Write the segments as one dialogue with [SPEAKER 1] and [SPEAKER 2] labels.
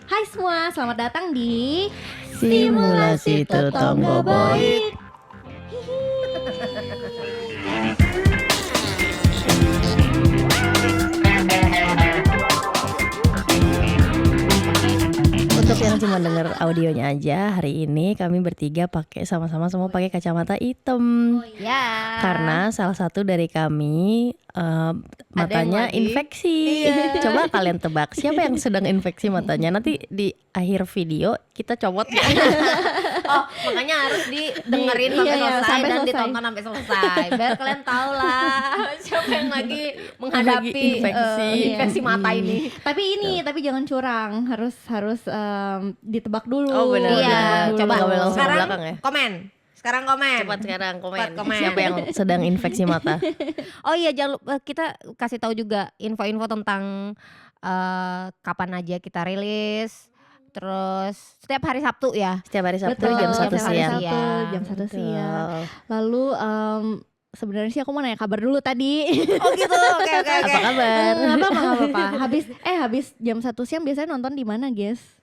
[SPEAKER 1] Hai semua, selamat datang di
[SPEAKER 2] Simulasi Tetangga Baik. Untuk yang cuma denger audionya aja, hari ini kami bertiga pakai sama-sama semua pakai kacamata hitam.
[SPEAKER 1] Ya.
[SPEAKER 2] Karena salah satu dari kami matanya infeksi. Coba kalian tebak siapa yang sedang infeksi matanya. Nanti di akhir video kita comot.
[SPEAKER 3] Oh, makanya harus didengerin sampai selesai dan ditonton sampai selesai. Biar kalian tahu lah siapa yang lagi menghadapi infeksi mata ini.
[SPEAKER 1] Tapi jangan curang, harus ditebak dulu.
[SPEAKER 2] Oh benar.
[SPEAKER 3] Iya, coba
[SPEAKER 2] langsung
[SPEAKER 3] sekarang
[SPEAKER 2] belakang ya.
[SPEAKER 3] komen. Sekarang komen.
[SPEAKER 2] Cepat sekarang komen.
[SPEAKER 3] Cepat komen.
[SPEAKER 2] Siapa yang sedang infeksi mata?
[SPEAKER 3] Oh iya, jangan lupa kita kasih tahu juga info-info tentang kapan aja kita rilis. Terus setiap hari Sabtu ya.
[SPEAKER 2] Setiap hari Sabtu
[SPEAKER 1] Betul,
[SPEAKER 2] jam 1
[SPEAKER 1] setiap hari
[SPEAKER 2] siang.
[SPEAKER 1] Sabtu, jam 1 siang. Lalu sebenarnya sih aku mau nanya kabar dulu tadi.
[SPEAKER 3] Oh gitu. Oke.
[SPEAKER 2] Apa kabar?
[SPEAKER 1] Nggak apa-apa. Habis jam 1 siang biasanya nonton di mana, guys?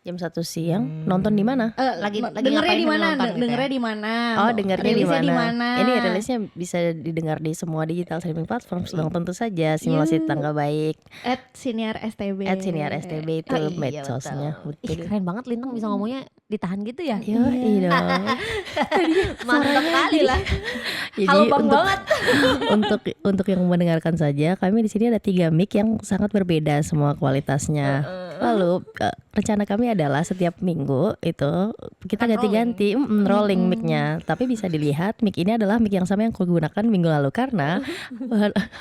[SPEAKER 2] Jam 1 siang nonton di mana?
[SPEAKER 3] Lagi
[SPEAKER 1] dengernya
[SPEAKER 3] ngapain
[SPEAKER 1] di mana?
[SPEAKER 3] nonton gitu ya?
[SPEAKER 1] Dengernya di mana?
[SPEAKER 2] Oh, dengarnya
[SPEAKER 1] Rilisnya
[SPEAKER 2] di
[SPEAKER 1] di
[SPEAKER 2] mana?
[SPEAKER 1] mana?
[SPEAKER 2] Ini rilisnya bisa didengar di semua digital streaming platform. Sedang tentu saja Simulasi Tetangga Baik
[SPEAKER 1] @siniar STB.
[SPEAKER 2] @siniar STB itu
[SPEAKER 3] Oh, iya,
[SPEAKER 2] medsosnya.
[SPEAKER 3] Ih, keren banget Lintang bisa ngomongnya ditahan gitu ya.
[SPEAKER 2] Yo, iya dong.
[SPEAKER 3] Mantap kali lah.
[SPEAKER 2] Jadi
[SPEAKER 3] Halo Bang banget.
[SPEAKER 2] untuk yang mendengarkan saja, kami di sini ada 3 mic yang sangat berbeda semua kualitasnya. Lalu rencana kami adalah setiap minggu itu kita ganti-ganti rolling mic-nya. Tapi bisa dilihat mic ini adalah mic yang sama yang aku gunakan minggu lalu karena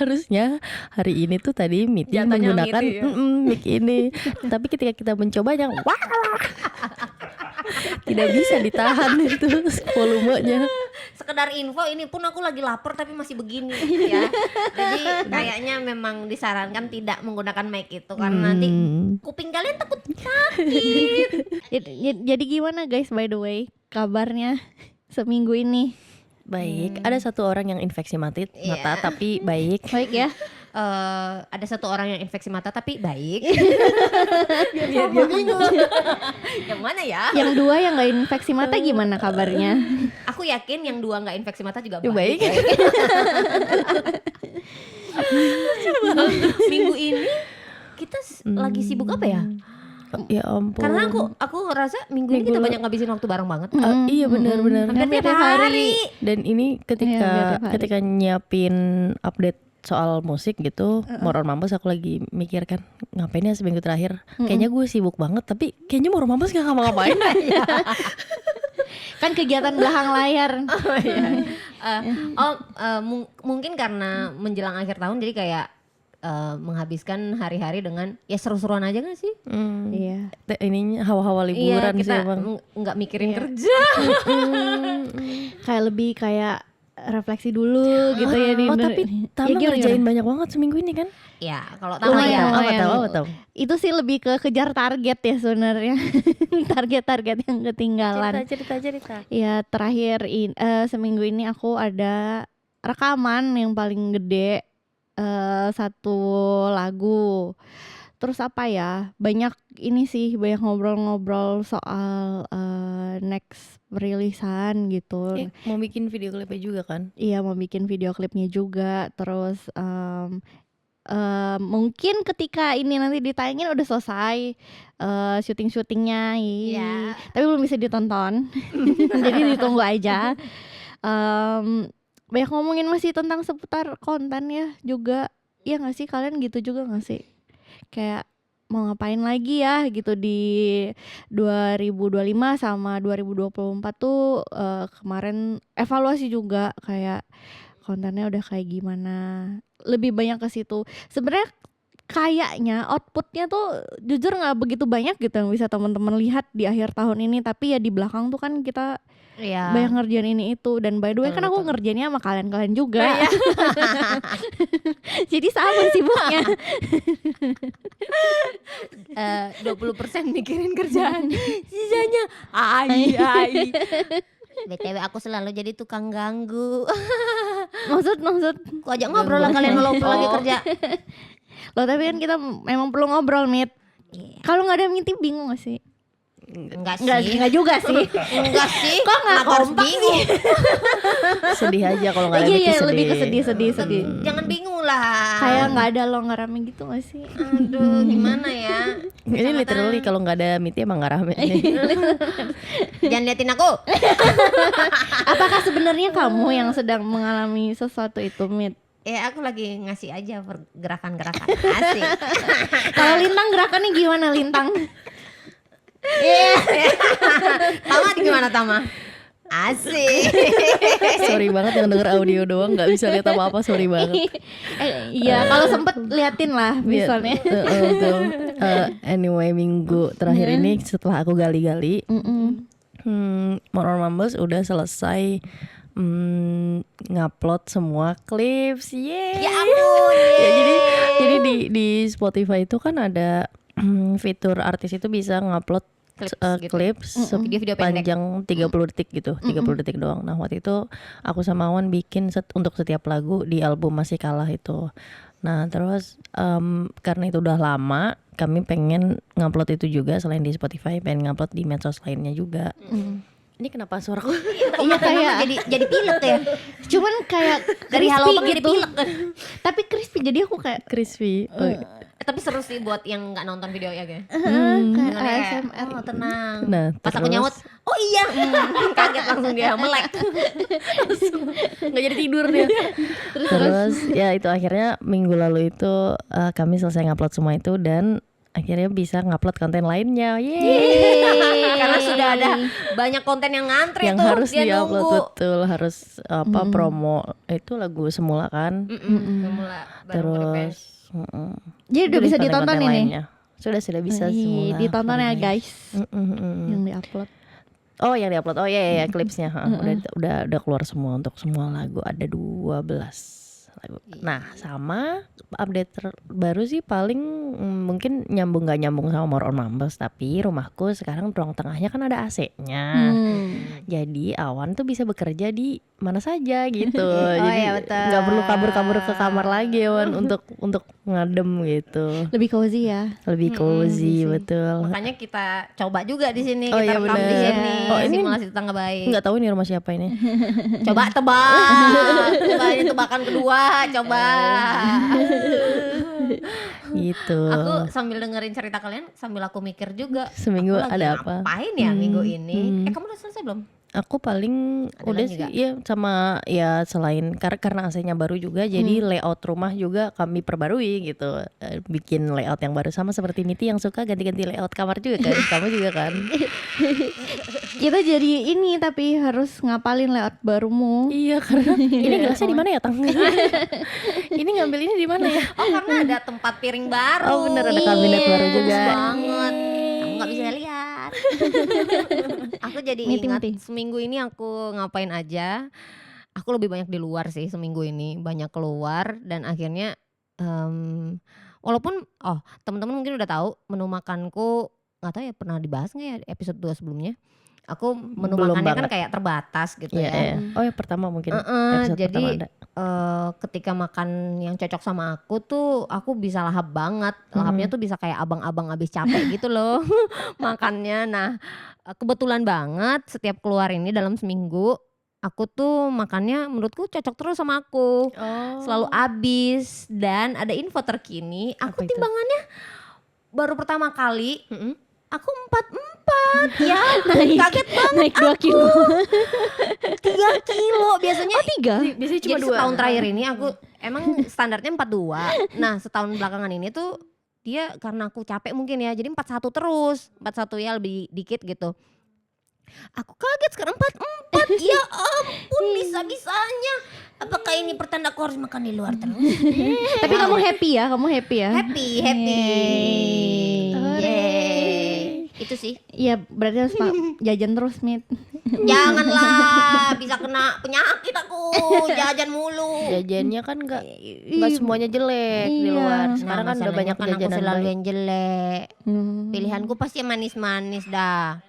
[SPEAKER 2] harusnya hari ini tuh tadi meeting
[SPEAKER 3] Jatahnya
[SPEAKER 2] menggunakan
[SPEAKER 3] gitu ya?
[SPEAKER 2] mic ini. Tapi ketika kita mencobanya, wah, tidak bisa ditahan itu volumenya.
[SPEAKER 3] Sekedar info, ini pun aku lagi lapar tapi masih begini ya. Jadi kayaknya memang disarankan tidak menggunakan mic itu karena nanti kuping kalian takut sakit.
[SPEAKER 1] Jadi gimana guys, by the way, kabarnya seminggu ini?
[SPEAKER 2] Baik, ada satu orang yang infeksi mata tapi baik.
[SPEAKER 1] Baik ya.
[SPEAKER 3] Ada satu orang yang infeksi mata tapi baik. Biar dia bingung. Yang mana ya?
[SPEAKER 1] Yang 2 yang nggak infeksi mata gimana kabarnya?
[SPEAKER 3] Aku yakin yang 2 nggak infeksi mata juga
[SPEAKER 2] Ya,
[SPEAKER 3] baik.
[SPEAKER 2] baik.
[SPEAKER 3] Minggu ini kita lagi sibuk apa ya?
[SPEAKER 2] Ya ampun.
[SPEAKER 3] Karena aku rasa minggu ini kita banyak ngabisin waktu bareng banget.
[SPEAKER 2] Iya benar-benar.
[SPEAKER 3] Hampir tiap hari.
[SPEAKER 2] Dan ini ketika nyiapin update soal musik gitu, More on Mampus aku lagi mikir kan ngapain ya seminggu terakhir. Kayaknya gue sibuk banget, tapi kayaknya More on Mampus gak ngapa-ngapain.
[SPEAKER 1] Kan kegiatan belakang layar.
[SPEAKER 3] Mungkin karena menjelang akhir tahun jadi kayak menghabiskan hari-hari dengan ya seru-seruan aja gak sih?
[SPEAKER 1] Iya.
[SPEAKER 2] Ininya hawa-hawa liburan sih
[SPEAKER 3] kita
[SPEAKER 2] emang.
[SPEAKER 3] nggak mikirin kerja.
[SPEAKER 1] Kayak lebih kayak refleksi dulu gitu ya di
[SPEAKER 2] Tapi Tama ngerjain banyak banget seminggu ini kan?
[SPEAKER 3] Ya kalau tahu ya.
[SPEAKER 2] Apa tahu.
[SPEAKER 1] Itu sih lebih ke kejar target ya sebenarnya. Target-target yang ketinggalan.
[SPEAKER 2] Cerita.
[SPEAKER 1] Ya terakhir seminggu ini aku ada rekaman yang paling gede, 1 lagu. Terus apa ya, banyak ngobrol-ngobrol soal next perilisan gitu.
[SPEAKER 2] Mau bikin video klipnya juga kan?
[SPEAKER 1] Iya, mau bikin video klipnya juga. Terus mungkin ketika ini nanti ditayangin udah selesai syuting-syutingnya.
[SPEAKER 3] Iya.
[SPEAKER 1] Tapi belum bisa ditonton. Jadi ditunggu aja. Banyak ngomongin masih tentang seputar konten ya juga. Iya gak sih, kalian gitu juga gak sih? Kayak mau ngapain lagi ya gitu di 2025 sama 2024 tuh kemarin evaluasi juga kayak kontennya udah kayak gimana. Lebih banyak ke situ. Sebenarnya kayaknya outputnya tuh jujur nggak begitu banyak gitu yang bisa teman-teman lihat di akhir tahun ini, tapi ya di belakang tuh kan kita banyak ngerjain ini itu. Dan by the way kan aku ngerjainnya sama kalian juga. 20% sama sibuknya.
[SPEAKER 3] 20% mikirin kerjaan, sisanya ai. BTW aku selalu jadi tukang ganggu.
[SPEAKER 1] Maksud
[SPEAKER 3] Ku ajak ngobrol lah kalian walaupun lagi kerja.
[SPEAKER 1] Loh tapi kan kita memang perlu ngobrol, Mit. Kalau nggak ada meeting bingung gak sih?
[SPEAKER 3] Enggak sih.
[SPEAKER 1] Enggak juga sih.
[SPEAKER 3] Enggak sih.
[SPEAKER 1] Kok nggak
[SPEAKER 3] Kenapa harus
[SPEAKER 1] kompak
[SPEAKER 3] bingung?
[SPEAKER 2] Sedih aja kalau nggak ada
[SPEAKER 1] Iya,
[SPEAKER 2] meeting,
[SPEAKER 1] lebih ke
[SPEAKER 2] sedih.
[SPEAKER 1] sedih.
[SPEAKER 3] Jangan bingung lah.
[SPEAKER 1] Kayak nggak ada lo nggak rame gitu gak sih?
[SPEAKER 3] Aduh, gimana ya?
[SPEAKER 2] Ini literally kalau nggak ada meeting emang nggak rame.
[SPEAKER 3] Jangan liatin aku.
[SPEAKER 1] Apakah sebenarnya kamu yang sedang mengalami sesuatu itu, Mit?
[SPEAKER 3] Ya aku lagi ngasih aja gerakan-gerakan asik.
[SPEAKER 1] Kalau Lintang gerakannya gimana, Lintang?
[SPEAKER 3] Tama gimana Tama? Asik.
[SPEAKER 2] Sorry banget yang denger audio doang nggak bisa lihat apa-apa, sorry banget.
[SPEAKER 1] Iya, kalau sempet liatin lah visualnya.
[SPEAKER 2] Betul. Anyway, minggu terakhir ini setelah aku gali-gali, More on Mambos udah selesai ngupload semua clips. Yeay.
[SPEAKER 3] Ya ampun.
[SPEAKER 2] Ya, jadi di Spotify itu kan ada fitur artis itu bisa ngupload clips
[SPEAKER 3] Video-video pendek.
[SPEAKER 2] panjang 30 detik gitu, 30 detik doang. Nah, waktu itu aku sama Awan bikin untuk setiap lagu di album Masih Kalah itu. Nah, terus karena itu udah lama, kami pengen ngupload itu juga selain di Spotify, pengen ngupload di medsos lainnya juga. Ini kenapa suaraku?
[SPEAKER 1] Iya kayak
[SPEAKER 3] jadi pilek ya.
[SPEAKER 1] cuman kayak
[SPEAKER 3] Dari
[SPEAKER 1] crispy
[SPEAKER 3] halo jadi
[SPEAKER 1] gitu.
[SPEAKER 3] pilek.
[SPEAKER 1] Tapi crispy jadi aku kayak
[SPEAKER 2] Crispy.
[SPEAKER 3] Tapi seru sih buat yang nggak nonton video ya guys.
[SPEAKER 1] kayak
[SPEAKER 3] Kayak,
[SPEAKER 1] ASMR.
[SPEAKER 3] oh tenang.
[SPEAKER 2] Nah,
[SPEAKER 3] Pas aku
[SPEAKER 2] terus-
[SPEAKER 3] nyaut, oh iya, kaget langsung dia melek.
[SPEAKER 2] nggak jadi tidur dia. Terus ya itu akhirnya minggu lalu itu kami selesai ngupload semua itu dan akhirnya bisa ngupload konten lainnya. Yeay.
[SPEAKER 3] Karena sudah ada banyak konten yang ngantri
[SPEAKER 2] Yang
[SPEAKER 3] tuh,
[SPEAKER 2] harus
[SPEAKER 3] dia
[SPEAKER 2] diupload,
[SPEAKER 3] nunggu.
[SPEAKER 2] betul, harus promo itu lagu semula kan.
[SPEAKER 3] Semula baru refresh.
[SPEAKER 2] Terus
[SPEAKER 1] Jadi udah bisa ditonton
[SPEAKER 2] konten-konten
[SPEAKER 1] ini.
[SPEAKER 2] lainnya. Sudah bisa semula.
[SPEAKER 1] Ditonton ya
[SPEAKER 2] Nice.
[SPEAKER 1] guys.
[SPEAKER 2] Mm-mm.
[SPEAKER 1] Yang diupload.
[SPEAKER 2] Oh, yang diupload. Oh iya klipsnya. Udah keluar semua untuk semua lagu, ada 12 lagu. Nah, sama update terbaru sih paling mungkin nggak nyambung sama More on Mambos, tapi rumahku sekarang ruang tengahnya kan ada AC-nya. Jadi Awan tuh bisa bekerja di mana saja gitu. Jadi
[SPEAKER 3] iya, betul.
[SPEAKER 2] nggak perlu kabur-kabur ke kamar lagi Awan untuk ngadem gitu.
[SPEAKER 1] Lebih cozy ya.
[SPEAKER 2] Lebih cozy, betul.
[SPEAKER 3] Makanya kita coba juga di sini,
[SPEAKER 2] Oh,
[SPEAKER 3] kita
[SPEAKER 2] iya,
[SPEAKER 3] rekam di
[SPEAKER 2] bener.
[SPEAKER 3] sini.
[SPEAKER 2] Oh, ini
[SPEAKER 3] Simulasi tetangga baik.
[SPEAKER 2] Nggak tahu ini rumah siapa ini.
[SPEAKER 3] Coba tebak. Coba ini tebakan kedua, coba.
[SPEAKER 2] Gitu.
[SPEAKER 3] Aku sambil dengerin cerita kalian sambil aku mikir juga.
[SPEAKER 2] Seminggu
[SPEAKER 3] aku lagi
[SPEAKER 2] ada apa?
[SPEAKER 3] Ngapain ya minggu ini? Kamu udah selesai belum?
[SPEAKER 2] Aku paling
[SPEAKER 3] Ada
[SPEAKER 2] udah
[SPEAKER 3] lagi
[SPEAKER 2] sih
[SPEAKER 3] nggak?
[SPEAKER 2] ya sama ya selain karena AC-nya baru juga jadi layout rumah juga kami perbarui gitu. Bikin layout yang baru sama seperti Miti yang suka ganti-ganti layout kamar juga kan. Kamu juga kan.
[SPEAKER 1] Kita jadi ini tapi harus ngapalin layout barumu.
[SPEAKER 2] Iya karena ini gelasnya di mana ya Tang? Ini ngambil ini di mana ya?
[SPEAKER 3] Oh karena ada tempat piring baru.
[SPEAKER 2] Oh bener ada kabinet baru juga.
[SPEAKER 3] Bagus banget. Kamu nggak bisa lihat. Aku jadi ingat seminggu ini aku ngapain aja. Aku lebih banyak di luar sih seminggu ini, banyak keluar dan akhirnya walaupun teman-teman mungkin udah tahu menu makanku, nggak tahu ya pernah dibahas nggak ya episode 2 sebelumnya. Aku menu
[SPEAKER 2] Belum
[SPEAKER 3] makannya kan
[SPEAKER 2] banget.
[SPEAKER 3] kayak terbatas gitu
[SPEAKER 2] Iya,
[SPEAKER 3] ya.
[SPEAKER 2] iya. Oh ya pertama mungkin episode
[SPEAKER 3] Jadi
[SPEAKER 2] pertama ada.
[SPEAKER 3] ketika makan yang cocok sama aku tuh aku bisa lahap banget. Lahapnya tuh bisa kayak abang-abang abis capek gitu loh makannya. Nah kebetulan banget setiap keluar ini dalam seminggu aku tuh makannya menurutku cocok terus sama aku. Selalu abis dan ada info terkini. Aku
[SPEAKER 2] Apa itu?
[SPEAKER 3] timbangannya baru pertama kali aku 44 ya. Kaget banget.
[SPEAKER 1] Naik 2 kilo.
[SPEAKER 3] 3 kilo biasanya.
[SPEAKER 1] 3?
[SPEAKER 2] Biasanya
[SPEAKER 3] Jadi setahun terakhir ini aku emang standarnya 42. Nah setahun belakangan ini tuh dia karena aku capek mungkin ya jadi 41 terus. 41 ya lebih dikit gitu. Aku kaget sekarang 44. Ya ampun bisa-bisanya. Apakah ini pertanda aku harus makan di luar terus?
[SPEAKER 1] Tapi kamu happy ya,
[SPEAKER 3] Happy. Yeay. Itu sih.
[SPEAKER 1] Iya berarti harus jajan terus, Mit.
[SPEAKER 3] Janganlah bisa kena penyakit aku. Jajan mulu.
[SPEAKER 2] Jajannya kan nggak semuanya jelek di
[SPEAKER 1] Iya.
[SPEAKER 2] luar. Sekarang kan udah
[SPEAKER 3] masalahnya
[SPEAKER 2] banyak
[SPEAKER 3] kan aku
[SPEAKER 2] jajanan
[SPEAKER 3] selalu
[SPEAKER 2] baik.
[SPEAKER 3] yang jelek. Pilihanku pasti yang manis-manis dah.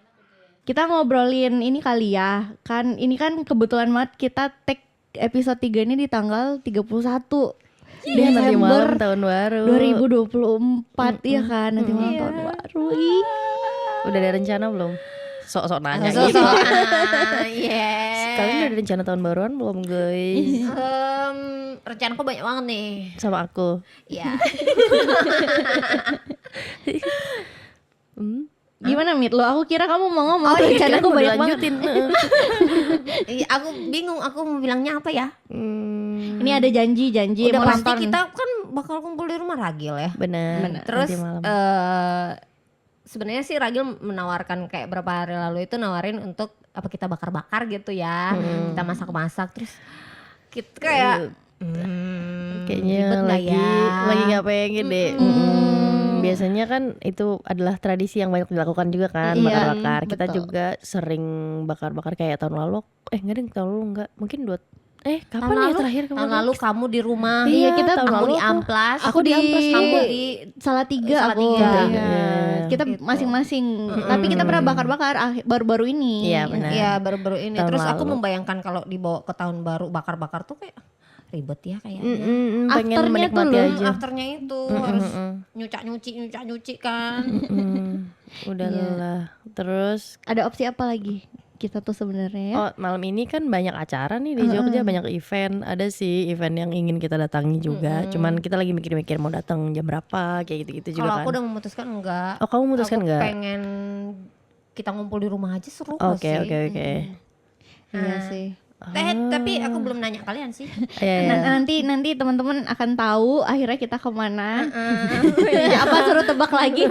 [SPEAKER 1] Kita ngobrolin ini kali ya. Kan ini kan kebetulan banget kita take episode 3 ini di tanggal 31.
[SPEAKER 2] Iya, nanti
[SPEAKER 1] Desember
[SPEAKER 2] malam tahun baru.
[SPEAKER 1] 2024 ya kan, nanti malam tahun baru. Ih.
[SPEAKER 2] Udah ada rencana belum? Sok-sok nanya
[SPEAKER 3] So,
[SPEAKER 2] gitu.
[SPEAKER 3] yes.
[SPEAKER 2] Kalian udah ada rencana tahun baruan belum guys?
[SPEAKER 3] Rencanaku banyak banget nih.
[SPEAKER 2] Sama aku.
[SPEAKER 3] Ya.
[SPEAKER 1] Gimana Mit lo? Aku kira kamu mau ngomong
[SPEAKER 3] Oh, iya,
[SPEAKER 1] rencanaku
[SPEAKER 2] Mau
[SPEAKER 1] banyak banget.
[SPEAKER 2] dilanjutin.
[SPEAKER 3] Iya, aku bingung aku mau bilangnya apa ya.
[SPEAKER 1] Ini ada janji
[SPEAKER 3] Udah
[SPEAKER 1] mau
[SPEAKER 3] pasti
[SPEAKER 1] nonton.
[SPEAKER 3] kita kan bakal kumpul di rumah Ragil ya.
[SPEAKER 2] Benar.
[SPEAKER 3] Terus
[SPEAKER 2] nanti malam.
[SPEAKER 3] sebenarnya sih Ragil menawarkan kayak berapa hari lalu itu nawarin untuk apa kita bakar-bakar gitu ya. Kita masak-masak terus kita kayak
[SPEAKER 2] Kayaknya
[SPEAKER 3] ribet nggak
[SPEAKER 2] lagi nggak pengen deh. Biasanya kan itu adalah tradisi yang banyak dilakukan juga kan,
[SPEAKER 1] Iya,
[SPEAKER 2] bakar-bakar. Kita
[SPEAKER 1] betul.
[SPEAKER 2] juga sering bakar-bakar kayak tahun lalu. Enggak deh, tahun lalu enggak. Mungkin kapan
[SPEAKER 3] tahun
[SPEAKER 2] ya
[SPEAKER 3] lalu,
[SPEAKER 2] terakhir
[SPEAKER 3] tahun
[SPEAKER 2] kemarin?
[SPEAKER 3] lalu kamu di rumah.
[SPEAKER 1] Iya, kita
[SPEAKER 2] tahun
[SPEAKER 3] Kamu
[SPEAKER 2] lalu
[SPEAKER 3] di
[SPEAKER 2] aku-
[SPEAKER 3] amplas.
[SPEAKER 1] Aku di
[SPEAKER 3] kamu di
[SPEAKER 1] Salatiga aku.
[SPEAKER 3] Salatiga.
[SPEAKER 1] Iya. Kita
[SPEAKER 3] Gitu.
[SPEAKER 1] masing-masing. Tapi kita pernah bakar-bakar baru-baru ini.
[SPEAKER 2] Iya, benar.
[SPEAKER 3] Iya baru-baru ini.
[SPEAKER 2] Tahun
[SPEAKER 3] Terus aku
[SPEAKER 2] lalu.
[SPEAKER 3] membayangkan kalau dibawa ke tahun baru bakar-bakar tuh kayak ribet ya kayaknya.
[SPEAKER 2] Pengen
[SPEAKER 1] Afternya
[SPEAKER 2] menikmati
[SPEAKER 1] tuh loh,
[SPEAKER 2] aja.
[SPEAKER 3] Afternya itu harus nyuci kan.
[SPEAKER 2] Udah lah. Terus
[SPEAKER 1] Ada opsi apa lagi? Kita tuh sebenarnya ya.
[SPEAKER 2] malam ini kan banyak acara nih di Jogja, banyak event. Ada sih event yang ingin kita datangi juga. Cuman kita lagi mikir-mikir mau datang jam berapa kayak gitu-gitu
[SPEAKER 3] Kalau
[SPEAKER 2] juga
[SPEAKER 3] aku
[SPEAKER 2] kan.
[SPEAKER 3] udah memutuskan enggak.
[SPEAKER 2] Oh, kamu memutuskan
[SPEAKER 3] Aku
[SPEAKER 2] enggak?
[SPEAKER 3] pengen kita ngumpul di rumah aja seru gak
[SPEAKER 2] Oke,
[SPEAKER 3] sih?
[SPEAKER 2] oke, oke.
[SPEAKER 1] Iya sih.
[SPEAKER 3] Tapi aku belum nanya kalian sih.
[SPEAKER 2] Iya, iya.
[SPEAKER 1] Nanti teman-teman akan tahu akhirnya kita kemana. Apa suruh tebak lagi?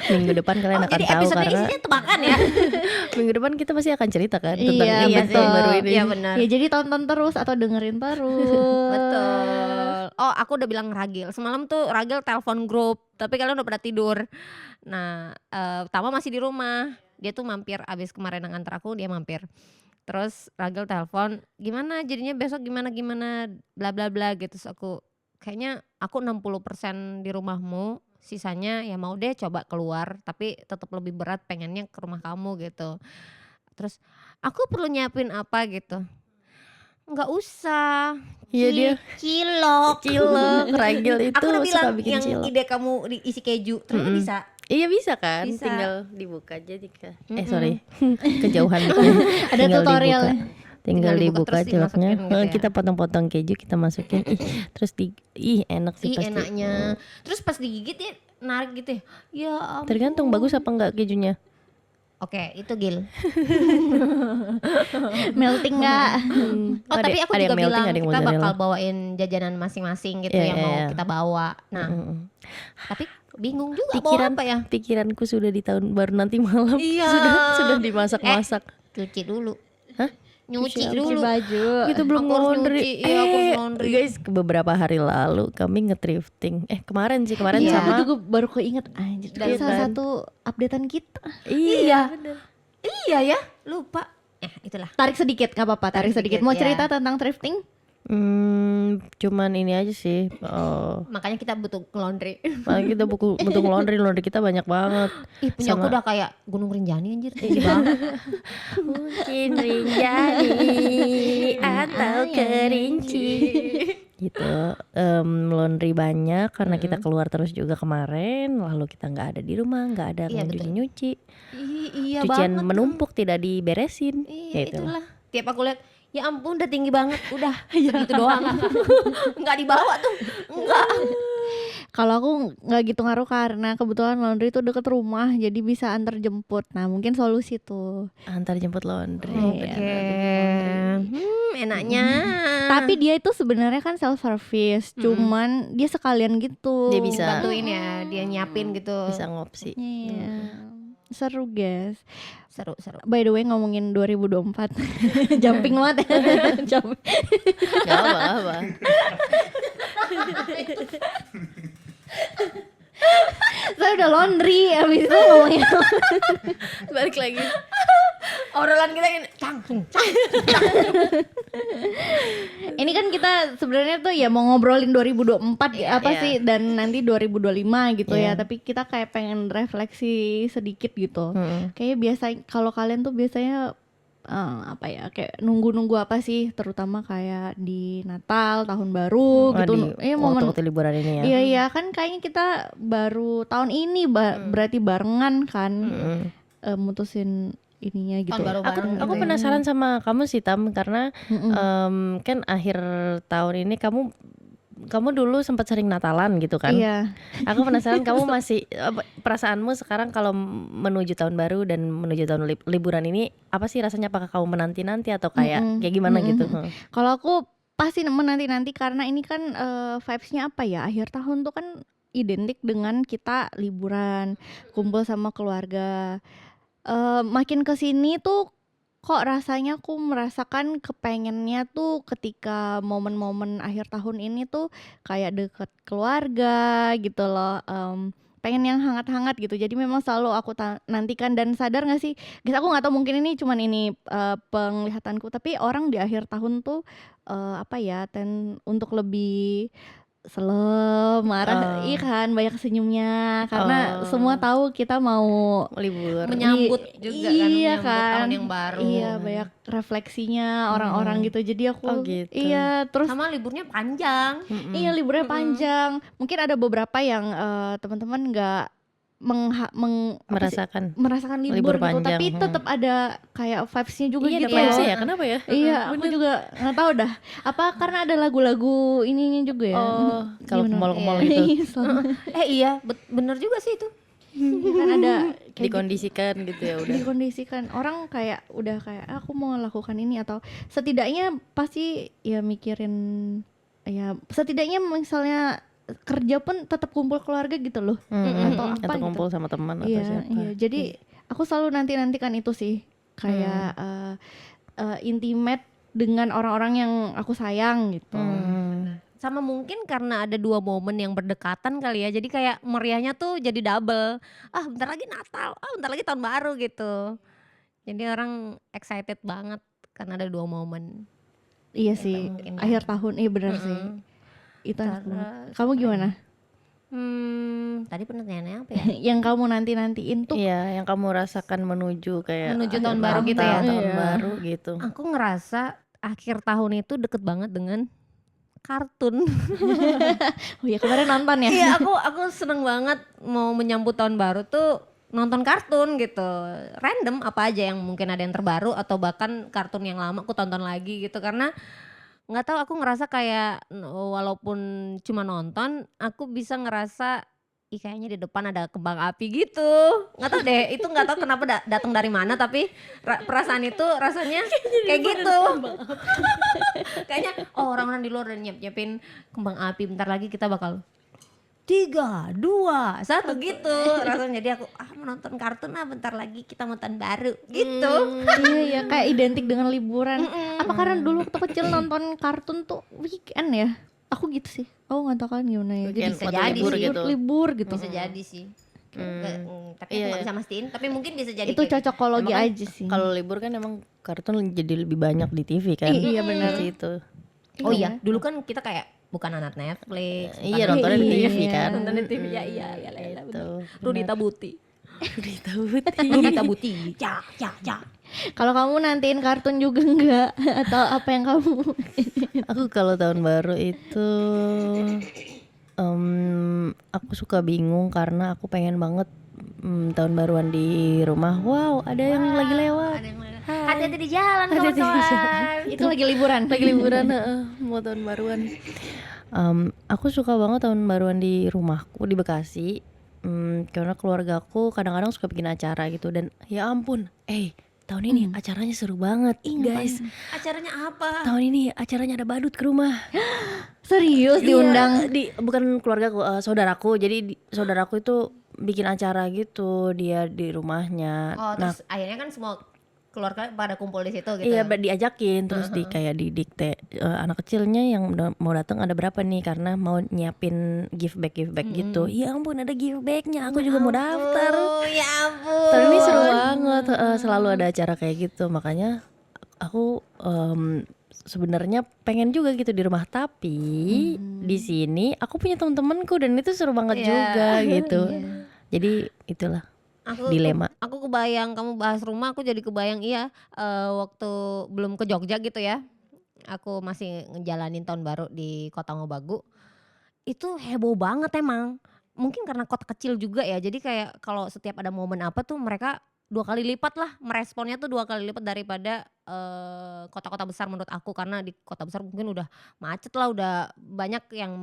[SPEAKER 2] Minggu depan kalian akan
[SPEAKER 3] Jadi
[SPEAKER 2] tahu
[SPEAKER 3] episode
[SPEAKER 2] karena
[SPEAKER 3] isinya tebakan ya.
[SPEAKER 2] minggu depan kita pasti akan cerita kan tentang
[SPEAKER 1] Iya,
[SPEAKER 2] event
[SPEAKER 1] betul.
[SPEAKER 2] tahun baru ini.
[SPEAKER 3] Iya benar.
[SPEAKER 1] Ya jadi tonton terus atau dengerin terus.
[SPEAKER 3] Betul. Oh, aku udah bilang Ragil. Semalam tuh Ragil telepon grup, tapi kalian udah pada tidur. Nah, Tama masih di rumah. Dia tuh mampir abis kemarin nganter aku, dia mampir. Terus Ragil telepon, gimana jadinya besok gimana bla bla bla gitu. Terus aku kayaknya aku 60% di rumahmu, sisanya ya mau deh coba keluar, tapi tetap lebih berat pengennya ke rumah kamu gitu. Terus aku perlu nyiapin apa gitu. Nggak usah.
[SPEAKER 2] Iya, dia
[SPEAKER 3] Cilok.
[SPEAKER 2] Ragil itu
[SPEAKER 3] Aku udah
[SPEAKER 2] suka
[SPEAKER 3] bilang
[SPEAKER 2] bikin
[SPEAKER 3] yang
[SPEAKER 2] cilok.
[SPEAKER 3] ide kamu diisi keju, ternyata bisa.
[SPEAKER 2] Iya bisa kan,
[SPEAKER 3] Bisa.
[SPEAKER 2] tinggal dibuka aja sorry, kejauhan dikit.
[SPEAKER 1] Ada
[SPEAKER 2] Tinggal
[SPEAKER 1] tutorial.
[SPEAKER 2] dibuka. Tinggal dibuka
[SPEAKER 3] terus
[SPEAKER 2] ciloknya,
[SPEAKER 3] dimasukin gitu ya.
[SPEAKER 2] kita potong-potong keju, kita masukin, terus enak sih
[SPEAKER 3] Ih
[SPEAKER 2] pasti.
[SPEAKER 3] enaknya. Terus pas digigit ya narik gitu ya. Ya ampun.
[SPEAKER 2] Tergantung bagus apa enggak kejunya.
[SPEAKER 3] Oke, itu Gil.
[SPEAKER 1] Melting nggak?
[SPEAKER 3] Oh, tapi aku
[SPEAKER 2] ada yang
[SPEAKER 3] juga
[SPEAKER 2] melting,
[SPEAKER 3] bilang
[SPEAKER 2] ada yang
[SPEAKER 3] kita bakal
[SPEAKER 2] mozzarella.
[SPEAKER 3] bawain jajanan masing-masing gitu
[SPEAKER 2] Iya,
[SPEAKER 3] yang mau
[SPEAKER 2] iya.
[SPEAKER 3] kita bawa. Nah, tapi bingung juga bawa apa ya?
[SPEAKER 2] Pikiranku sudah di tahun baru nanti malam.
[SPEAKER 3] Iya.
[SPEAKER 2] sudah dimasak-masak.
[SPEAKER 3] Cuci dulu.
[SPEAKER 2] Hah?
[SPEAKER 3] Nyuci
[SPEAKER 1] Cuci
[SPEAKER 3] dulu.
[SPEAKER 1] baju.
[SPEAKER 2] Kita belum
[SPEAKER 3] Aku harus
[SPEAKER 2] laundry.
[SPEAKER 3] nyuci, iya, aku harus laundry.
[SPEAKER 2] Guys, beberapa hari lalu kami nge-thrifting. Kemarin
[SPEAKER 1] Aku
[SPEAKER 3] Iya.
[SPEAKER 2] sama
[SPEAKER 1] juga baru keinget anjir.
[SPEAKER 3] Dan
[SPEAKER 1] Itu salah
[SPEAKER 2] kan.
[SPEAKER 1] satu updatean kita.
[SPEAKER 2] Iya.
[SPEAKER 3] Iya ya, lupa. Itulah.
[SPEAKER 1] Tarik sedikit nggak apa-apa, tarik sedikit. Mau
[SPEAKER 3] ya.
[SPEAKER 1] cerita tentang thrifting?
[SPEAKER 2] Cuman ini aja sih.
[SPEAKER 3] Makanya kita butuh laundry.
[SPEAKER 2] Paling kita butuh laundry kita banyak banget.
[SPEAKER 3] Ih, punya aku
[SPEAKER 2] Sama-
[SPEAKER 3] udah kayak Gunung Rinjani anjir. Tinggi banget.
[SPEAKER 2] Mungkin Rinjani atau Kerinci gitu. Laundry banyak karena kita keluar terus juga kemarin, lalu kita nggak ada di rumah, nggak ada
[SPEAKER 3] Iya, betul.
[SPEAKER 2] nyuci,
[SPEAKER 3] Iya
[SPEAKER 2] cucian
[SPEAKER 3] banget.
[SPEAKER 2] menumpuk tidak diberesin.
[SPEAKER 3] Iya,
[SPEAKER 2] Gitu.
[SPEAKER 3] itulah. Tiap aku lihat, ya ampun udah tinggi banget, udah segitu doang. Nggak dibawa tuh. Enggak.
[SPEAKER 1] Kalau aku nggak gitu ngaruh karena kebetulan laundry itu deket rumah, jadi bisa antar jemput. Nah mungkin solusi tuh.
[SPEAKER 2] Antar jemput laundry.
[SPEAKER 3] Oke. Enaknya.
[SPEAKER 1] Tapi dia itu sebenarnya kan self service, cuman dia sekalian gitu.
[SPEAKER 2] Dia bisa.
[SPEAKER 3] bantuin ya, dia nyiapin gitu.
[SPEAKER 2] Bisa ngopsi.
[SPEAKER 1] Iya. Seru guys.
[SPEAKER 3] Seru.
[SPEAKER 1] By the way ngomongin 2024 jumping banget ya. Jumping.
[SPEAKER 2] Gak apa-apa.
[SPEAKER 1] Saya udah laundry abis itu ngomongin
[SPEAKER 2] Balik lagi.
[SPEAKER 3] Obrolan kita ini cang.
[SPEAKER 1] ini kan kita sebenarnya tuh ya mau ngobrolin 2024 apa
[SPEAKER 2] iya.
[SPEAKER 1] sih dan nanti 2025 gitu
[SPEAKER 2] Iya.
[SPEAKER 1] ya, tapi kita kayak pengen refleksi sedikit gitu.
[SPEAKER 2] Mm-mm.
[SPEAKER 1] Kayaknya biasa kalau kalian tuh biasanya apa ya, kayak nunggu-nunggu apa sih, terutama kayak di Natal, Tahun Baru gitu.
[SPEAKER 2] Di
[SPEAKER 1] Momen
[SPEAKER 2] waktu liburan ini ya.
[SPEAKER 1] iya kan kayaknya kita baru tahun ini berarti barengan kan mutusin ininya gitu.
[SPEAKER 3] Tahun baru
[SPEAKER 2] Aku
[SPEAKER 3] bareng
[SPEAKER 2] aku
[SPEAKER 3] gitu ya.
[SPEAKER 2] penasaran sama kamu sih Tam, karena kan akhir tahun ini kamu dulu sempat sering Natalan gitu kan.
[SPEAKER 1] Iya.
[SPEAKER 2] Aku penasaran kamu masih perasaanmu sekarang kalau menuju tahun baru dan menuju tahun liburan ini apa sih rasanya? Apakah kamu menanti-nanti atau kayak gimana gitu?
[SPEAKER 1] Kalau aku pasti menanti-nanti karena ini kan vibes-nya apa ya, akhir tahun tuh kan identik dengan kita liburan, kumpul sama keluarga. Makin kesini tuh kok rasanya aku merasakan kepengennya tuh ketika momen-momen akhir tahun ini tuh kayak deket keluarga gitu loh. Pengen yang hangat-hangat gitu, jadi memang selalu aku nantikan. Dan sadar gak sih guys, aku gak tahu mungkin ini cuman penglihatanku, tapi orang di akhir tahun tuh apa ya, untuk lebih slow, marah, kan banyak senyumnya karena semua tahu kita mau
[SPEAKER 2] Libur.
[SPEAKER 3] Menyambut juga kan,
[SPEAKER 1] iya
[SPEAKER 3] menyambut
[SPEAKER 1] kan,
[SPEAKER 3] tahun yang baru.
[SPEAKER 1] iya banyak refleksinya orang-orang gitu, jadi aku
[SPEAKER 2] gitu.
[SPEAKER 1] iya terus
[SPEAKER 3] Sama liburnya panjang.
[SPEAKER 1] iya liburnya panjang. Mungkin ada beberapa yang teman-teman nggak merasakan libur gitu,
[SPEAKER 2] panjang.
[SPEAKER 1] tapi tetap ada kayak vibes-nya juga
[SPEAKER 2] Iya,
[SPEAKER 1] gitu
[SPEAKER 2] ada vibes-nya
[SPEAKER 1] loh.
[SPEAKER 2] ya, kenapa ya?
[SPEAKER 1] Iya, aku juga nggak tahu dah. Apa karena ada lagu-lagu ininya juga ya?
[SPEAKER 2] Kalau ke
[SPEAKER 1] Gimana?
[SPEAKER 2] mall gitu.
[SPEAKER 3] Iya, bener juga sih itu.
[SPEAKER 1] Kan ada kayak
[SPEAKER 2] Dikondisikan gitu ya udah.
[SPEAKER 1] dikondisikan orang kayak udah kayak aku mau lakukan ini, atau setidaknya pasti ya mikirin ya, setidaknya misalnya kerja pun tetap kumpul keluarga gitu loh, atau apa
[SPEAKER 2] Atau
[SPEAKER 1] gitu.
[SPEAKER 2] kumpul sama teman atau
[SPEAKER 1] Iya,
[SPEAKER 2] siapa.
[SPEAKER 1] iya. Jadi aku selalu nantikan itu sih, kayak intimate dengan orang-orang yang aku sayang gitu.
[SPEAKER 3] Sama mungkin karena ada 2 momen yang berdekatan kali ya, jadi kayak meriahnya tuh jadi double. Ah bentar lagi Natal, ah bentar lagi tahun baru gitu. Jadi orang excited banget karena ada 2 momen.
[SPEAKER 1] Iya sih,
[SPEAKER 3] mungkin
[SPEAKER 1] akhir tahun, iya benar sih. Itu enak banget. Kamu gimana?
[SPEAKER 3] Tadi pertanyaannya apa ya?
[SPEAKER 1] Yang kamu nanti-nantiin tuh?
[SPEAKER 2] Iya, yang kamu rasakan menuju kayak
[SPEAKER 3] Menuju
[SPEAKER 2] akhir
[SPEAKER 3] tahun baru gitu ya?
[SPEAKER 2] tahun
[SPEAKER 1] Iya.
[SPEAKER 2] baru gitu.
[SPEAKER 3] Aku ngerasa akhir tahun itu deket banget dengan kartun.
[SPEAKER 1] Oh iya, kemarin nonton ya?
[SPEAKER 3] Iya, aku seneng banget mau menyambut tahun baru tuh nonton kartun gitu. Random apa aja yang mungkin ada yang terbaru atau bahkan kartun yang lama aku tonton lagi gitu, karena nggak tahu, aku ngerasa kayak walaupun cuma nonton aku bisa ngerasa kayaknya di depan ada kembang api gitu. Nggak tahu deh, itu nggak tahu kenapa datang dari mana, tapi perasaan itu rasanya kayak gitu. Kayaknya orang-orang di luar udah nyiapin kembang api, bentar lagi kita bakal 3, 2, 1 gitu rasanya. Jadi aku menonton kartun, bentar lagi kita mau tahun baru gitu.
[SPEAKER 1] Iya, kayak identik dengan liburan. Apa karena dulu waktu kecil nonton kartun tuh weekend ya? Aku gitu sih. Aku nggak tahu kan gimana ya.
[SPEAKER 2] Weekend,
[SPEAKER 3] bisa
[SPEAKER 2] waktu
[SPEAKER 3] jadi
[SPEAKER 2] libur
[SPEAKER 3] sih.
[SPEAKER 2] gitu.
[SPEAKER 1] Libur gitu.
[SPEAKER 3] Bisa jadi sih. Tapi
[SPEAKER 2] Iya,
[SPEAKER 3] aku nggak
[SPEAKER 2] iya.
[SPEAKER 3] bisa mastiin, tapi mungkin bisa jadi
[SPEAKER 1] Itu
[SPEAKER 3] kayak
[SPEAKER 1] cocokologi
[SPEAKER 2] Emang kan
[SPEAKER 1] aja sih.
[SPEAKER 2] Kalau libur kan emang kartun jadi lebih banyak di TV kan.
[SPEAKER 1] Iya, benar.
[SPEAKER 2] Di situ.
[SPEAKER 3] gitu. Oh iya, dulu kan kita kayak bukan anak Netflix.
[SPEAKER 2] Iya, nontonnya di TV kan.
[SPEAKER 3] Nonton di TV, iya
[SPEAKER 2] Gitu.
[SPEAKER 3] Rudita Buti.
[SPEAKER 2] Rudita Buti.
[SPEAKER 3] Rudita Buti. Ya.
[SPEAKER 1] Kalau kamu nantiin kartun juga enggak? Atau apa yang kamu?
[SPEAKER 2] Aku kalau tahun baru itu aku suka bingung karena aku pengen banget tahun baruan di rumah. Wow, ada yang lagi lewat.
[SPEAKER 3] Hati-hati di jalan
[SPEAKER 2] Hati-hati di
[SPEAKER 3] kawan-kawan.
[SPEAKER 1] Itu lagi liburan.
[SPEAKER 2] Lagi liburan, mau tahun baruan. Aku suka banget tahun baruan di rumahku di Bekasi. Karena keluargaku kadang-kadang suka bikin acara gitu, dan ya ampun, tahun ini acaranya seru banget, guys.
[SPEAKER 3] Acaranya apa?
[SPEAKER 2] Tahun ini acaranya ada badut ke rumah.
[SPEAKER 1] Serius diundang?
[SPEAKER 2] Iya, bukan keluargaku, saudaraku. Jadi saudaraku itu bikin acara gitu dia di rumahnya.
[SPEAKER 3] Oh, terus akhirnya kan semua keluarga pada kumpul di situ gitu.
[SPEAKER 2] Iya, diajakin terus kayak didikte anak kecilnya yang mau datang ada berapa nih, karena mau nyiapin give back gitu. Ya ampun, ada give backnya, aku juga mau daftar.
[SPEAKER 3] Oh, ya ampun.
[SPEAKER 2] Tahun ini seru banget, selalu ada acara kayak gitu, makanya aku sebenarnya pengen juga gitu di rumah, tapi di sini aku punya teman-temanku dan itu seru banget juga gitu. Jadi itulah. dilema.
[SPEAKER 3] Aku kebayang kamu bahas rumah, aku jadi kebayang waktu belum ke Jogja gitu ya. Aku masih ngejalanin tahun baru di Kota Mobagu. Itu heboh banget emang. Mungkin karena kota kecil juga ya. Jadi kayak kalau setiap ada momen apa tuh mereka 2 kali lipat lah meresponnya tuh 2 kali lipat daripada kota-kota besar menurut aku, karena di kota besar mungkin udah macet lah, udah banyak yang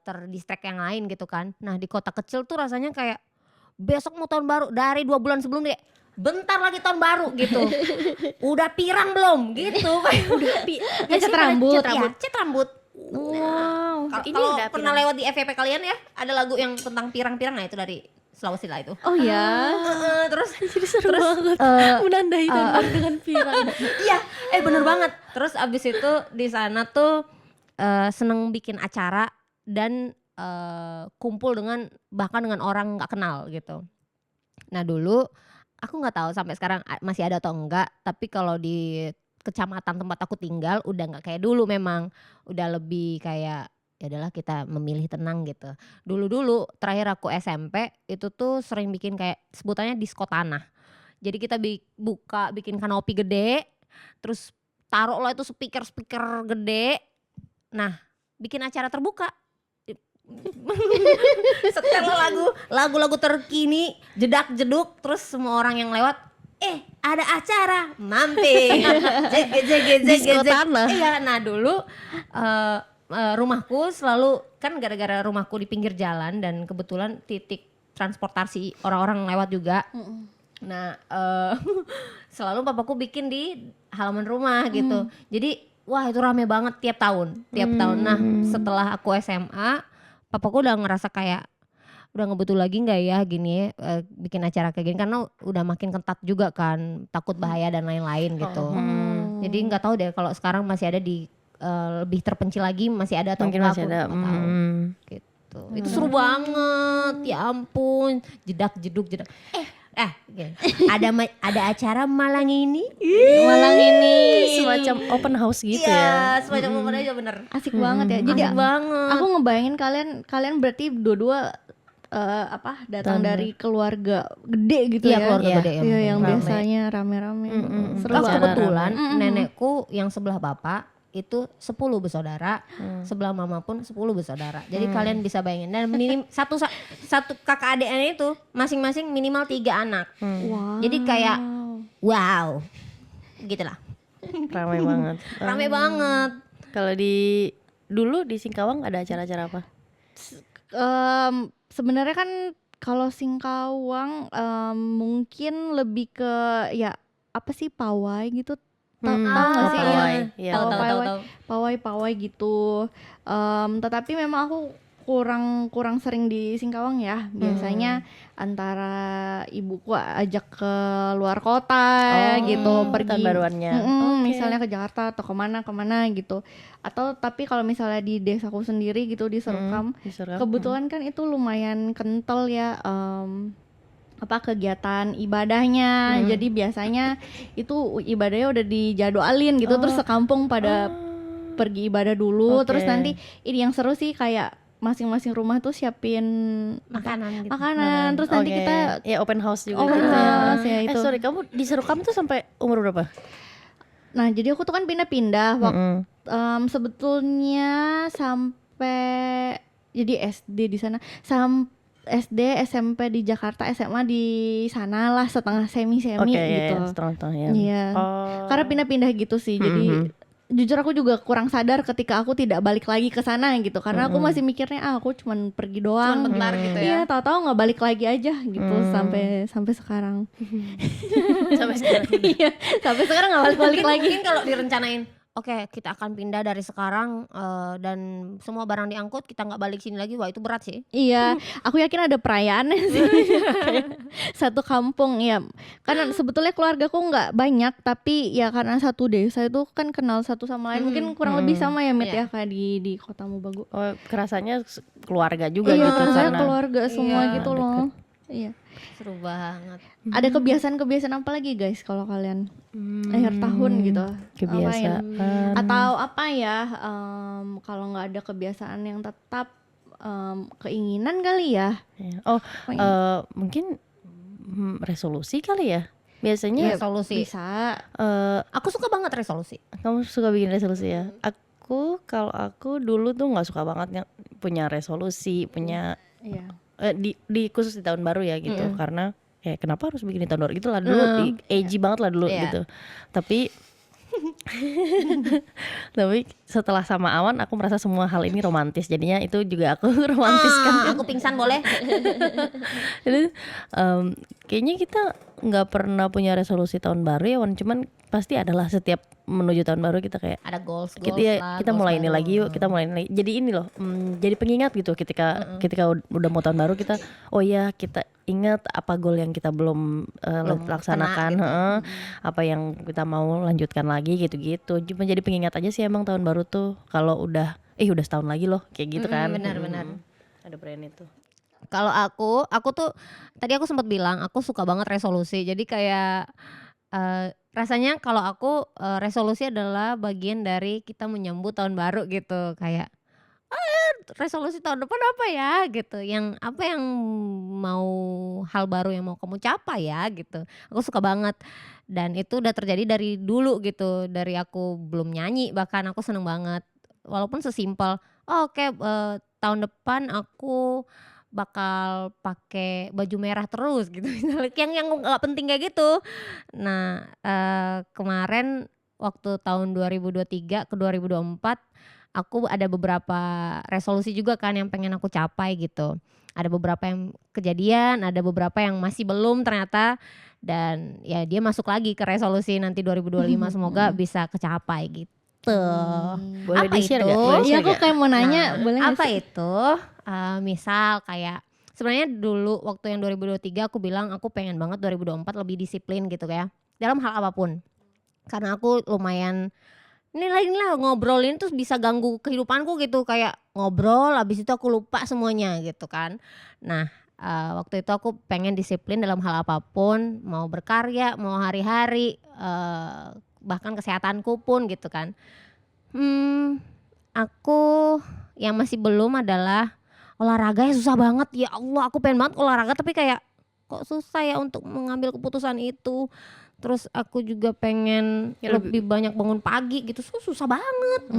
[SPEAKER 3] terdistract yang lain gitu kan. Nah di kota kecil tuh rasanya kayak besok mau tahun baru, dari 2 bulan sebelum deh, bentar lagi tahun baru gitu. Udah pirang belum gitu. Udah
[SPEAKER 1] Cat rambut.
[SPEAKER 3] cat rambut.
[SPEAKER 1] Wow.
[SPEAKER 2] Ini
[SPEAKER 3] Kalau
[SPEAKER 2] udah
[SPEAKER 3] pernah
[SPEAKER 2] pirang.
[SPEAKER 3] lewat di FYP kalian ya, ada lagu yang tentang pirang-pirang, nah itu dari Sulawesi lah itu.
[SPEAKER 1] Oh ya.
[SPEAKER 3] Terus
[SPEAKER 2] Jadi seru banget menandai tahun dengan pirang.
[SPEAKER 3] iya, bener banget. Terus abis itu di sana tuh seneng bikin acara dan kumpul dengan bahkan dengan orang nggak kenal gitu. Nah dulu aku nggak tahu sampai sekarang masih ada atau enggak, tapi kalau di kecamatan tempat aku tinggal udah nggak kayak dulu, memang udah lebih kayak ya udahlah kita memilih tenang gitu. Dulu terakhir aku SMP itu tuh sering bikin kayak sebutannya disko tanah. Jadi kita bikin kanopi gede, terus taruh lah itu speaker gede. Nah, bikin acara terbuka. Setel lagu-lagu terkini, jedak-jeduk, terus semua orang yang lewat, ada acara, mampir.
[SPEAKER 2] Disko tanah.
[SPEAKER 3] Iya, nah dulu rumahku selalu, kan gara-gara rumahku di pinggir jalan dan kebetulan titik transportasi orang-orang lewat juga. Nah selalu papaku bikin di halaman rumah gitu. Jadi wah itu rame banget tiap tahun. Nah setelah aku SMA, papaku udah ngerasa kayak udah nggak butuh lagi nggak ya gini bikin acara kayak gini, karena udah makin ketat juga kan, takut bahaya dan lain-lain gitu. Jadi nggak tahu deh kalau sekarang masih ada di lebih terpencil lagi, masih ada atau
[SPEAKER 2] Mungkin
[SPEAKER 3] enggak,
[SPEAKER 2] masih
[SPEAKER 3] aku
[SPEAKER 2] ada.
[SPEAKER 3] nggak tahu gitu. Itu seru banget, ya ampun, jedak-jeduk. Gini. ada acara Malang ini.
[SPEAKER 1] Malang ini
[SPEAKER 2] Semacam open house gitu
[SPEAKER 3] Iya,
[SPEAKER 2] ya.
[SPEAKER 3] semacam momen aja bener.
[SPEAKER 1] asik banget ya. Jadi
[SPEAKER 3] Asik banget.
[SPEAKER 1] aku ngebayangin kalian berarti dua-dua datang dari keluarga gede gitu
[SPEAKER 3] Iya,
[SPEAKER 1] ya.
[SPEAKER 3] keluarga
[SPEAKER 2] Iya.
[SPEAKER 3] gede
[SPEAKER 1] Iya, yang
[SPEAKER 2] Rame.
[SPEAKER 1] biasanya rame-rame. Seru
[SPEAKER 3] Terus
[SPEAKER 2] Acara
[SPEAKER 1] banget.
[SPEAKER 3] kebetulan
[SPEAKER 2] rame.
[SPEAKER 3] nenekku yang sebelah bapak itu 10 bersaudara, sebelah mama pun 10 bersaudara. Jadi kalian bisa bayangin, dan satu kakak adiknya itu masing-masing minimal 3 anak.
[SPEAKER 1] Wow.
[SPEAKER 3] Jadi kayak wow, gitulah.
[SPEAKER 2] Ramai banget.
[SPEAKER 3] Rame banget.
[SPEAKER 2] Kalau dulu di Singkawang ada acara-acara apa?
[SPEAKER 1] Sebenarnya kan kalau Singkawang mungkin lebih ke ya apa sih, pawai gitu. Tahu nggak sih?
[SPEAKER 2] pawai.
[SPEAKER 1] Iya.
[SPEAKER 2] Iya,
[SPEAKER 1] Tahu
[SPEAKER 3] Tahu.
[SPEAKER 1] pawai gitu. Tetapi memang aku kurang sering di Singkawang ya. Biasanya antara ibuku ajak ke luar kota gitu, pergi
[SPEAKER 2] tahun baruannya.
[SPEAKER 1] misalnya ke Jakarta atau kemana gitu. Atau tapi kalau misalnya di desaku sendiri gitu di Serukam,
[SPEAKER 2] Disuruh.
[SPEAKER 1] kebetulan kan itu lumayan kental ya kegiatan ibadahnya. Jadi biasanya itu ibadahnya udah dijadwalin gitu, terus sekampung pada pergi ibadah dulu.
[SPEAKER 2] Oke.
[SPEAKER 1] Terus nanti ini yang seru sih, kayak masing-masing rumah tuh siapin
[SPEAKER 3] Makanan gitu.
[SPEAKER 1] makanan. Terus nanti
[SPEAKER 2] Oke.
[SPEAKER 1] kita
[SPEAKER 2] ya open house juga
[SPEAKER 1] open
[SPEAKER 2] gitu ya.
[SPEAKER 1] house ya itu.
[SPEAKER 2] Sorry, kamu di Serukam tuh sampai umur berapa?
[SPEAKER 1] Nah jadi aku tuh kan pindah-pindah sebetulnya sampai jadi SD di sana, SD, SMP di Jakarta, SMA di sana lah, setengah semi
[SPEAKER 2] Oke,
[SPEAKER 1] gitu.
[SPEAKER 2] setengah-setengah ya.
[SPEAKER 1] Iya. Karena pindah-pindah gitu sih. Jadi jujur aku juga kurang sadar ketika aku tidak balik lagi ke sana gitu. Karena aku masih mikirnya aku cuman pergi doang.
[SPEAKER 3] Cuman bentar gitu ya.
[SPEAKER 1] Iya, tahu-tahu nggak balik lagi aja gitu sampai sekarang.
[SPEAKER 2] Sampai sekarang.
[SPEAKER 1] Iya, sampai sekarang nggak balik lagi.
[SPEAKER 3] Mungkin kalau direncanain, oke, kita akan pindah dari sekarang dan semua barang diangkut, kita nggak balik sini lagi, wah itu berat sih.
[SPEAKER 1] Iya, aku yakin ada perayaannya sih. Kayak satu kampung ya. Karena sebetulnya keluargaku nggak banyak, tapi ya karena satu desa itu kan kenal satu sama lain. Mungkin kurang lebih sama ya, Mit ya, kayak di Kota Mobagu.
[SPEAKER 2] Oh, kerasanya keluarga juga
[SPEAKER 1] Iya,
[SPEAKER 2] gitu
[SPEAKER 1] saya
[SPEAKER 2] karena
[SPEAKER 1] keluarga semua
[SPEAKER 3] Iya,
[SPEAKER 1] gitu loh. Iya.
[SPEAKER 3] Seru banget.
[SPEAKER 1] Ada kebiasaan-kebiasaan apa lagi guys kalau kalian akhir tahun gitu?
[SPEAKER 2] kebiasaan.
[SPEAKER 1] Apain? Atau apa ya? Kalau nggak ada kebiasaan yang tetap, keinginan kali ya.
[SPEAKER 2] Ya. Oh, mungkin resolusi kali ya. Biasanya
[SPEAKER 3] Resolusi.
[SPEAKER 1] Bisa.
[SPEAKER 3] Aku suka banget resolusi.
[SPEAKER 2] kamu suka bikin resolusi ya. Kalau aku dulu tuh nggak suka banget punya resolusi, punya
[SPEAKER 1] Iya.
[SPEAKER 2] di khusus di tahun baru ya gitu. Karena kenapa harus bikin di tahun baru gitu lah dulu, edgy banget lah dulu gitu. Tapi setelah sama Awan aku merasa semua hal ini romantis, jadinya itu juga aku romantiskan.
[SPEAKER 3] Aku pingsan boleh?
[SPEAKER 2] Jadi kayaknya kita nggak pernah punya resolusi tahun baru ya Wan, cuman pasti adalah setiap menuju tahun baru kita kayak
[SPEAKER 3] Ada goals
[SPEAKER 2] kita mulai ini lagi yuk, kita mulai ini lagi. Jadi ini loh, jadi pengingat gitu ketika udah mau tahun baru kita, oh ya kita ingat apa goal yang kita belum laksanakan,
[SPEAKER 3] gitu.
[SPEAKER 2] apa yang kita mau lanjutkan lagi gitu-gitu. Cuma jadi pengingat aja sih emang tahun baru tuh kalau udah setahun lagi loh kayak gitu kan.
[SPEAKER 3] Benar-benar.
[SPEAKER 2] Ada brand itu.
[SPEAKER 3] Kalau aku tuh tadi aku sempat bilang aku suka banget resolusi. Jadi kayak rasanya kalau aku resolusi adalah bagian dari kita menyambut tahun baru gitu. Kayak resolusi tahun depan apa ya gitu. Apa yang mau hal baru yang mau kamu capai ya gitu. Aku suka banget. Dan itu udah terjadi dari dulu gitu. Dari aku belum nyanyi bahkan aku seneng banget. Walaupun sesimpel tahun depan aku bakal pakai baju merah terus gitu yang nggak penting kayak gitu. Nah kemarin waktu tahun 2023 ke 2024 aku ada beberapa resolusi juga kan yang pengen aku capai gitu. Ada beberapa yang kejadian, ada beberapa yang masih belum ternyata, dan ya dia masuk lagi ke resolusi nanti 2025 semoga bisa kecapai gitu.
[SPEAKER 2] Boleh
[SPEAKER 3] Apa
[SPEAKER 2] di-share
[SPEAKER 3] itu?
[SPEAKER 2] nggak? Boleh
[SPEAKER 1] Iya
[SPEAKER 2] share
[SPEAKER 1] aku
[SPEAKER 2] nggak?
[SPEAKER 1] kayak mau nanya, boleh nggak
[SPEAKER 3] Apa
[SPEAKER 1] sih?
[SPEAKER 3] itu? Misal kayak sebenarnya dulu waktu yang 2023 aku bilang aku pengen banget 2024 lebih disiplin gitu ya dalam hal apapun. Karena aku lumayan inilah ngobrolin terus bisa ganggu kehidupanku gitu, kayak ngobrol habis itu aku lupa semuanya gitu kan. Nah waktu itu aku pengen disiplin dalam hal apapun, mau berkarya, mau hari-hari, bahkan kesehatanku pun gitu kan. Aku yang masih belum adalah olahraga, yang susah banget. Ya Allah, aku pengen banget olahraga tapi kayak kok susah ya untuk mengambil keputusan itu. Terus aku juga pengen lebih banyak bangun pagi gitu, susah banget.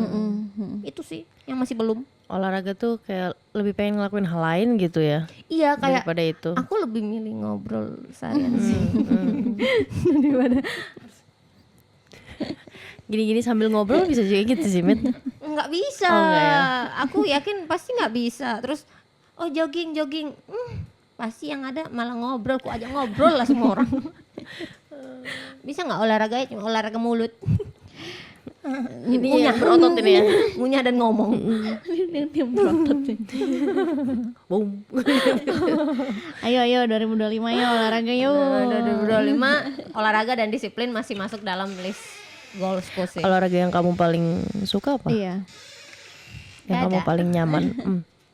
[SPEAKER 3] Itu sih yang masih belum.
[SPEAKER 2] Olahraga tuh kayak lebih pengen ngelakuin hal lain gitu ya
[SPEAKER 3] Iya kayak
[SPEAKER 2] daripada itu.
[SPEAKER 3] aku lebih milih ngobrol seharian sih daripada
[SPEAKER 2] Gini-gini sambil ngobrol bisa juga gitu sih Mit.
[SPEAKER 3] nggak bisa.
[SPEAKER 2] Oh, enggak ya?
[SPEAKER 3] Aku yakin pasti nggak bisa. Terus jogging pasti yang ada malah ngobrol. Ku ajak ngobrol lah semua orang. Bisa nggak olahraga cuma olahraga mulut?
[SPEAKER 2] Ini yang berotot ini ya.
[SPEAKER 3] Ngunyah dan ngomong.
[SPEAKER 1] Dia berotot nih.
[SPEAKER 2] Boom.
[SPEAKER 1] Ayo 2025 ya olahraga yuk.
[SPEAKER 3] 2025 olahraga dan disiplin masih masuk dalam list goalsku sih.
[SPEAKER 2] Olahraga yang kamu paling suka apa?
[SPEAKER 1] Iya.
[SPEAKER 2] Yang
[SPEAKER 3] Gak
[SPEAKER 2] kamu
[SPEAKER 3] ada.
[SPEAKER 2] paling nyaman?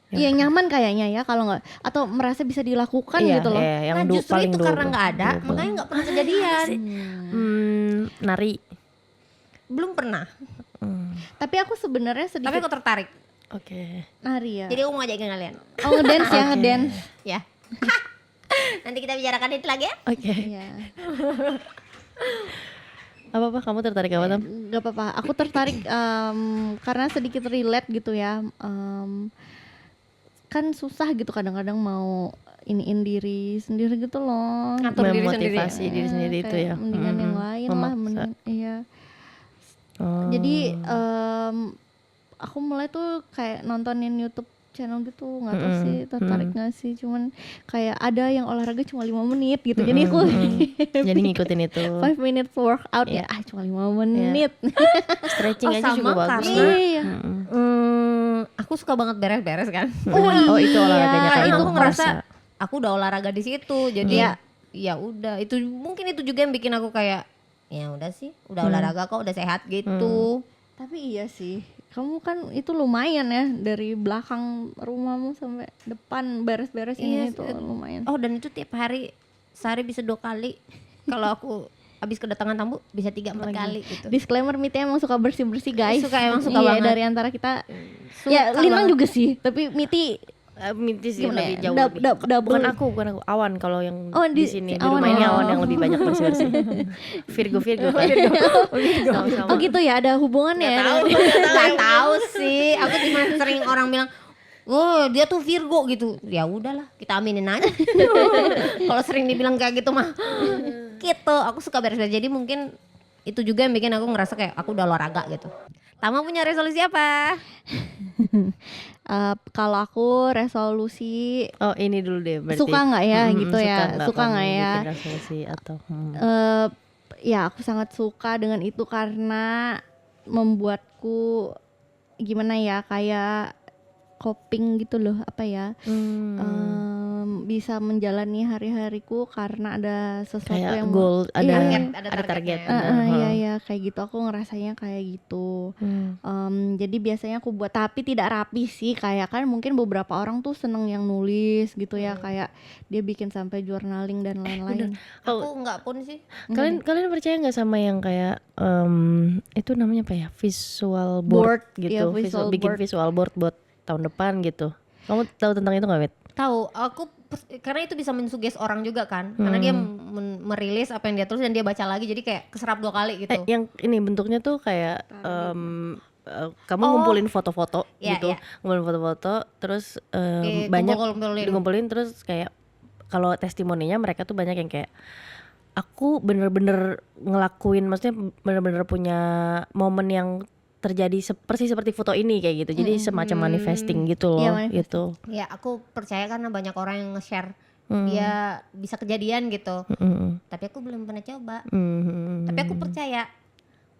[SPEAKER 1] Iya nyaman kayaknya ya kalau nggak atau merasa bisa dilakukan
[SPEAKER 2] Iya,
[SPEAKER 1] gitu loh.
[SPEAKER 2] iya, yang
[SPEAKER 3] Nah justru
[SPEAKER 2] paling
[SPEAKER 3] itu karena
[SPEAKER 2] doable.
[SPEAKER 3] nggak ada, makanya nggak pernah kejadian.
[SPEAKER 2] Nari.
[SPEAKER 3] Belum pernah.
[SPEAKER 1] Tapi aku sebenarnya
[SPEAKER 3] Tapi
[SPEAKER 1] sedikit
[SPEAKER 3] aku tertarik.
[SPEAKER 2] Oke.
[SPEAKER 1] nari ya.
[SPEAKER 3] Jadi aku mau ngajakin kalian.
[SPEAKER 1] Oh ngedance ya, ngedance.
[SPEAKER 3] Ya. Nanti kita bicarakan itu lagi ya.
[SPEAKER 2] Oke.
[SPEAKER 1] Iya.
[SPEAKER 2] Apa kamu tertarik apa Tam?
[SPEAKER 1] Gak apa-apa. Aku tertarik karena sedikit relate gitu ya. Kan susah gitu kadang-kadang mau iniin diri sendiri gitu loh.
[SPEAKER 3] Ngatur diri sendiri.
[SPEAKER 2] Memotivasi diri sendiri itu
[SPEAKER 1] Kayak
[SPEAKER 2] ya.
[SPEAKER 1] Mendingan yang lain lah.
[SPEAKER 2] Memaksa.
[SPEAKER 1] Mendingan, iya.
[SPEAKER 2] Oh.
[SPEAKER 1] Jadi aku mulai tuh kayak nontonin YouTube channel gitu, nggak tahu sih tertarik nggak sih, cuman kayak ada yang olahraga cuma 5 menit gitu, jadi aku
[SPEAKER 2] jadi ngikutin itu.
[SPEAKER 1] 5 minutes workout ya, cuma 5 menit.
[SPEAKER 2] Stretching aja
[SPEAKER 3] sama
[SPEAKER 2] juga bagus.
[SPEAKER 3] karena-
[SPEAKER 1] Iya.
[SPEAKER 3] Aku suka banget beres-beres kan.
[SPEAKER 2] Oh itu olahraganya
[SPEAKER 3] Karena
[SPEAKER 2] kamu.
[SPEAKER 3] aku ngerasa aku udah olahraga di situ, jadi ya udah itu mungkin itu juga yang bikin aku kayak ya udah sih, udah olahraga kok, udah sehat gitu.
[SPEAKER 1] Tapi iya sih, kamu kan itu lumayan ya dari belakang rumahmu sampai depan beres-beres ini tuh lumayan.
[SPEAKER 3] Oh dan itu tiap hari, sehari bisa 2 kali. Kalau aku habis kedatangan tamu bisa 3-4 kali gitu.
[SPEAKER 1] Disclaimer, Miti emang suka bersih-bersih guys.
[SPEAKER 3] Emang suka
[SPEAKER 1] Iya,
[SPEAKER 3] banget.
[SPEAKER 1] dari antara kita.
[SPEAKER 3] Suka
[SPEAKER 1] Ya Lintang
[SPEAKER 3] banget.
[SPEAKER 1] juga sih, tapi Miti
[SPEAKER 2] Minty sih
[SPEAKER 1] Gimana
[SPEAKER 2] lebih
[SPEAKER 1] ya?
[SPEAKER 2] jauh
[SPEAKER 1] Dab-
[SPEAKER 2] lebih.
[SPEAKER 1] dab- double.
[SPEAKER 2] Bukan aku, Awan kalau yang
[SPEAKER 1] Oh,
[SPEAKER 2] di
[SPEAKER 1] di
[SPEAKER 2] sini di
[SPEAKER 1] Awan
[SPEAKER 2] rumah ini
[SPEAKER 1] ya.
[SPEAKER 2] Awan yang lebih banyak bersih-bersih. Virgo kan. Sama-sama.
[SPEAKER 1] Oh gitu ya, ada hubungannya ya.
[SPEAKER 3] Nggak tahu sih, aku cuma sering orang bilang, oh dia tuh Virgo gitu. Ya udahlah, kita aminin aja. Kalau sering dibilang kayak gitu mah, gitu. Aku suka beres-beres. Jadi mungkin itu juga yang bikin aku ngerasa kayak aku udah olahraga gitu. Tama punya resolusi apa?
[SPEAKER 1] Kalau aku resolusi
[SPEAKER 2] Oh ini dulu deh berarti.
[SPEAKER 1] suka nggak ya gitu ya, suka
[SPEAKER 2] kamu
[SPEAKER 1] nggak ya?
[SPEAKER 2] bikin resolusi atau
[SPEAKER 1] Ya aku sangat suka dengan itu karena membuatku gimana ya, kayak coping gitu loh, apa ya, bisa menjalani hari-hariku karena ada sesuatu
[SPEAKER 2] kayak
[SPEAKER 1] yang
[SPEAKER 2] goal,
[SPEAKER 1] Iya.
[SPEAKER 2] ada target.
[SPEAKER 1] Iya ya, kayak gitu, aku ngerasanya kayak gitu. Jadi biasanya aku buat, tapi tidak rapi sih, kayak kan mungkin beberapa orang tuh seneng yang nulis gitu ya, kayak dia bikin sampai journaling dan lain-lain.
[SPEAKER 3] Aku nggak pun sih.
[SPEAKER 2] Kalian percaya nggak sama yang kayak itu namanya apa ya, visual
[SPEAKER 1] Board,
[SPEAKER 2] board gitu,
[SPEAKER 1] iya, visual
[SPEAKER 2] bikin
[SPEAKER 1] board.
[SPEAKER 2] visual board buat tahun depan gitu. Kamu tahu tentang itu nggak, Wet?
[SPEAKER 3] Tahu, karena itu bisa mensuges orang juga kan, karena dia merilis apa yang dia tulis dan dia baca lagi, jadi kayak keserap 2 kali gitu.
[SPEAKER 2] Yang ini bentuknya tuh kayak kamu ngumpulin foto-foto
[SPEAKER 3] Iya,
[SPEAKER 2] gitu,
[SPEAKER 3] iya.
[SPEAKER 2] ngumpulin foto-foto, terus banyak
[SPEAKER 3] Dikumpul-kumpulin.
[SPEAKER 2] dikumpulin, terus kayak kalau testimoninya mereka tuh banyak yang kayak aku bener-bener ngelakuin, maksudnya bener-bener punya momen yang terjadi persis seperti foto ini kayak gitu, jadi semacam manifesting gitu loh.
[SPEAKER 1] Iya, manifesting.
[SPEAKER 2] Gitu.
[SPEAKER 3] Ya aku percaya karena banyak orang yang nge-share dia bisa kejadian gitu, tapi aku belum pernah coba. Tapi aku percaya,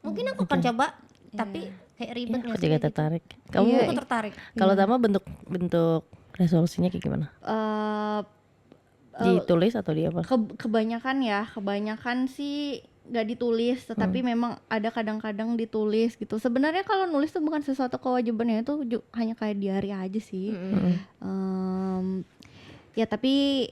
[SPEAKER 3] mungkin aku akan coba, tapi kayak ribet
[SPEAKER 2] Aku
[SPEAKER 3] nggak
[SPEAKER 2] juga
[SPEAKER 3] sih?
[SPEAKER 2] tertarik.
[SPEAKER 3] Gitu.
[SPEAKER 2] Kamu
[SPEAKER 3] Aku tertarik.
[SPEAKER 2] kalau Tama bentuk resolusinya kayak gimana? Ditulis atau di apa?
[SPEAKER 1] Kebanyakan sih gak ditulis, tetapi memang ada kadang-kadang ditulis gitu. Sebenarnya kalau nulis tuh bukan sesuatu kewajiban ya, itu hanya kayak diary aja sih. Ya tapi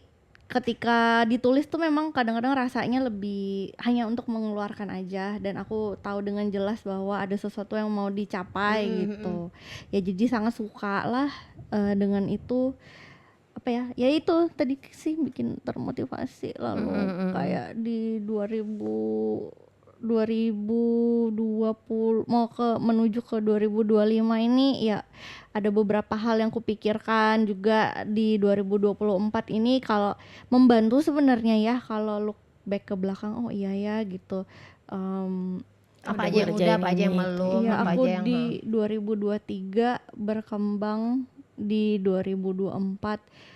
[SPEAKER 1] ketika ditulis tuh memang kadang-kadang rasanya lebih hanya untuk mengeluarkan aja, dan aku tahu dengan jelas bahwa ada sesuatu yang mau dicapai gitu. Ya jadi sangat suka lah dengan itu. Apa ya, ya itu tadi sih bikin termotivasi. Lalu kayak di 2020 mau menuju ke 2025 ini ya, ada beberapa hal yang kupikirkan juga di 2024 ini, kalau membantu sebenarnya ya, kalau look back ke belakang, oh iya ya gitu.
[SPEAKER 3] Apa aja yang udah, apa aja yang belum,
[SPEAKER 1] Iya,
[SPEAKER 3] apa
[SPEAKER 1] aku
[SPEAKER 3] aja yang
[SPEAKER 1] di 2023 berkembang, di 2024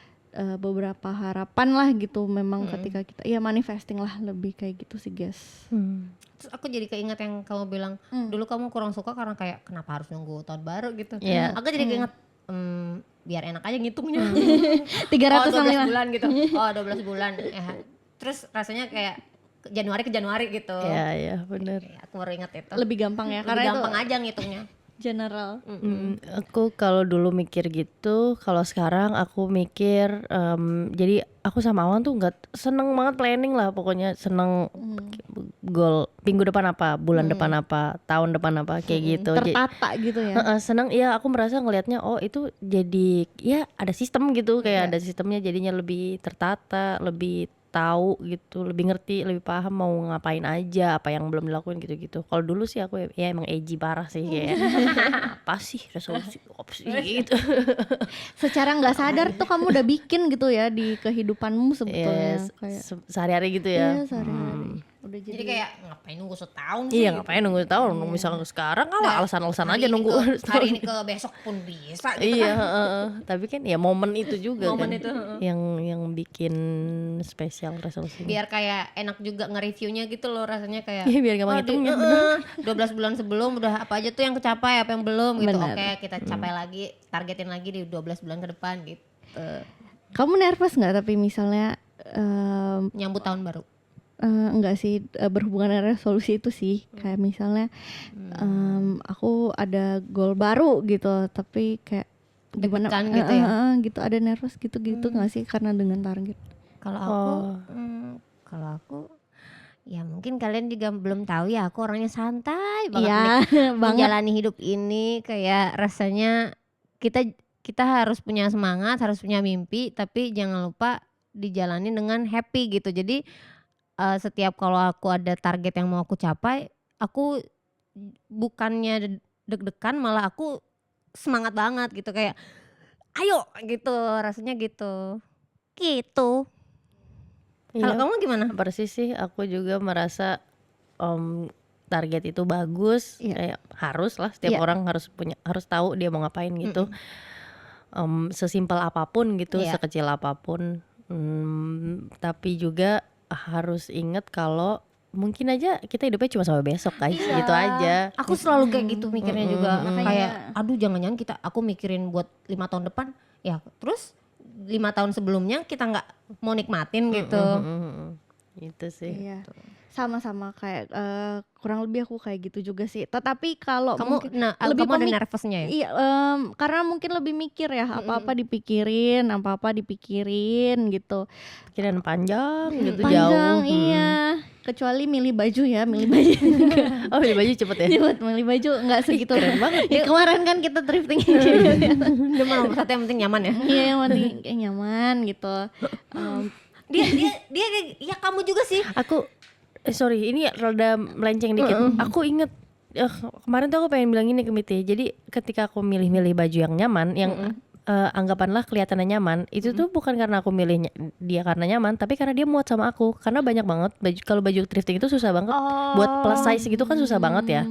[SPEAKER 1] beberapa harapan lah gitu. Memang ketika kita ya manifesting lah, lebih kayak gitu sih guys.
[SPEAKER 3] Terus aku jadi keinget yang kamu bilang dulu kamu kurang suka karena kayak kenapa harus nunggu tahun baru gitu.
[SPEAKER 2] Iya.
[SPEAKER 3] Aku jadi keinget biar enak aja ngitungnya.
[SPEAKER 1] 365
[SPEAKER 3] 12 bulan gitu. Oh 12 bulan. Terus rasanya kayak Januari ke Januari gitu.
[SPEAKER 2] Iya benar.
[SPEAKER 3] Aku baru inget itu.
[SPEAKER 1] lebih gampang ya,
[SPEAKER 3] Lebih
[SPEAKER 1] karena
[SPEAKER 3] gampang
[SPEAKER 1] itu
[SPEAKER 3] aja ngitungnya.
[SPEAKER 1] general.
[SPEAKER 2] Aku kalau dulu mikir gitu, kalau sekarang aku mikir jadi aku sama Awan tuh nggak seneng banget planning lah, pokoknya seneng goal minggu depan apa, bulan depan apa, tahun depan apa kayak gitu.
[SPEAKER 1] Tertata gitu ya.
[SPEAKER 2] Seneng ya, aku merasa ngelihatnya oh itu jadi ya ada sistem gitu, kayak ada sistemnya, jadinya lebih tertata, lebih tahu gitu, lebih ngerti, lebih paham mau ngapain aja, apa yang belum dilakuin gitu-gitu. Kalau dulu sih aku ya emang edgy parah sih, kayak apa sih resolusi opsi gitu.
[SPEAKER 1] Secara nggak sadar tuh kamu udah bikin gitu ya di kehidupanmu sebetulnya.
[SPEAKER 2] Yes,
[SPEAKER 1] Kayak
[SPEAKER 2] sehari-hari gitu ya.
[SPEAKER 1] iya, sehari-hari. Udah
[SPEAKER 3] Jadi kayak ngapain nunggu setahun sih?
[SPEAKER 2] Iya ngapain nunggu tahun, misalnya sekarang kalau alasan-alasan aja nunggu
[SPEAKER 3] Hari ini ke besok pun bisa gitu.
[SPEAKER 2] Iya, tapi kan ya momen itu juga
[SPEAKER 3] Momen
[SPEAKER 2] kan
[SPEAKER 3] itu,
[SPEAKER 2] yang bikin spesial resolusi.
[SPEAKER 3] Biar kayak enak juga nge-reviewnya gitu loh, rasanya kayak
[SPEAKER 2] Iya, biar gampang hitungnya,
[SPEAKER 3] 12 bulan sebelum udah apa aja tuh yang kecapai, apa yang belum gitu.
[SPEAKER 1] Benar.
[SPEAKER 3] Oke, kita capai lagi, targetin lagi di 12 bulan ke depan gitu.
[SPEAKER 1] Kamu nervous nggak tapi misalnya
[SPEAKER 3] Nyambut tahun baru.
[SPEAKER 1] enggak sih, berhubungan dengan resolusi itu sih, kayak misalnya aku ada goal baru gitu, tapi kayak gimana
[SPEAKER 3] Deg-degan gitu ya?
[SPEAKER 1] gitu, ada nervous gitu nggak sih karena dengan target.
[SPEAKER 3] Kalau aku ya mungkin kalian juga belum tahu ya, aku orangnya santai banget
[SPEAKER 1] Iya, banget.
[SPEAKER 3] menjalani hidup ini, kayak rasanya kita kita harus punya semangat, harus punya mimpi, tapi jangan lupa dijalani dengan happy gitu. Jadi setiap kalau aku ada target yang mau aku capai, aku bukannya deg-degan, malah aku semangat banget gitu, kayak ayo gitu, rasanya gitu. Gitu. Kalau
[SPEAKER 2] Iya,
[SPEAKER 3] kamu gimana?
[SPEAKER 2] persis sih. Aku juga merasa target itu bagus.
[SPEAKER 1] Iya.
[SPEAKER 2] Kayak harus lah, setiap
[SPEAKER 1] Iya.
[SPEAKER 2] orang harus tahu dia mau ngapain gitu. Sesimpel apapun gitu,
[SPEAKER 3] Iya.
[SPEAKER 2] sekecil apapun. Tapi juga harus ingat kalau mungkin aja kita hidupnya cuma sampai besok guys,
[SPEAKER 3] Iya.
[SPEAKER 2] gitu aja.
[SPEAKER 3] Aku selalu kayak gitu mikirnya juga.
[SPEAKER 1] Makanya-
[SPEAKER 3] Kayak aduh jangan-jangan aku mikirin buat 5 tahun depan. Ya terus 5 tahun sebelumnya kita nggak mau nikmatin gitu.
[SPEAKER 2] Gitu sih.
[SPEAKER 1] Iya. Sama-sama kayak kurang lebih aku kayak gitu juga sih. Tetapi kalau
[SPEAKER 3] Kamu
[SPEAKER 1] mungkin
[SPEAKER 3] kamu
[SPEAKER 1] lebih
[SPEAKER 3] ada
[SPEAKER 1] pemik-
[SPEAKER 3] nervousnya ya?
[SPEAKER 1] iya, karena mungkin lebih mikir ya, apa-apa dipikirin gitu.
[SPEAKER 2] Pikiran panjang gitu,
[SPEAKER 1] Panjang,
[SPEAKER 2] jauh.
[SPEAKER 1] iya. Kecuali milih baju ya, milih baju.
[SPEAKER 2] Oh, beli baju cepet ya.
[SPEAKER 1] Cepet milih baju nggak segitu.
[SPEAKER 2] Keren banget.
[SPEAKER 1] Ya, kemarin kan kita thrifting.
[SPEAKER 3] Dia mah nomor satu yang penting nyaman ya.
[SPEAKER 1] Iya, yang penting kayak nyaman gitu.
[SPEAKER 3] Dia ya kamu juga sih.
[SPEAKER 2] Aku sorry, ini rada melenceng dikit. Aku inget kemarin tuh aku pengen bilang ini ke Miti. Jadi ketika aku milih-milih baju yang nyaman, yang anggapanlah kelihatannya nyaman, itu tuh bukan karena aku milih dia karena nyaman, tapi karena dia muat sama aku. Karena banyak banget baju, kalau baju thrifting itu susah banget. Buat plus size gitu kan susah banget ya.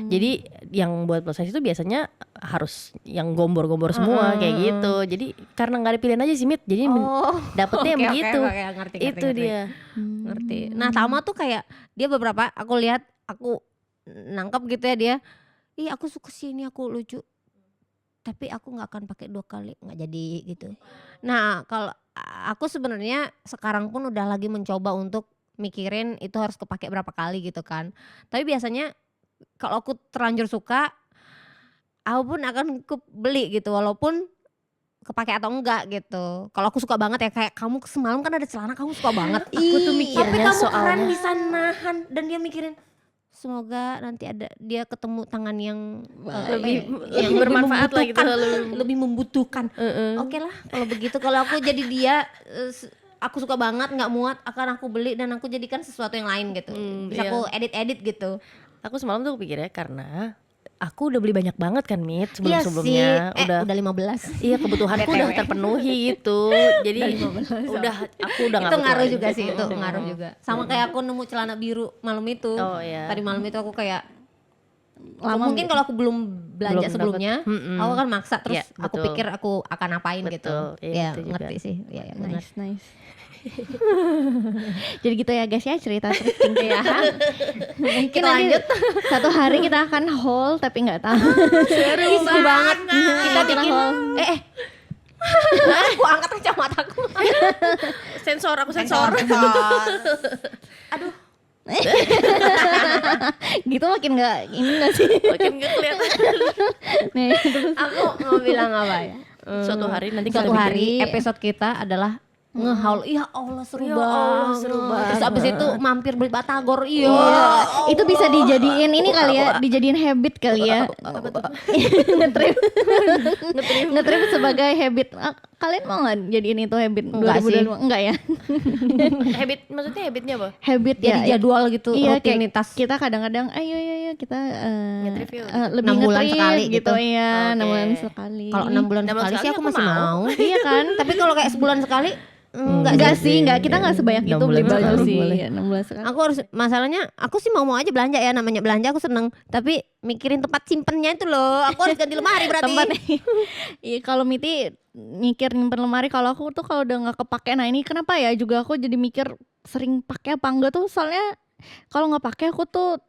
[SPEAKER 2] Jadi yang buat plus size itu biasanya harus yang gombor-gombor semua kayak gitu. Jadi karena nggak ada pilihan aja sih Mit. Jadi dapetnya yang begitu.
[SPEAKER 3] Ngerti.
[SPEAKER 2] Itu dia.
[SPEAKER 3] Ngerti. Nah, Tama tuh kayak dia beberapa aku lihat, aku nangkep gitu ya dia. Ih, aku suka sini, aku lucu. Tapi aku nggak akan pakai 2 kali, nggak jadi gitu. Nah, kalau aku sebenarnya sekarang pun udah lagi mencoba untuk mikirin itu harus kepake berapa kali gitu kan. Tapi biasanya kalau aku terlanjur suka, aku pun akan beli gitu walaupun kepake atau enggak gitu. Kalau aku suka banget ya, kayak kamu semalam kan ada celana kamu suka banget.
[SPEAKER 2] Aku tuh
[SPEAKER 3] Tapi
[SPEAKER 2] mikirnya
[SPEAKER 3] kamu keren
[SPEAKER 2] soalnya
[SPEAKER 3] bisa nahan, dan dia mikirin semoga nanti ada dia ketemu tangan yang
[SPEAKER 2] lebih bermanfaat lah gitu,
[SPEAKER 3] lebih membutuhkan. Oke lah kalau begitu, kalau aku jadi dia aku suka banget, nggak muat, akan aku beli dan aku jadikan sesuatu yang lain gitu. Bisa
[SPEAKER 2] iya.
[SPEAKER 3] aku edit gitu.
[SPEAKER 2] Aku semalam tuh pikirnya karena aku udah beli banyak banget kan Mit
[SPEAKER 3] Iya
[SPEAKER 2] sebelum-sebelumnya.
[SPEAKER 3] sih. Udah 15.
[SPEAKER 2] Iya, kebutuhanku udah
[SPEAKER 3] BTW.
[SPEAKER 2] terpenuhi gitu. Jadi aku udah nggak
[SPEAKER 3] Itu ngaruh
[SPEAKER 2] butuh
[SPEAKER 3] juga
[SPEAKER 2] lagi.
[SPEAKER 3] sih, itu ngaruh juga. Sama kayak aku nemu celana biru malam itu.
[SPEAKER 2] Oh iya.
[SPEAKER 3] Tadi malam itu aku kayak
[SPEAKER 1] Lama
[SPEAKER 3] mungkin kalau aku belum belanja
[SPEAKER 2] Belum
[SPEAKER 3] sebelumnya,
[SPEAKER 2] dapet.
[SPEAKER 3] aku akan maksa terus
[SPEAKER 2] Iya,
[SPEAKER 3] aku
[SPEAKER 2] betul.
[SPEAKER 3] pikir aku akan apain gitu.
[SPEAKER 2] Betul, iya,
[SPEAKER 3] Ya,
[SPEAKER 2] itu juga.
[SPEAKER 3] ngerti sih. Iya, ya, benar.
[SPEAKER 1] nice. Jadi gitu ya guys ya cerita thrifting ya. Mungkin
[SPEAKER 3] Kita
[SPEAKER 1] nanti
[SPEAKER 3] lanjut.
[SPEAKER 1] satu hari kita akan haul tapi nggak tahu.
[SPEAKER 3] Ih, seru banget. Kita
[SPEAKER 1] Kita
[SPEAKER 3] bikin
[SPEAKER 1] haul.
[SPEAKER 3] aku angkat kacamataku.
[SPEAKER 2] Sensor, aku sensor.
[SPEAKER 3] Aduh,
[SPEAKER 1] Gitu makin nggak ini nggak sih?
[SPEAKER 2] Makin gak kelihatan.
[SPEAKER 1] Nih, terus
[SPEAKER 3] aku mau bilang apa ya?
[SPEAKER 2] Suatu hari nanti kita
[SPEAKER 3] Suatu
[SPEAKER 2] bikin.
[SPEAKER 3] hari episode kita adalah ngehaul. Iya Allah seru
[SPEAKER 2] Ya Allah,
[SPEAKER 3] banget.
[SPEAKER 2] seru
[SPEAKER 3] Terus abis itu mampir beli batagor. Iya.
[SPEAKER 1] itu bisa dijadiin ini kali ya, dijadiin habit kali ya. Ngetrip ngetrip sebagai habit. Kalian mau nggak jadiin itu habit
[SPEAKER 3] Enggak sih.
[SPEAKER 1] 2025? Enggak ya?
[SPEAKER 2] Maksudnya habitnya apa?
[SPEAKER 1] Habit
[SPEAKER 3] Jadi
[SPEAKER 1] ya.
[SPEAKER 3] jadwal gitu,
[SPEAKER 1] Iya, kayak
[SPEAKER 3] rutinitas.
[SPEAKER 1] kita kadang-kadang ayo kita
[SPEAKER 2] Nge-trip yuk.
[SPEAKER 1] lebih
[SPEAKER 3] 6 bulan
[SPEAKER 1] nge-trip
[SPEAKER 3] sekali
[SPEAKER 1] gitu
[SPEAKER 3] gitu.
[SPEAKER 1] iya, 6
[SPEAKER 2] Oke.
[SPEAKER 1] bulan sekali.
[SPEAKER 3] Kalau 6 bulan
[SPEAKER 2] 6 bulan
[SPEAKER 3] sekali sih
[SPEAKER 2] sekali
[SPEAKER 3] aku
[SPEAKER 2] aku
[SPEAKER 3] masih
[SPEAKER 2] mau.
[SPEAKER 3] mau.
[SPEAKER 1] iya kan?
[SPEAKER 3] Tapi kalau kayak sebulan sekali
[SPEAKER 1] Enggak sih, enggak, kita enggak sebanyak
[SPEAKER 2] 6
[SPEAKER 1] itu beli
[SPEAKER 2] bulan
[SPEAKER 1] baju
[SPEAKER 2] sekali
[SPEAKER 1] sih.
[SPEAKER 2] boleh.
[SPEAKER 1] Iya, 6 bulan sekali.
[SPEAKER 3] Aku harus, masalahnya aku sih mau aja belanja ya, namanya belanja aku seneng. Tapi mikirin tempat simpennya itu loh, aku harus ganti lemari berarti.
[SPEAKER 1] Tempat iya, kalau Miti mikir nyimpen lemari, kalau aku tuh kalau udah nggak kepake, nah ini kenapa ya juga aku jadi mikir sering pakai apa enggak tuh, soalnya kalau nggak pakai aku tuh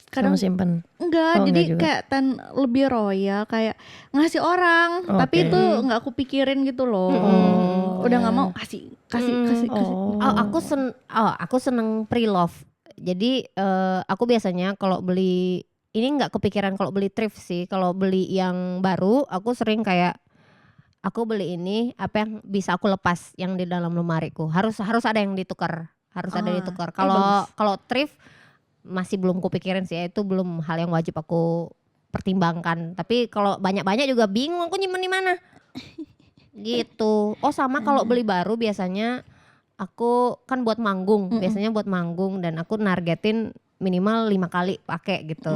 [SPEAKER 1] kadang
[SPEAKER 2] Kamu simpen.
[SPEAKER 1] enggak,
[SPEAKER 2] Oh,
[SPEAKER 1] jadi
[SPEAKER 2] enggak juga.
[SPEAKER 1] kayak lebih royal, kayak ngasih orang, tapi
[SPEAKER 2] Oke.
[SPEAKER 1] itu nggak aku pikirin gitu loh. Udah nggak mau kasih.
[SPEAKER 2] Oh.
[SPEAKER 3] Aku seneng pre-love. Jadi aku biasanya kalau beli ini nggak kepikiran kalau beli thrift sih. Kalau beli yang baru, aku sering kayak aku beli ini apa yang bisa aku lepas yang di dalam lemariku. Harus ada yang ditukar, harus ada yang ditukar. Kalau thrift masih belum kupikirin sih, itu belum hal yang wajib aku pertimbangkan. Tapi kalau banyak-banyak juga bingung aku nyimpen di mana. Gitu. Oh sama kalau beli baru biasanya aku kan buat manggung, biasanya buat manggung dan aku nargetin minimal 5 kali pakai gitu.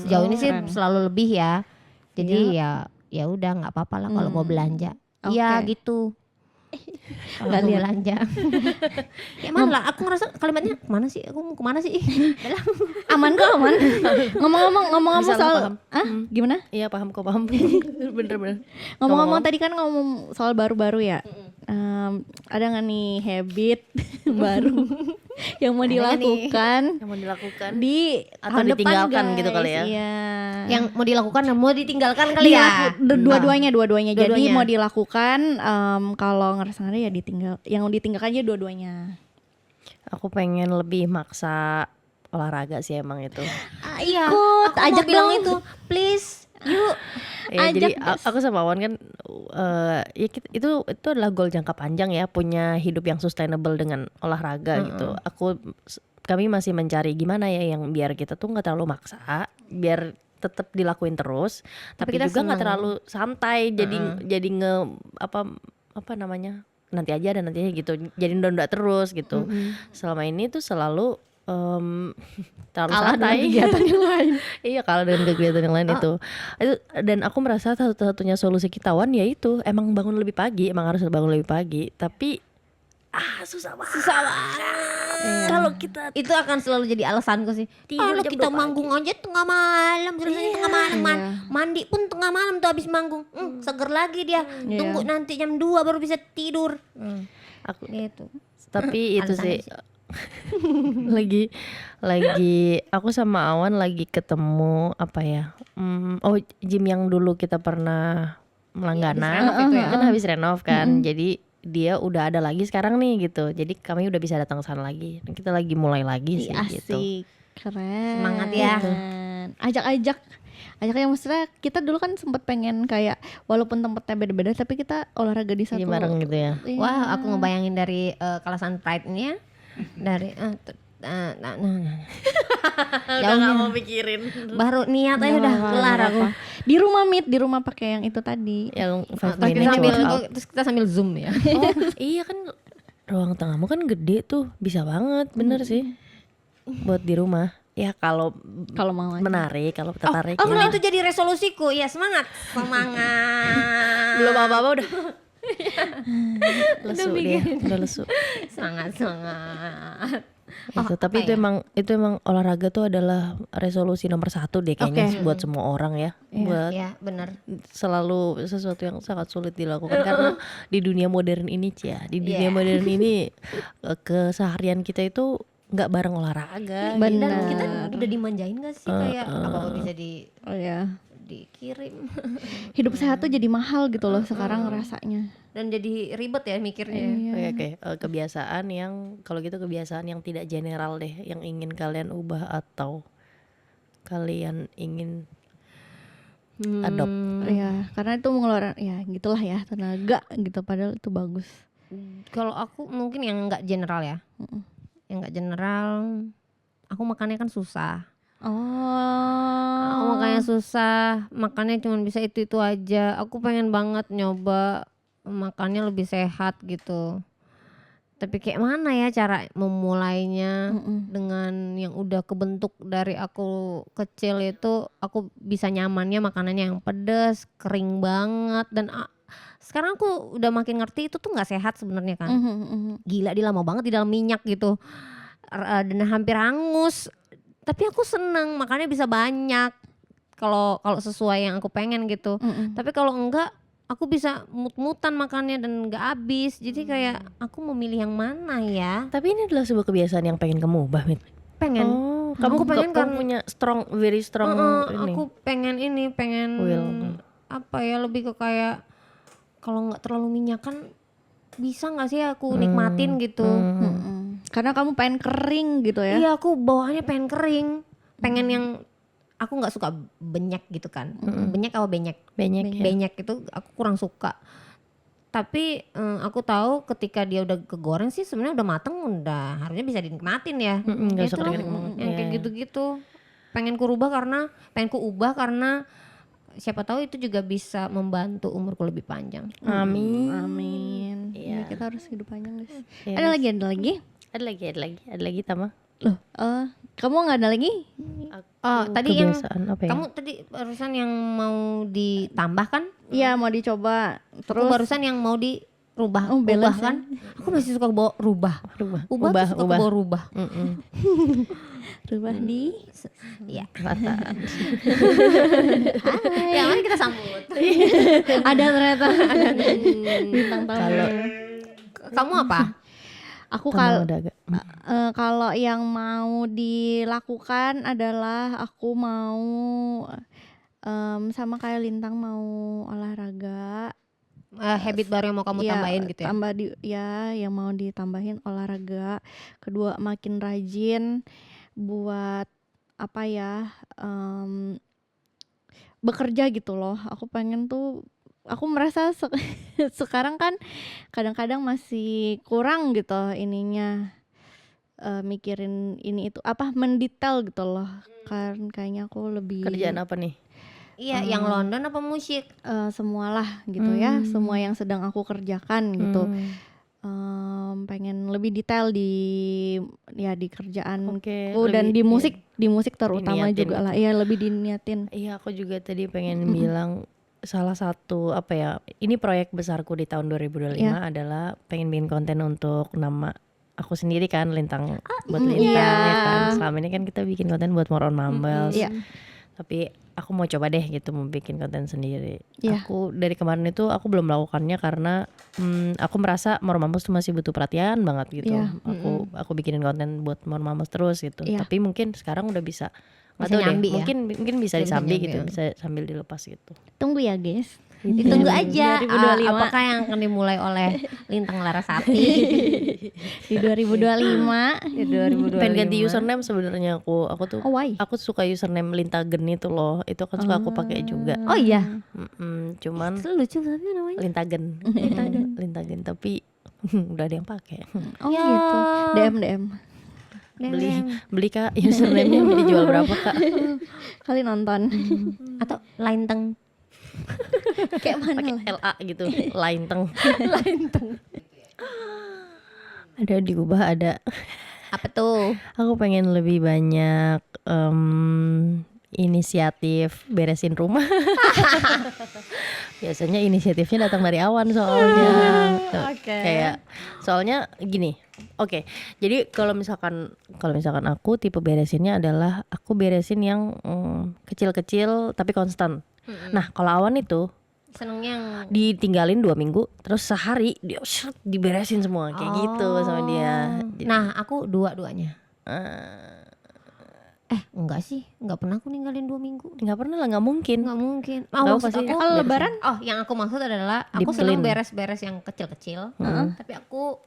[SPEAKER 3] Sejauh ini sih
[SPEAKER 1] Keren.
[SPEAKER 3] selalu lebih ya. Jadi ya udah nggak apa-apa lah kalau mau belanja. Iya
[SPEAKER 1] Oke.
[SPEAKER 3] gitu. Kalau
[SPEAKER 1] Nggak
[SPEAKER 3] mau
[SPEAKER 1] lihat.
[SPEAKER 3] belanja. Ya mana lah aku ngerasa kalimatnya kemana sih? Aku mau kemana sih?
[SPEAKER 1] Aman kok, aman. Ngomong-ngomong
[SPEAKER 2] Bisa lah,
[SPEAKER 1] soal
[SPEAKER 2] paham.
[SPEAKER 1] gimana?
[SPEAKER 2] Iya paham kok paham. Bener-bener.
[SPEAKER 1] Ngomong-ngomong tadi kan ngomong soal baru-baru ya. Ada nggak nih habit baru yang mau
[SPEAKER 3] Ada nggak nih?
[SPEAKER 1] dilakukan
[SPEAKER 2] Yang mau dilakukan
[SPEAKER 1] di
[SPEAKER 2] atau
[SPEAKER 1] tahun depan,
[SPEAKER 2] ditinggalkan gitu
[SPEAKER 1] guys?
[SPEAKER 2] kali ya?
[SPEAKER 1] Iya.
[SPEAKER 3] Yang mau dilakukan dan mau ditinggalkan kali ya.
[SPEAKER 1] Dua-duanya. Jadi
[SPEAKER 2] Dua-duanya.
[SPEAKER 1] mau dilakukan kalau ngerasa nggak ada ya ditinggal. Yang ditinggalkan aja dua-duanya.
[SPEAKER 2] Aku pengen lebih maksa olahraga sih emang itu.
[SPEAKER 3] Iya.
[SPEAKER 1] Ikut,
[SPEAKER 3] Aku
[SPEAKER 1] ajak
[SPEAKER 3] mau bilang
[SPEAKER 1] dong.
[SPEAKER 3] itu, please. Yuk.
[SPEAKER 2] Ya,
[SPEAKER 1] Ajak,
[SPEAKER 2] jadi
[SPEAKER 1] Des.
[SPEAKER 2] aku sama Awan kan ya itu adalah goal jangka panjang ya, punya hidup yang sustainable dengan olahraga gitu. Kami masih mencari gimana ya yang biar kita tuh nggak terlalu maksa, biar tetap dilakuin terus, tapi
[SPEAKER 3] kita
[SPEAKER 2] juga nggak
[SPEAKER 3] seneng.
[SPEAKER 2] terlalu santai. Jadi apa namanya, nanti aja gitu. Jadi nunda terus gitu. Selama ini tuh selalu terlalu
[SPEAKER 3] Kalah dengan
[SPEAKER 2] santai.
[SPEAKER 3] kegiatan yang lain.
[SPEAKER 2] Iya, kalau dengan kegiatan yang lain itu dan aku merasa satu-satunya solusi kita Wan yaitu emang bangun lebih pagi, emang harus bangun lebih pagi, tapi susah banget. Kalau kita
[SPEAKER 3] Itu akan selalu jadi alasanku sih.
[SPEAKER 2] Tidur
[SPEAKER 3] Kalau
[SPEAKER 2] jam
[SPEAKER 3] kita
[SPEAKER 2] 2
[SPEAKER 3] manggung aja tengah malam, selesai tengah malam, mandi pun tengah malam tuh habis manggung. Seger lagi dia. Tunggu nanti jam 2 baru bisa tidur.
[SPEAKER 2] aku
[SPEAKER 3] Gitu.
[SPEAKER 2] tapi itu
[SPEAKER 3] Alasan
[SPEAKER 2] sih
[SPEAKER 3] sih.
[SPEAKER 2] lagi aku sama Awan lagi ketemu apa ya? Gym yang dulu kita pernah melangganan
[SPEAKER 3] renov itu ya?
[SPEAKER 2] kan habis renov kan. Jadi dia udah ada lagi sekarang nih gitu. Jadi kami udah bisa datang ke sana lagi. Dan kita lagi mulai lagi sih gitu.
[SPEAKER 1] Asik, keren.
[SPEAKER 3] Semangat ya.
[SPEAKER 1] Ajak yang maksudnya kita dulu kan sempet pengen kayak walaupun tempatnya beda-beda tapi kita olahraga di
[SPEAKER 2] Jadi
[SPEAKER 1] satu.
[SPEAKER 2] bareng gitu ya.
[SPEAKER 1] Iya.
[SPEAKER 3] Wah, aku ngebayangin dari kalasan Pride-nya dari jauhnya
[SPEAKER 2] mau pikirin
[SPEAKER 3] baru niat aja udah kelar aku.
[SPEAKER 1] Di rumah di rumah pakai yang itu tadi.
[SPEAKER 2] yang 5
[SPEAKER 3] Terus kita
[SPEAKER 2] minutes
[SPEAKER 3] sambil
[SPEAKER 2] workout.
[SPEAKER 3] terus kita sambil zoom ya.
[SPEAKER 2] Iya kan ruang tengahmu kan gede tuh, bisa banget bener sih buat di rumah. Ya kalau
[SPEAKER 1] Kalau mau aja.
[SPEAKER 2] menarik, kalau tertarik.
[SPEAKER 3] Oh,
[SPEAKER 2] ya.
[SPEAKER 3] itu jadi resolusiku. Ya semangat.
[SPEAKER 2] Belum apa-apa udah. Lesu dia, udah lesu.
[SPEAKER 3] Semangat.
[SPEAKER 2] Itu, tapi itu emang olahraga tuh adalah resolusi nomor 1 deh kayaknya buat semua orang ya. Buat
[SPEAKER 3] Ya, benar.
[SPEAKER 2] selalu sesuatu yang sangat sulit dilakukan karena di dunia modern ini di dunia modern ini keseharian kita itu nggak bareng olahraga.
[SPEAKER 1] Bener.
[SPEAKER 3] Dan kita udah dimanjain gak sih kayak apa bisa
[SPEAKER 1] Oh ya.
[SPEAKER 3] dikirim
[SPEAKER 1] Hidup sehat tuh jadi mahal gitu loh sekarang rasanya.
[SPEAKER 3] dan jadi ribet ya mikirnya.
[SPEAKER 2] Oke. Kebiasaan yang kalau gitu kebiasaan yang tidak general deh, yang ingin kalian ubah atau kalian ingin adopt.
[SPEAKER 1] Ya, karena itu mengeluarkan ya gitulah ya tenaga gitu padahal itu bagus.
[SPEAKER 3] Kalau aku mungkin yang nggak general ya. Yang nggak general, aku makannya kan susah. Aku makannya susah, makannya cuma bisa itu aja. Aku pengen banget nyoba makannya lebih sehat gitu. Tapi kayak mana ya cara memulainya dengan yang udah kebentuk dari aku kecil itu, aku bisa nyamannya makanannya yang pedas, kering banget dan sekarang aku udah makin ngerti itu tuh nggak sehat sebenarnya kan. Gila dia lama banget di dalam minyak gitu. Dan hampir hangus. Tapi aku seneng makannya bisa banyak. Kalau sesuai yang aku pengen gitu. Tapi kalau enggak aku bisa mut-mutan makannya dan enggak habis. Jadi kayak aku mau milih yang mana ya?
[SPEAKER 2] Tapi ini adalah sebuah kebiasaan yang pengen kamu ubah, Mit.
[SPEAKER 3] Pengen.
[SPEAKER 2] Kamu
[SPEAKER 3] pengen
[SPEAKER 2] kamu punya very strong ini.
[SPEAKER 3] Aku pengen
[SPEAKER 2] Will.
[SPEAKER 3] apa ya, lebih ke kayak kalau nggak terlalu minyakan bisa nggak sih aku nikmatin gitu.
[SPEAKER 1] Karena kamu pengen kering gitu ya.
[SPEAKER 3] Iya, aku bawaannya pengen kering, pengen yang aku nggak suka banyak gitu kan. Banyak apa banyak?
[SPEAKER 2] Banyak ya.
[SPEAKER 3] Banyak itu aku kurang suka. Tapi aku tahu ketika dia udah kegoreng sih sebenarnya udah mateng, udah harusnya bisa dinikmatin ya.
[SPEAKER 2] Nggak usah
[SPEAKER 3] Itu loh,
[SPEAKER 2] kering-kering.
[SPEAKER 3] yang kayak gitu-gitu. Pengen ku ubah karena siapa tahu itu juga bisa membantu umurku lebih panjang.
[SPEAKER 2] Amin.
[SPEAKER 1] Amin.
[SPEAKER 2] Iya.
[SPEAKER 1] Ya, kita harus hidup panjang guys.
[SPEAKER 2] Yes.
[SPEAKER 1] Ada lagi?
[SPEAKER 2] Ada lagi Tama.
[SPEAKER 1] Loh, kamu nggak ada lagi?
[SPEAKER 3] Oh, tadi yang
[SPEAKER 2] Kebiasaan apa ya?
[SPEAKER 3] kamu tadi barusan yang mau ditambah kan?
[SPEAKER 1] Iya, mau dicoba.
[SPEAKER 3] Aku
[SPEAKER 1] Terus
[SPEAKER 3] barusan yang mau dirubah.
[SPEAKER 1] Oh,
[SPEAKER 3] Ubah
[SPEAKER 1] balance
[SPEAKER 3] kan? Aku masih suka bawa rubah. Ubah tuh suka bawa rubah.
[SPEAKER 1] rubah di
[SPEAKER 3] Iya.
[SPEAKER 2] Rata.
[SPEAKER 3] Ya, mari kita sambut.
[SPEAKER 1] ada ternyata bintang tamu.
[SPEAKER 2] Kalau
[SPEAKER 3] Kamu apa?
[SPEAKER 1] Aku
[SPEAKER 2] Tama udah agak.
[SPEAKER 1] kalau yang mau dilakukan adalah aku mau sama kayak Lintang mau olahraga.
[SPEAKER 3] Habit baru yang mau kamu
[SPEAKER 1] Iya,
[SPEAKER 3] tambahin gitu ya?
[SPEAKER 1] tambah yang mau ditambahin olahraga. Kedua, makin rajin buat apa ya, bekerja gitu loh. Aku pengen tuh, aku merasa sekarang kan kadang-kadang masih kurang gitu ininya, mikirin ini itu apa mendetail gitu loh. Kan kayaknya aku lebih
[SPEAKER 2] Kerjaan apa nih?
[SPEAKER 3] Iya, yang London apa musik?
[SPEAKER 1] semualah gitu ya, semua yang sedang aku kerjakan gitu. Pengen lebih detail di kerjaanku
[SPEAKER 2] Oke,
[SPEAKER 1] dan
[SPEAKER 2] lebih-
[SPEAKER 1] di musik terutama
[SPEAKER 2] diniatin
[SPEAKER 1] juga
[SPEAKER 2] gitu.
[SPEAKER 1] lah. Iya, lebih diniatin.
[SPEAKER 2] Iya, aku juga tadi pengen bilang salah satu apa ya, ini proyek besarku di tahun 2025 adalah pengen bikin konten untuk nama aku sendiri kan, Lintang, buat Lintang ya kan. Selama ini kan kita bikin konten buat More on Mumbles.
[SPEAKER 1] Iya.
[SPEAKER 2] Tapi aku mau coba deh gitu mau bikin konten sendiri.
[SPEAKER 1] Iya.
[SPEAKER 2] Aku dari kemarin itu aku belum melakukannya karena aku merasa More on Mumbles tuh masih butuh perhatian banget gitu.
[SPEAKER 1] Iya.
[SPEAKER 2] Aku bikinin konten buat More on Mumbles terus gitu.
[SPEAKER 1] Iya.
[SPEAKER 2] Tapi mungkin sekarang udah bisa. Nggak
[SPEAKER 3] Bisa
[SPEAKER 2] tahu deh,
[SPEAKER 3] nyambi ya?
[SPEAKER 2] mungkin bisa
[SPEAKER 3] Udah bisa
[SPEAKER 2] disambi
[SPEAKER 3] nyambi
[SPEAKER 2] gitu,
[SPEAKER 3] ya.
[SPEAKER 2] bisa sambil dilepas gitu.
[SPEAKER 1] Tunggu ya guys.
[SPEAKER 3] Ditunggu aja
[SPEAKER 1] 2025.
[SPEAKER 3] apakah yang akan dimulai oleh Lintang Larasati
[SPEAKER 1] Di 2025.
[SPEAKER 3] di 2025.
[SPEAKER 2] Pengen ganti username sebenarnya aku tuh
[SPEAKER 1] Oh, why?
[SPEAKER 2] aku suka username Lintagen itu loh, itu kan suka aku pakai juga.
[SPEAKER 3] Oh iya,
[SPEAKER 2] Cuman
[SPEAKER 3] itu lucu tapi namanya.
[SPEAKER 2] Lintagen, Lintagen tapi udah ada yang pakai.
[SPEAKER 1] Oh
[SPEAKER 3] Ya.
[SPEAKER 1] gitu. DM.
[SPEAKER 2] Beli Kak, username-nya dijual berapa Kak?
[SPEAKER 1] Kali nonton.
[SPEAKER 3] Atau Lintang.
[SPEAKER 1] Kayak mana
[SPEAKER 2] Pakai
[SPEAKER 1] lah.
[SPEAKER 2] LA gitu, Linteng. Ada diubah ada.
[SPEAKER 3] Apa tuh?
[SPEAKER 2] Aku pengen lebih banyak inisiatif beresin rumah. Biasanya inisiatifnya datang dari Awan soalnya.
[SPEAKER 1] Oke.
[SPEAKER 2] Kayak soalnya gini. Oke. Jadi kalau misalkan aku tipe beresinnya adalah aku beresin yang kecil-kecil tapi konstan. Nah, kalau Awan itu
[SPEAKER 3] Senengnya yang
[SPEAKER 2] ditinggalin 2 minggu terus sehari dia diberesin semua kayak gitu sama dia.
[SPEAKER 3] Nah, aku dua-duanya. Enggak sih, enggak pernah aku ninggalin 2 minggu.
[SPEAKER 2] Nggak pernah lah, nggak mungkin.
[SPEAKER 3] Enggak mungkin.
[SPEAKER 2] Tahu
[SPEAKER 3] Maksud
[SPEAKER 2] pasti
[SPEAKER 3] aku
[SPEAKER 1] Kalau lebaran
[SPEAKER 3] yang aku maksud adalah aku
[SPEAKER 2] Deep
[SPEAKER 3] senang
[SPEAKER 2] clean.
[SPEAKER 3] beres-beres yang kecil-kecil, tapi aku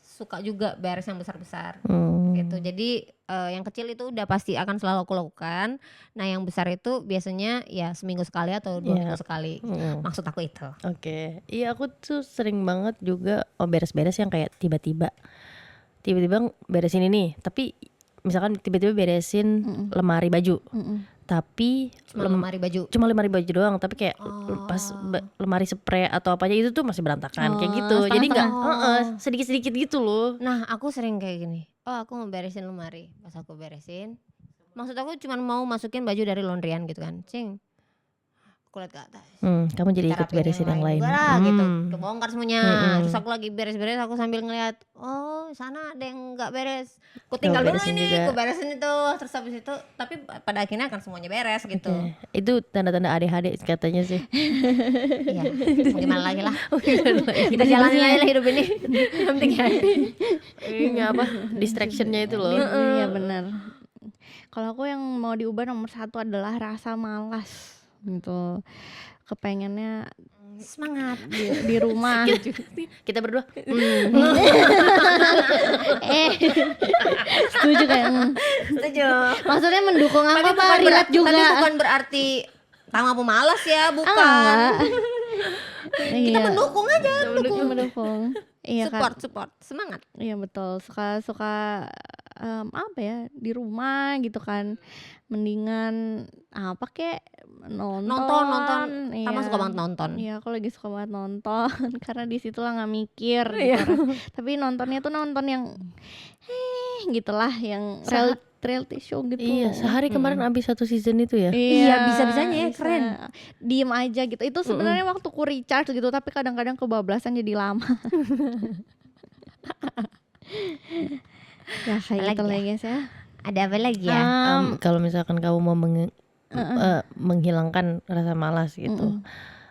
[SPEAKER 3] suka juga beres yang besar-besar. Gitu. Jadi yang kecil itu udah pasti akan selalu aku lakukan. Nah, yang besar itu biasanya ya seminggu sekali atau 2 minggu sekali. Maksud aku itu.
[SPEAKER 2] Oke. Iya, aku tuh sering banget juga beres-beres yang kayak tiba-tiba beresin ini, tapi misalkan tiba-tiba beresin lemari baju. Tapi
[SPEAKER 3] Cuma lemari baju.
[SPEAKER 2] doang, tapi kayak pas lemari spray atau apa aja itu tuh masih berantakan kayak gitu. Jadi nggak sedikit-sedikit gitu loh.
[SPEAKER 3] Nah, aku sering kayak gini. Oh, aku mau beresin lemari. Pas aku beresin, maksud aku cuma mau masukin baju dari laundryan gitu kan. Cing. Aku lihat ke atas.
[SPEAKER 2] Kamu jadi ikut
[SPEAKER 3] Rapiin
[SPEAKER 2] beresin yang lain.
[SPEAKER 3] juga lah, gitu. Kebongkar semuanya. Terus aku lagi beres-beres, aku sambil ngeliat, oh sana ada yang nggak beres. Aku tinggal dulu
[SPEAKER 2] beresin
[SPEAKER 3] ini,
[SPEAKER 2] juga.
[SPEAKER 3] aku beresin itu. Terus habis itu, tapi pada akhirnya akan semuanya beres gitu.
[SPEAKER 2] Itu tanda-tanda ADHD katanya sih.
[SPEAKER 3] Iya, gimana lagi lah. Kita jalanin aja lah hidup ini. Yang penting happy.
[SPEAKER 2] Ini apa? Distractionnya itu loh.
[SPEAKER 1] Iya benar. Kalau aku yang mau diubah nomor 1 adalah rasa malas gitu. Kepengennya
[SPEAKER 3] Semangat.
[SPEAKER 1] di rumah.
[SPEAKER 2] Kita berdua.
[SPEAKER 1] Setuju kayak
[SPEAKER 3] Setuju.
[SPEAKER 1] maksudnya mendukung apa
[SPEAKER 3] Tapi
[SPEAKER 1] Pak?
[SPEAKER 3] bukan,
[SPEAKER 1] Relate juga.
[SPEAKER 3] tapi bukan berarti Tama pemalas ya, bukan.
[SPEAKER 1] Enggak.
[SPEAKER 3] Kita mendukung aja.
[SPEAKER 1] mendukung. Iya kan.
[SPEAKER 3] Support, semangat.
[SPEAKER 1] Iya betul. Suka apa ya, di rumah gitu kan. Mendingan apa kek,
[SPEAKER 3] Nonton.
[SPEAKER 1] Iya.
[SPEAKER 3] Sama suka banget nonton.
[SPEAKER 1] Iya, aku lagi suka banget nonton karena di situlah nggak mikir gitu kan. Tapi nontonnya tuh nonton yang gitulah, yang reality show gitu.
[SPEAKER 2] Iya, sehari kemarin habis 1 season itu ya.
[SPEAKER 3] Iya, bisa-bisanya ya,
[SPEAKER 1] bisa.
[SPEAKER 3] keren.
[SPEAKER 1] Diem aja gitu. Itu sebenarnya waktu ku recharge gitu, tapi kadang-kadang kebablasan jadi lama. Ya kayak gitu lah ya guys ya.
[SPEAKER 3] Ada apa lagi ya?
[SPEAKER 2] Kalau misalkan kamu mau menghilangkan rasa malas gitu,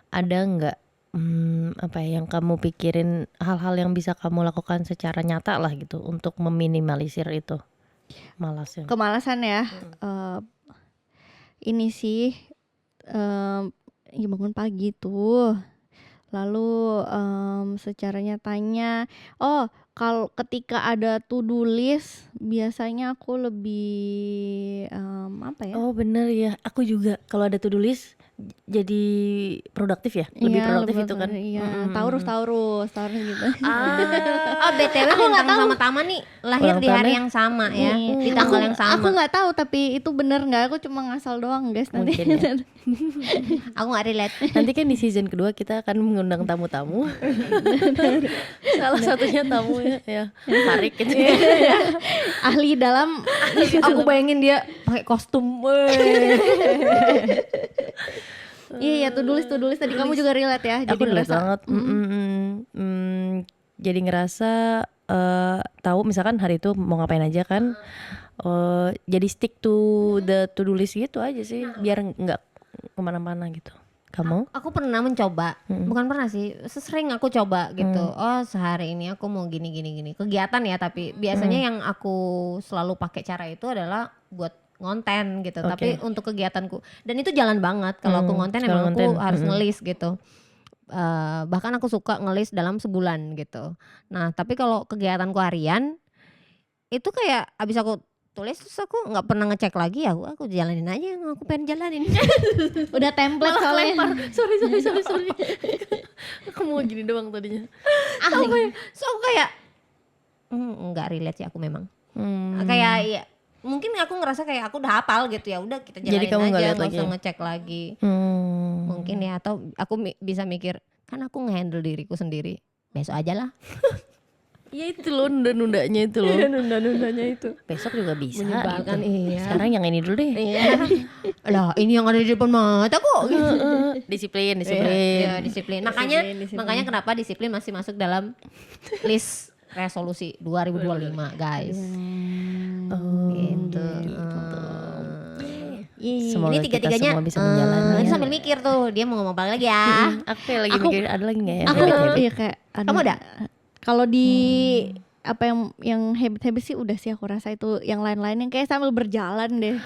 [SPEAKER 2] ada nggak apa ya, yang kamu pikirin hal-hal yang bisa kamu lakukan secara nyata lah gitu untuk meminimalisir itu malasnya?
[SPEAKER 1] Kemalasan ya. Ini sih ya bangun pagi tuh. Lalu secara nyatanya, kalau ketika ada to-do list biasanya aku lebih apa ya?
[SPEAKER 2] Oh bener ya, aku juga kalau ada to-do list jadi produktif ya, lebih produktif itu kan.
[SPEAKER 1] Iya, Taurus gitu.
[SPEAKER 3] BTW Bintang sama Tama nih lahir
[SPEAKER 2] Ulang
[SPEAKER 3] di hari
[SPEAKER 2] tahunnya?
[SPEAKER 3] yang sama ya, di tanggal yang sama.
[SPEAKER 1] Aku nggak tahu tapi itu bener nggak? Aku cuma ngasal doang guys nanti.
[SPEAKER 2] Mungkin ya.
[SPEAKER 3] Aku nggak relate.
[SPEAKER 2] Nanti kan di season kedua kita akan mengundang tamu-tamu. Salah satunya tamu ya Farik gitu.
[SPEAKER 1] Ahli dalam.
[SPEAKER 3] Aku bayangin dia pakai kostum.
[SPEAKER 1] Iya, to-do list tadi kamu juga relate ya.
[SPEAKER 2] Aku relate banget. Jadi ngerasa tahu misalkan hari itu mau ngapain aja kan. Jadi stick to the to-do list gitu aja sih, biar nggak kemana-mana gitu. Kamu?
[SPEAKER 3] Aku pernah mencoba, bukan pernah sih, sering aku coba gitu. Oh sehari ini aku mau gini kegiatan ya, tapi biasanya yang aku selalu pakai cara itu adalah buat ngonten gitu. Tapi untuk kegiatanku, dan itu jalan banget. Kalau aku ngonten emang aku harus ngelis gitu. Bahkan aku suka ngelis dalam sebulan gitu. Nah tapi kalau kegiatanku harian itu kayak abis aku tulis terus aku nggak pernah ngecek lagi ya, aku jalanin aja yang aku pengen jalanin.
[SPEAKER 1] Udah template soalnya.
[SPEAKER 2] Sorry. Aku mau gini doang tadinya.
[SPEAKER 3] So aku kayak nggak relate sih aku memang. Kayak ya, mungkin aku ngerasa kayak aku udah hafal gitu, ya udah kita jalanin.
[SPEAKER 2] Jadi kamu
[SPEAKER 3] aja,
[SPEAKER 2] nggak
[SPEAKER 3] usah ngecek lagi. Mungkin ya, atau aku bisa mikir kan aku ngehandle diriku sendiri, besok aja lah.
[SPEAKER 2] Ya itu loh, nunda-nundanya itu loh.
[SPEAKER 3] Nunda-nundanya itu.
[SPEAKER 2] Besok juga bisa
[SPEAKER 3] Menyebalkan,
[SPEAKER 2] gitu.
[SPEAKER 3] iya.
[SPEAKER 2] Sekarang yang ini dulu deh.
[SPEAKER 3] Iya. Lah ini yang ada di depan mata kok.
[SPEAKER 2] Disiplin.
[SPEAKER 3] Iya, disiplin. Makanya
[SPEAKER 1] Disiplin.
[SPEAKER 3] makanya kenapa disiplin masih masuk dalam list resolusi 2025 guys. Gitu.
[SPEAKER 2] Semoga
[SPEAKER 3] Ini
[SPEAKER 2] kita
[SPEAKER 3] tiga-tiganya
[SPEAKER 2] semua bisa menjalani.
[SPEAKER 3] ini sambil mikir tuh dia mau ngomong apa lagi ya.
[SPEAKER 2] Aku kayak lagi mikir ada lagi nggak ya?
[SPEAKER 1] Aku
[SPEAKER 2] habit-habit?
[SPEAKER 1] iya kayak
[SPEAKER 3] Kamu ada?
[SPEAKER 1] Kalau di apa yang habit sih udah sih aku rasa itu, yang lain-lain yang kayak sambil berjalan deh.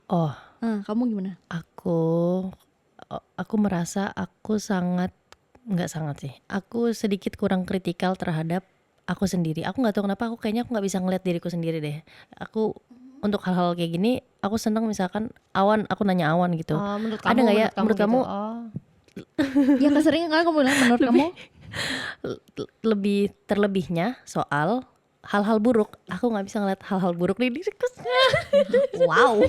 [SPEAKER 2] Oh,
[SPEAKER 1] Kamu gimana?
[SPEAKER 2] aku merasa aku nggak sangat sih. Aku sedikit kurang kritikal terhadap aku sendiri. Aku nggak tahu kenapa aku nggak bisa ngeliat diriku sendiri deh. Aku untuk hal-hal kayak gini aku seneng misalkan aku nanya Awan gitu.
[SPEAKER 3] Menurut
[SPEAKER 2] Ada nggak ya menurut kamu
[SPEAKER 3] gitu?
[SPEAKER 1] Ya keseringan kan kamu bilang menurut kamu.
[SPEAKER 2] lebih terlebihnya soal hal-hal buruk. Aku nggak bisa ngeliat hal-hal buruk di diriku.
[SPEAKER 3] Wow.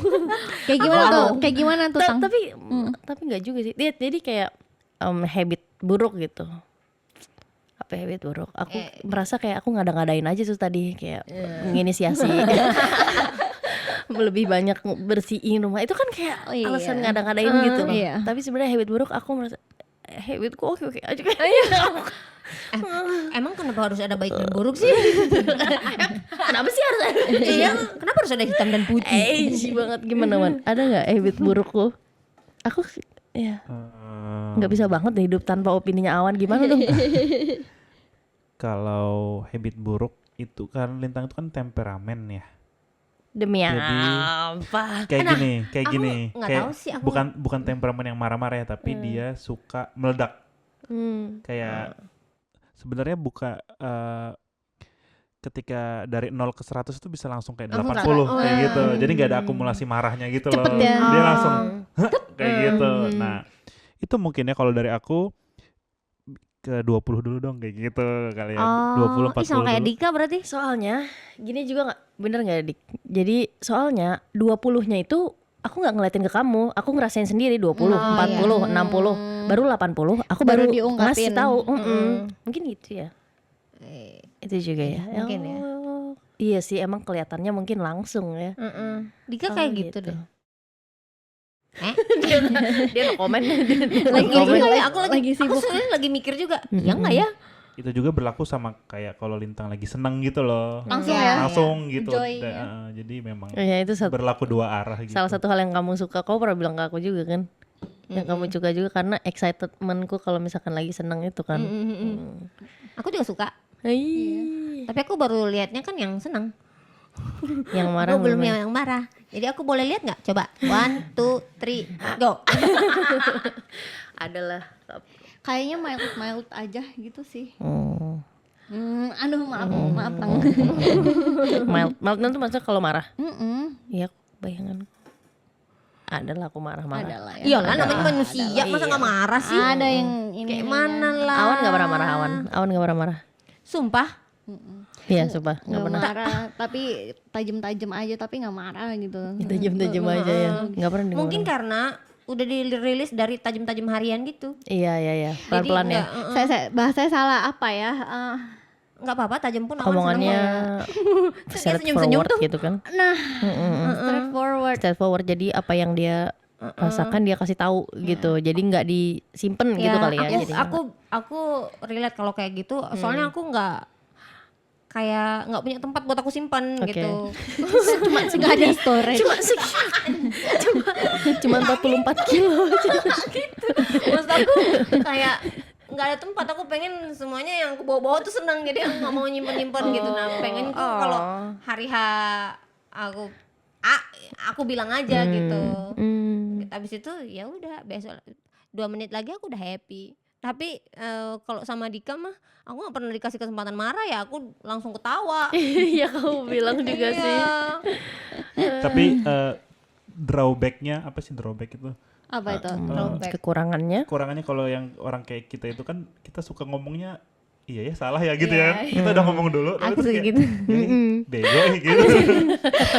[SPEAKER 1] Kayak gimana tuh? Kayak gimana tuh, Tang?
[SPEAKER 2] Tapi nggak juga sih. Jadi kayak habit buruk gitu. Apa habit buruk? Aku merasa kayak aku ngada-ngadain aja tuh tadi, kayak menginisiasi. Lebih banyak bersihin rumah. Itu kan kayak alasan ngada-ngadain gitu loh.
[SPEAKER 1] Iya.
[SPEAKER 2] Tapi sebenarnya habit buruk aku merasa habitku oke aja.
[SPEAKER 3] Emang kenapa harus ada baik dan buruk sih?
[SPEAKER 2] Kenapa sih harus ada?
[SPEAKER 3] Iya, kenapa harus ada hitam dan putih?
[SPEAKER 2] Edgy banget. Gimana Man? Ada nggak habit burukku? Aku ya nggak bisa banget deh hidup tanpa opininya Awan. Gimana dong?
[SPEAKER 4] Kalau habit buruk itu kan Lintang itu kan temperamen ya.
[SPEAKER 2] Demi
[SPEAKER 4] Jadi,
[SPEAKER 2] apa?
[SPEAKER 4] Kayak
[SPEAKER 3] aku
[SPEAKER 4] gini.
[SPEAKER 3] nggak
[SPEAKER 4] Kayak
[SPEAKER 3] tahu sih, aku-
[SPEAKER 4] bukan temperamen yang marah-marah ya, tapi dia suka meledak. Kayak sebenarnya ketika dari 0 ke 100 itu bisa langsung kayak 80 kayak gitu. Jadi nggak ada akumulasi marahnya gitu loh.
[SPEAKER 1] ya.
[SPEAKER 4] Dia langsung kayak gitu. Nah, itu mungkin ya kalau dari aku ke 20 dulu dong kayak gitu kali ya.
[SPEAKER 3] Oh,
[SPEAKER 4] 20 40
[SPEAKER 3] sama kayak
[SPEAKER 4] dulu.
[SPEAKER 3] Dika berarti.
[SPEAKER 2] Soalnya gini juga nggak, bener nggak Dik? Jadi soalnya 20-nya itu aku nggak ngeliatin ke kamu, aku ngerasain sendiri 20, 40, 60, baru 80, aku
[SPEAKER 1] Baru
[SPEAKER 2] baru
[SPEAKER 1] diungkapin.
[SPEAKER 2] ngasih tahu. Mungkin gitu ya. Itu juga ya.
[SPEAKER 3] mungkin ya.
[SPEAKER 2] Oh, iya sih, emang kelihatannya mungkin langsung ya.
[SPEAKER 3] Dika
[SPEAKER 2] Oh,
[SPEAKER 3] kayak gitu
[SPEAKER 2] gitu.
[SPEAKER 3] deh.
[SPEAKER 2] Dia no komen.
[SPEAKER 1] Lagi
[SPEAKER 3] Iya,
[SPEAKER 1] lagi,
[SPEAKER 3] aku
[SPEAKER 1] lagi
[SPEAKER 3] aku
[SPEAKER 1] sibuk.
[SPEAKER 3] sebenarnya lagi mikir juga. Iya nggak ya?
[SPEAKER 4] Itu juga berlaku sama kayak kalau Lintang lagi seneng gitu loh.
[SPEAKER 1] Langsung
[SPEAKER 3] Iya.
[SPEAKER 1] ya.
[SPEAKER 4] Langsung gitu.
[SPEAKER 1] Joy,
[SPEAKER 4] Da-
[SPEAKER 1] ya.
[SPEAKER 4] jadi memang
[SPEAKER 2] Ya itu
[SPEAKER 4] berlaku dua arah gitu.
[SPEAKER 2] salah satu hal yang kamu suka. Kau pernah bilang ke aku juga kan, yang kamu suka juga karena excitementku kalau misalkan lagi seneng itu kan.
[SPEAKER 3] Aku juga suka.
[SPEAKER 2] Hai.
[SPEAKER 3] Tapi aku baru liatnya kan yang senang.
[SPEAKER 2] Yang marah
[SPEAKER 3] Aku belum
[SPEAKER 2] belum ya?
[SPEAKER 3] yang marah. Jadi aku boleh lihat nggak? Coba 1, 2, 3, go.
[SPEAKER 2] Adalah.
[SPEAKER 1] Kayaknya mild aja gitu sih.
[SPEAKER 2] Oh.
[SPEAKER 1] Aduh maaf Tang.
[SPEAKER 2] Mild itu maksudnya kalau marah.
[SPEAKER 1] Mm-mm.
[SPEAKER 2] Iya, bayangan. Adalah aku marah-marah.
[SPEAKER 1] Ada lah ya.
[SPEAKER 3] Iyalah namanya manusia, masa nggak marah sih?
[SPEAKER 1] Ada yang ini
[SPEAKER 3] Kayak mana lah?
[SPEAKER 2] Awan nggak pernah marah, Awan nggak pernah marah.
[SPEAKER 3] Sumpah.
[SPEAKER 2] Iya, coba nggak
[SPEAKER 1] nggak
[SPEAKER 2] pernah.
[SPEAKER 1] marah, tapi tajam-tajam aja, tapi nggak marah gitu.
[SPEAKER 2] Tajam-tajam aja ya. Nggak pernah dia
[SPEAKER 3] Mungkin
[SPEAKER 2] marah.
[SPEAKER 3] karena udah dirilis dari tajam-tajam harian gitu.
[SPEAKER 2] Iya. Pelan-pelan ya.
[SPEAKER 1] Bahasanya salah apa ya?
[SPEAKER 3] Nggak apa-apa, tajam pun awan
[SPEAKER 2] Omongannya
[SPEAKER 3] Kayak senyum-senyum
[SPEAKER 2] straightforward
[SPEAKER 3] tuh.
[SPEAKER 2] gitu kan.
[SPEAKER 1] Straightforward.
[SPEAKER 2] Straightforward, jadi apa yang dia rasakan dia kasih tahu gitu. Jadi nggak disimpan gitu kali ya.
[SPEAKER 3] Aku,
[SPEAKER 2] Jadi
[SPEAKER 3] aku relate kalau kayak gitu. Soalnya aku nggak kayak nggak punya tempat buat aku simpan
[SPEAKER 2] Oke.
[SPEAKER 3] gitu.
[SPEAKER 1] Nggak ada storage.
[SPEAKER 2] cuma 44 kilo.
[SPEAKER 3] Maksud aku kayak nggak ada tempat. Aku pengen semuanya yang ke bawah-bawah tuh senang. Jadi aku nggak mau nyimpen gitu. Nah pengen tuh kalau hari H aku bilang aja gitu. Habis itu ya udah besok 2 menit lagi aku udah happy. Tapi kalau sama Dika mah aku nggak pernah dikasih kesempatan marah ya aku langsung ketawa.
[SPEAKER 2] Iya, kamu bilang juga sih.
[SPEAKER 4] Tapi drawbacknya apa sih drawback itu?
[SPEAKER 1] Apa itu?
[SPEAKER 2] Kekurangannya
[SPEAKER 4] Kurangannya kalau yang orang kayak kita itu kan kita suka ngomongnya iya ya salah ya gitu ya. Kita udah ngomong dulu tapi
[SPEAKER 3] Aku
[SPEAKER 4] terus
[SPEAKER 3] suka
[SPEAKER 4] kayak,
[SPEAKER 3] gitu.
[SPEAKER 4] "Ini bego gitu.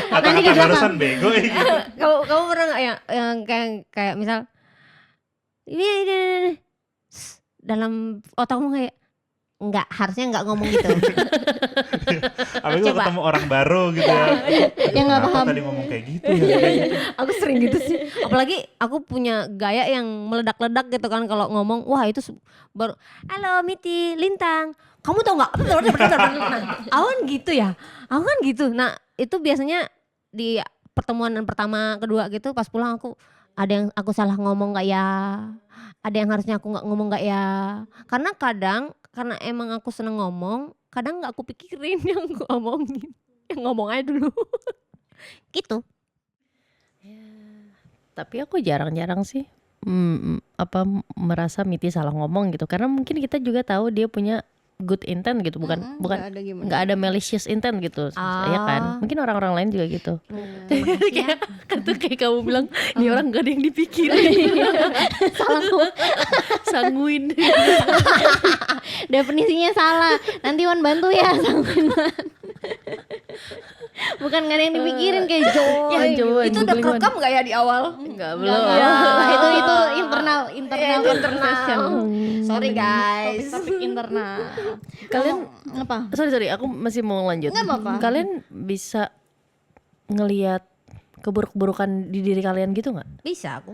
[SPEAKER 4] Kata-kata barusan bego gitu.
[SPEAKER 3] Kamu pernah nggak yang kayak misal ini dalam otakmu kayak harusnya nggak ngomong gitu.
[SPEAKER 4] Apalagi kalau
[SPEAKER 3] Coba.
[SPEAKER 4] ketemu orang baru gitu ya.
[SPEAKER 1] Yang nggak
[SPEAKER 4] Kenapa
[SPEAKER 1] paham.
[SPEAKER 4] tadi ngomong kayak gitu ya.
[SPEAKER 3] Aku sering gitu sih. Apalagi aku punya gaya yang meledak-ledak gitu kan kalau ngomong. Wah itu baru. Halo Miti, Lintang. Kamu tau nggak? Nah, Awan gitu ya. Aku kan gitu. Nah itu biasanya di pertemuan pertama, kedua gitu. Pas pulang aku ada yang aku salah ngomong nggak ya? Ada yang harusnya aku nggak ngomong nggak ya? Karena kadang karena emang aku seneng ngomong, kadang nggak aku pikirin yang aku omongin. Yang ngomong aja dulu. Gitu.
[SPEAKER 2] tapi aku jarang-jarang sih merasa Miti salah ngomong gitu, karena mungkin kita juga tahu dia punya good intent gitu, bukan
[SPEAKER 1] Nggak ada gimana.
[SPEAKER 2] nggak ada malicious intent gitu, ya kan? Mungkin orang-orang lain juga gitu.
[SPEAKER 3] Ya.
[SPEAKER 2] Kata kayak kamu bilang, ini orang gak ada yang dipikirin. Sanguin.
[SPEAKER 1] Definisinya salah. Nanti Wan bantu ya sanguin. Bukan nggak ada yang dipikirin kayak Joy.
[SPEAKER 2] Ya, coba
[SPEAKER 3] Itu udah
[SPEAKER 2] googling, Wan.
[SPEAKER 3] kerekam gak ya di awal?
[SPEAKER 2] Enggak, belum.
[SPEAKER 1] Ya, itu internal conversation.
[SPEAKER 3] Sorry guys.
[SPEAKER 1] Topik internal.
[SPEAKER 2] Kalian
[SPEAKER 1] Apa?
[SPEAKER 2] sorry, aku masih mau lanjut.
[SPEAKER 1] Nggak apa-apa.
[SPEAKER 2] Kalian bisa ngelihat keburuk-keburukan di diri kalian gitu nggak?
[SPEAKER 3] Bisa aku.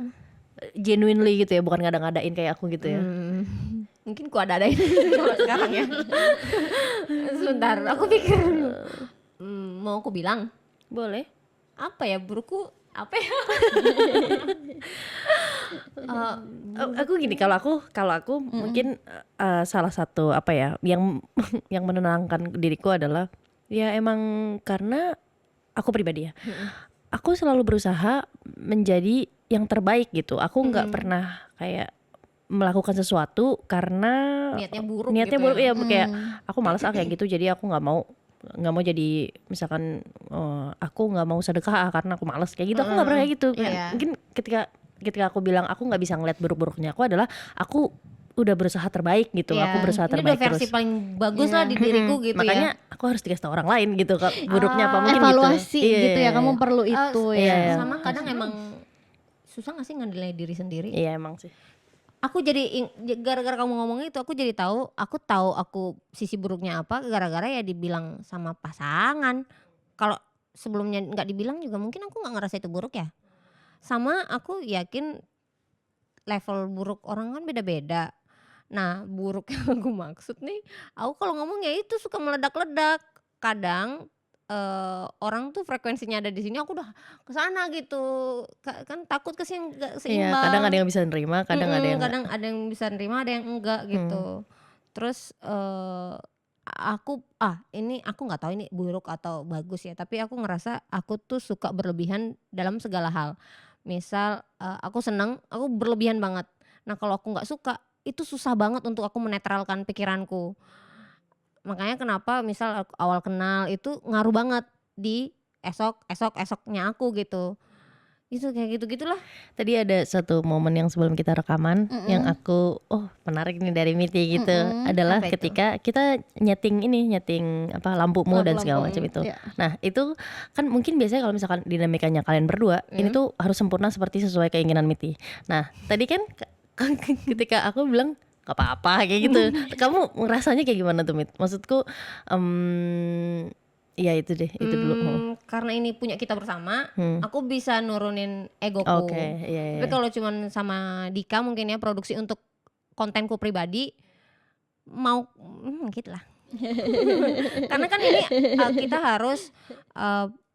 [SPEAKER 2] Genuinely gitu ya, bukan ngada-ngadain kayak aku gitu ya.
[SPEAKER 3] Mungkin ku ada-adain kalau sekarang ya. Sebentar, aku pikir dulu. Mau aku bilang
[SPEAKER 2] Boleh.
[SPEAKER 3] apa ya burukku apa ya?
[SPEAKER 2] Aku gini, kalau aku mungkin salah satu apa ya yang yang menenangkan diriku adalah ya emang karena aku pribadi ya. Aku selalu berusaha menjadi yang terbaik gitu. Aku nggak pernah kayak melakukan sesuatu karena
[SPEAKER 3] Niatnya buruk
[SPEAKER 2] niatnya
[SPEAKER 3] gitu
[SPEAKER 2] buruk
[SPEAKER 3] ya.
[SPEAKER 2] ya, kayak aku malas kayak gitu, jadi aku nggak mau jadi misalkan aku nggak mau sedekah karena aku malas kayak gitu. Aku nggak pernah kayak gitu.
[SPEAKER 3] Iya.
[SPEAKER 2] Mungkin ketika aku bilang aku nggak bisa ngeliat buruk-buruknya aku adalah aku udah berusaha terbaik gitu.
[SPEAKER 3] Iya,
[SPEAKER 2] Aku berusaha
[SPEAKER 3] ini
[SPEAKER 2] terbaik
[SPEAKER 3] udah versi
[SPEAKER 2] terus.
[SPEAKER 3] paling bagus
[SPEAKER 1] Iya.
[SPEAKER 3] lah di diriku gitu
[SPEAKER 2] Makanya
[SPEAKER 3] ya.
[SPEAKER 2] aku harus dikasih tau orang lain gitu buruknya apa mungkin
[SPEAKER 1] Evaluasi
[SPEAKER 2] gitu.
[SPEAKER 1] gitu ya, kamu
[SPEAKER 2] Iya.
[SPEAKER 1] perlu itu
[SPEAKER 2] iya,
[SPEAKER 1] ya.
[SPEAKER 2] iya.
[SPEAKER 3] Sama kadang emang susah gak sih ngenilai diri sendiri?
[SPEAKER 2] Iya emang sih.
[SPEAKER 3] Aku jadi gara-gara kamu ngomong itu aku jadi tahu aku sisi buruknya apa gara-gara ya dibilang sama pasangan. Kalau sebelumnya nggak dibilang juga mungkin aku nggak ngerasa itu buruk ya. Sama aku yakin level buruk orang kan beda-beda. Nah buruk yang aku maksud nih, aku kalau ngomong ya itu suka meledak-ledak. Kadang orang tuh frekuensinya ada di sini, aku udah kesana gitu, kan takut nggak
[SPEAKER 2] Iya,
[SPEAKER 3] seimbang.
[SPEAKER 2] kadang ada yang bisa nerima, kadang ada yang
[SPEAKER 3] kadang ada yang bisa nerima, ada yang enggak gitu. Terus ini aku nggak tahu ini buruk atau bagus ya, tapi aku ngerasa aku tuh suka berlebihan dalam segala hal. Misal aku seneng, aku berlebihan banget. Nah kalau aku nggak suka, itu susah banget untuk aku menetralkan pikiranku. Makanya kenapa misal awal kenal itu ngaruh banget di esoknya aku gitu. Itu kayak gitu-gitulah.
[SPEAKER 2] Tadi ada satu momen yang sebelum kita rekaman yang aku menarik nih dari Miti gitu adalah
[SPEAKER 3] Apa itu?
[SPEAKER 2] ketika kita nyeting apa lampumu dan segala macam itu.
[SPEAKER 1] Iya.
[SPEAKER 2] Nah itu kan mungkin biasanya kalau misalkan dinamikanya kalian berdua ini tuh harus sempurna seperti sesuai keinginan Miti. Nah tadi kan ketika aku bilang gak apa-apa kayak gitu, kamu ngerasanya kayak gimana tuh Mit? Maksudku ya itu deh, itu dulu.
[SPEAKER 3] Karena ini punya kita bersama, aku bisa nurunin egoku.
[SPEAKER 2] Oke, iya.
[SPEAKER 3] Tapi kalau cuman sama Dika mungkin ya produksi untuk kontenku pribadi mau gitu lah. Karena kan ini kita harus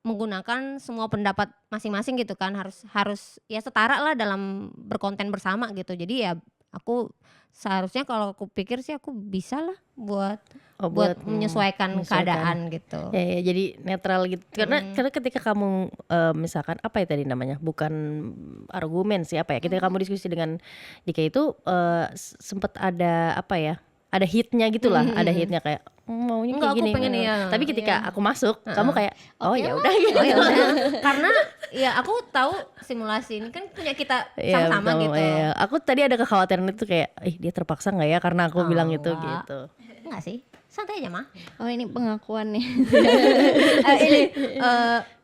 [SPEAKER 3] menggunakan semua pendapat masing-masing gitu kan, harus ya setara lah dalam berkonten bersama gitu. Jadi ya aku seharusnya kalau aku pikir sih aku bisa lah buat menyesuaikan keadaan gitu.
[SPEAKER 2] Ya, jadi netral gitu. Karena ketika kamu misalkan apa ya tadi namanya? Bukan argumen sih apa ya? Ketika kamu diskusi dengan Dika itu sempet ada apa ya? Ada hitnya gitulah, ada hitnya kayak maunya
[SPEAKER 3] Enggak,
[SPEAKER 2] kayak gini.
[SPEAKER 3] aku pengen ya.
[SPEAKER 2] Tapi ketika aku masuk, kamu kayak ya udah gitu.
[SPEAKER 3] Oh ya udah. Karena ya aku tahu simulasi ini kan punya kita
[SPEAKER 2] Iya,
[SPEAKER 3] sama-sama
[SPEAKER 2] betul,
[SPEAKER 3] gitu.
[SPEAKER 2] iya. Aku tadi ada kekhawatiran itu kayak, dia terpaksa nggak ya karena aku bilang itu
[SPEAKER 3] enggak.
[SPEAKER 2] gitu.
[SPEAKER 3] Enggak sih, santai aja mah.
[SPEAKER 1] Oh ini pengakuan nih.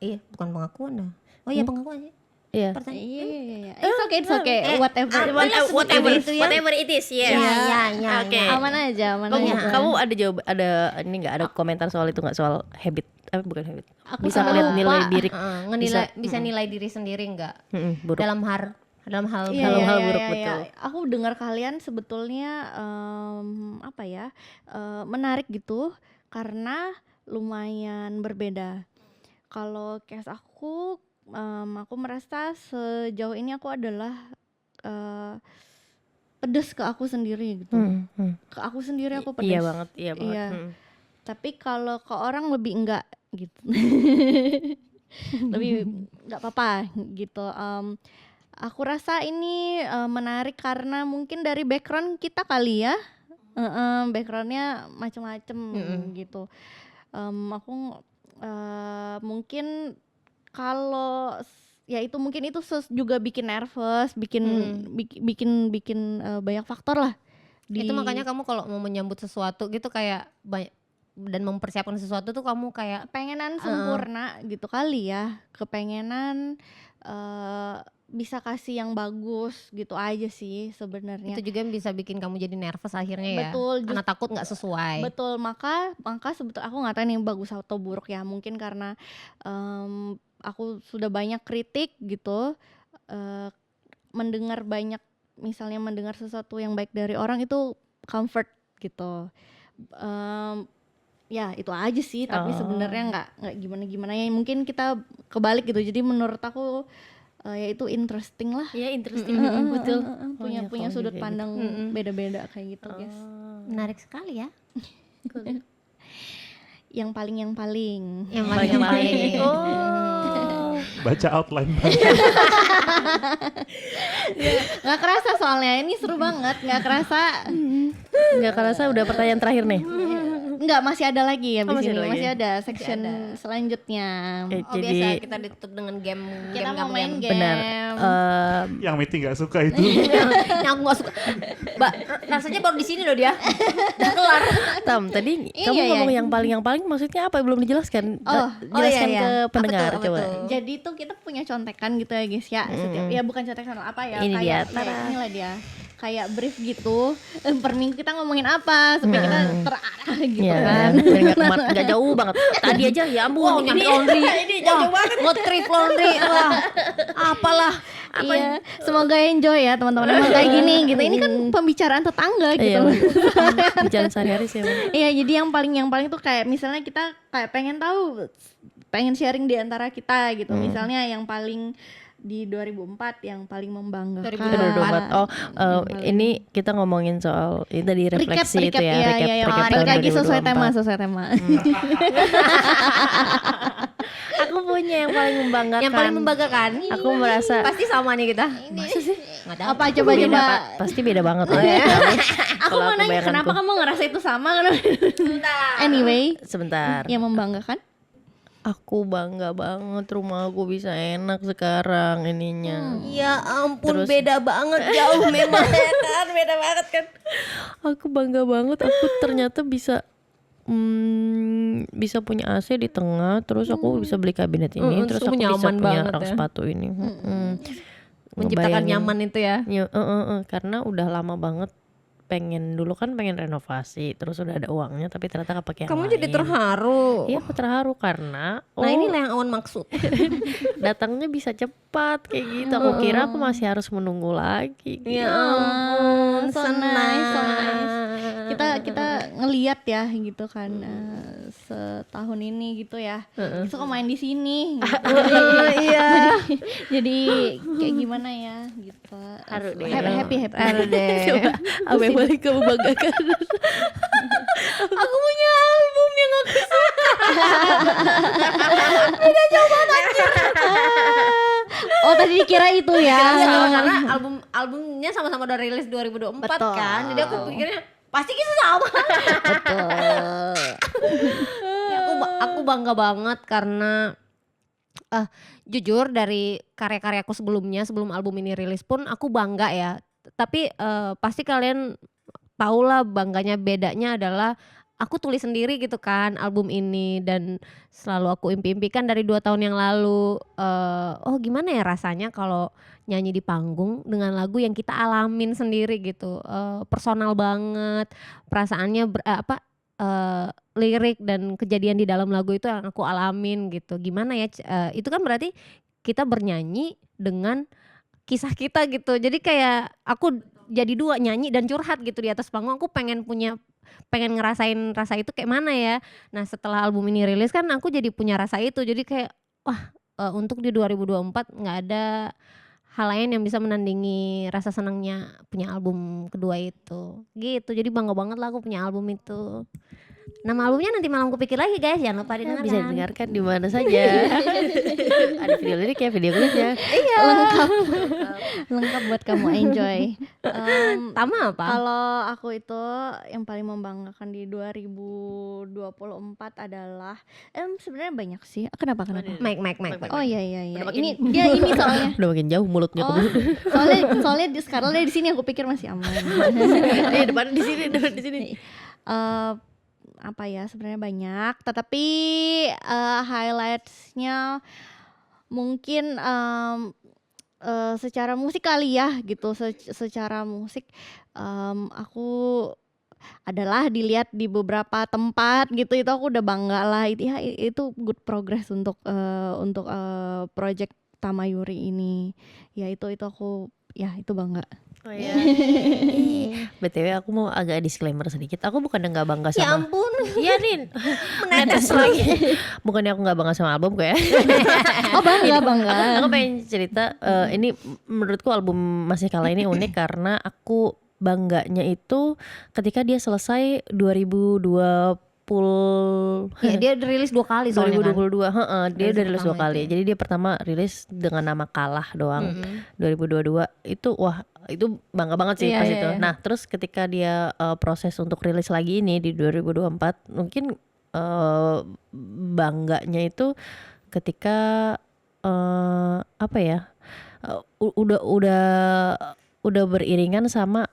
[SPEAKER 3] Iya bukan pengakuan dah. Oh iya pengakuan sih.
[SPEAKER 2] Iya.
[SPEAKER 1] Iya. It's okay. Whatever.
[SPEAKER 3] Whatever itu ya.
[SPEAKER 2] Whatever it is, yes.
[SPEAKER 3] Ya.
[SPEAKER 2] Oke.
[SPEAKER 1] Aman aja.
[SPEAKER 2] Kamu ada ini nggak ada komentar soal itu nggak, soal habit? Bukan habit.
[SPEAKER 1] Aku
[SPEAKER 2] Bisa
[SPEAKER 1] lupa.
[SPEAKER 2] ngeliat nilai diri.
[SPEAKER 3] Bisa nilai diri sendiri enggak?
[SPEAKER 2] Buruk.
[SPEAKER 3] Dalam hal
[SPEAKER 1] Iya,
[SPEAKER 2] hal
[SPEAKER 1] iya,
[SPEAKER 2] buruk,
[SPEAKER 1] iya,
[SPEAKER 2] betul.
[SPEAKER 1] iya. Aku dengar kalian sebetulnya menarik gitu karena lumayan berbeda. Kalau case aku merasa sejauh ini aku adalah pedes ke aku sendiri gitu. Ke aku sendiri aku pedes.
[SPEAKER 2] Iya banget.
[SPEAKER 1] Iya. Tapi kalau ke orang lebih enggak gitu. Lebih enggak apa-apa gitu. Aku rasa ini menarik karena mungkin dari background kita kali ya. Backgroundnya macam-macam gitu. Aku mungkin kalau ya itu mungkin itu juga bikin nervous, bikin banyak faktor lah.
[SPEAKER 3] Itu makanya kamu kalau mau menyambut sesuatu gitu kayak banyak dan mempersiapkan sesuatu tuh kamu kayak
[SPEAKER 1] pengenan sempurna gitu kali ya, kepengenan bisa kasih yang bagus gitu aja sih sebenarnya.
[SPEAKER 3] itu juga yang bisa bikin kamu jadi nervous akhirnya ya.
[SPEAKER 1] Betul,
[SPEAKER 3] Karena takut nggak sesuai.
[SPEAKER 1] Betul, maka sebetulnya aku nggak tahu nih bagus atau buruk ya, mungkin karena aku sudah banyak kritik gitu, mendengar sesuatu yang baik dari orang itu comfort gitu. Ya itu aja sih, tapi sebenarnya nggak gimana ya, mungkin kita kebalik gitu. Jadi menurut aku ya itu interesting lah.
[SPEAKER 2] Iya interesting, betul.
[SPEAKER 1] Punya sudut pandang beda-beda kayak gitu guys.
[SPEAKER 3] Menarik sekali ya.
[SPEAKER 1] Yang paling
[SPEAKER 4] Baca outline.
[SPEAKER 1] nggak kerasa soalnya ini seru banget, nggak kerasa
[SPEAKER 2] Nggak kerasa udah pertanyaan terakhir nih.
[SPEAKER 1] Enggak, masih ada lagi ya di
[SPEAKER 2] masih
[SPEAKER 1] sini.
[SPEAKER 2] ada lagi?
[SPEAKER 1] Masih ada section selanjutnya.
[SPEAKER 3] Oh
[SPEAKER 2] Jadi
[SPEAKER 3] biasa kita ditutup dengan game.
[SPEAKER 1] Kita mau main game.
[SPEAKER 2] benar.
[SPEAKER 4] Yang meeting nggak suka itu.
[SPEAKER 3] Yang aku gak suka. Mbak, rasanya baru di sini loh dia. Udah kelar.
[SPEAKER 2] Tam, tadi
[SPEAKER 1] Iya,
[SPEAKER 2] kamu
[SPEAKER 1] iya.
[SPEAKER 2] ngomong yang paling maksudnya apa? Belum dijelaskan.
[SPEAKER 1] Oh,
[SPEAKER 2] Jelaskan
[SPEAKER 3] iya, iya.
[SPEAKER 2] ke
[SPEAKER 3] Apa
[SPEAKER 2] pendengar
[SPEAKER 3] tuh, apa
[SPEAKER 2] coba.
[SPEAKER 3] tuh?
[SPEAKER 1] Jadi tuh kita punya contekan gitu ya guys ya. Setiap ya bukan contekan apa ya,
[SPEAKER 2] Ini dia,
[SPEAKER 1] kayak inilah dia. Kayak brief gitu, per minggu kita ngomongin apa supaya kita terarah gitu
[SPEAKER 2] Iya,
[SPEAKER 1] kan.
[SPEAKER 2] biar nggak jauh banget. Tadi aja ya ampun,
[SPEAKER 3] Wow, nyampe laundry.
[SPEAKER 2] ini jauh banget.
[SPEAKER 3] Nge-trip laundry. Wah, apalah.
[SPEAKER 1] Iya, semoga enjoy ya teman-teman. Emang kayak gini gitu. Ini kan pembicaraan tetangga gitu.
[SPEAKER 2] Iya, jalan sehari-hari sih. emang.
[SPEAKER 1] Iya, jadi yang paling tuh kayak misalnya kita kayak pengen sharing di antara kita gitu. Misalnya yang paling di 2004 yang paling membanggakan.
[SPEAKER 3] 2024.
[SPEAKER 2] Oh, ini kita ngomongin soal ini tadi refleksi itu ya,
[SPEAKER 1] recap
[SPEAKER 2] tahun
[SPEAKER 1] lagi sesuai
[SPEAKER 2] 2024.
[SPEAKER 1] tema.
[SPEAKER 2] Aku punya yang paling membanggakan.
[SPEAKER 3] Yang paling membanggakan.
[SPEAKER 2] Aku merasa
[SPEAKER 3] Pasti sama nih kita.
[SPEAKER 2] masa sih?
[SPEAKER 3] Nggak tahu.
[SPEAKER 1] Apa coba
[SPEAKER 2] Beda,
[SPEAKER 1] coba?
[SPEAKER 2] Pak. Pasti beda banget ya.
[SPEAKER 1] Aku mau nanya kenapa kamu ngerasa itu sama? Anyway,
[SPEAKER 2] Sebentar.
[SPEAKER 1] yang membanggakan?
[SPEAKER 2] Aku bangga banget rumah aku bisa enak sekarang ininya.
[SPEAKER 3] Ya ampun,
[SPEAKER 2] Terus-
[SPEAKER 3] beda banget jauh memang kan, beda banget kan.
[SPEAKER 2] Aku bangga banget aku ternyata bisa bisa punya AC di tengah, terus aku bisa beli kabinet ini, terus aku bisa
[SPEAKER 3] nyaman
[SPEAKER 2] punya
[SPEAKER 3] banget
[SPEAKER 2] rak
[SPEAKER 3] ya.
[SPEAKER 2] sepatu ini.
[SPEAKER 3] Menciptakan
[SPEAKER 2] Ngebayangin.
[SPEAKER 3] nyaman itu ya.
[SPEAKER 2] Ya, karena udah lama banget pengen renovasi, terus udah ada uangnya tapi ternyata kepake yang
[SPEAKER 3] Kamu
[SPEAKER 2] lain.
[SPEAKER 3] jadi terharu.
[SPEAKER 2] Iya, aku terharu karena
[SPEAKER 3] Nah inilah yang Awan maksud.
[SPEAKER 2] datangnya bisa cepat kayak gitu. Aku kira aku masih harus menunggu lagi.
[SPEAKER 3] Ya ampun,
[SPEAKER 1] so nice, so nice. Kita ngeliat ya gitu kan setahun ini gitu ya. Itu kok main di sini. Gitu.
[SPEAKER 3] Iya.
[SPEAKER 1] Jadi kayak gimana ya gitu.
[SPEAKER 2] Haru deh.
[SPEAKER 1] Happy.
[SPEAKER 3] Haru deh.
[SPEAKER 2] Coba, apa yang paling kamu banggakan?
[SPEAKER 3] Aku punya album yang aku
[SPEAKER 1] Oh tadi dikira itu ya.
[SPEAKER 3] karena albumnya sama-sama udah rilis 2024
[SPEAKER 1] Betul.
[SPEAKER 3] kan. Jadi aku pikirnya pasti kita sama.
[SPEAKER 1] Betul.
[SPEAKER 3] Ya, aku bangga banget karena jujur dari karya-karyaku sebelumnya, sebelum album ini rilis pun aku bangga ya. Tapi pasti kalian tahulah bangganya, bedanya adalah aku tulis sendiri gitu kan album ini, dan selalu aku impi-impikan dari 2 tahun yang lalu. Oh gimana ya rasanya kalau nyanyi di panggung dengan lagu yang kita alamin sendiri gitu. Personal banget, perasaannya lirik dan kejadian di dalam lagu itu yang aku alamin gitu. Gimana ya, itu kan berarti kita bernyanyi dengan kisah kita gitu. Jadi kayak aku jadi 2, nyanyi dan curhat gitu di atas panggung. Aku pengen ngerasain rasa itu kayak mana ya. Nah setelah album ini rilis kan aku jadi punya rasa itu. Jadi kayak wah, untuk di 2024 nggak ada hal lain yang bisa menandingi rasa senangnya punya album kedua itu gitu. Jadi bangga banget lah aku punya album itu. Nama albumnya nanti malam kupikir lagi guys, jangan lupa didengarkan.
[SPEAKER 2] Bisa didengarkan di mana saja. Ada video lirik ya, video klipnya.
[SPEAKER 1] Lengkap buat kamu enjoy.
[SPEAKER 3] Tama apa?
[SPEAKER 1] Kalau aku itu yang paling membanggakan di 2024 adalah sebenarnya banyak sih. Kenapa?
[SPEAKER 3] Mike.
[SPEAKER 1] Oh iya.
[SPEAKER 2] Udah makin-
[SPEAKER 1] Ini soalnya.
[SPEAKER 2] Udah makin jauh mulutnya
[SPEAKER 1] Oh,
[SPEAKER 2] ke
[SPEAKER 1] soalnya sekarang di sini aku pikir masih aman.
[SPEAKER 2] depan di sini.
[SPEAKER 1] Apa ya, sebenarnya banyak, tetapi highlightsnya mungkin secara musik kali ya gitu. Secara musik aku adalah dilihat di beberapa tempat gitu, itu aku udah bangga lah. Itu good progress untuk project Tamayuri ini ya. Itu aku ya itu bangga.
[SPEAKER 2] Oh iya. BTW aku mau agak disclaimer sedikit. Aku bukan nggak bangga
[SPEAKER 3] Ya
[SPEAKER 2] sama.
[SPEAKER 3] ampun.
[SPEAKER 2] Iya Nin. Menetes lagi. Bukannya aku nggak bangga sama album ya.
[SPEAKER 1] Oh bangga.
[SPEAKER 2] Aku pengen cerita. Ini menurutku album Masih Kalah ini unik karena aku bangganya itu ketika dia selesai 2020 full
[SPEAKER 3] Ya dia rilis 2 kali soalnya kan.
[SPEAKER 2] 2022, dia
[SPEAKER 3] Rilis
[SPEAKER 2] udah rilis 2
[SPEAKER 3] pertama
[SPEAKER 2] kali.
[SPEAKER 3] itu.
[SPEAKER 2] Jadi dia pertama rilis dengan nama Kalah doang. 2022 itu wah itu bangga banget sih
[SPEAKER 1] Iya,
[SPEAKER 2] pas
[SPEAKER 1] iya,
[SPEAKER 2] itu.
[SPEAKER 1] iya.
[SPEAKER 2] Nah terus ketika dia proses untuk rilis lagi ini di 2024 mungkin bangganya itu ketika apa ya udah beriringan sama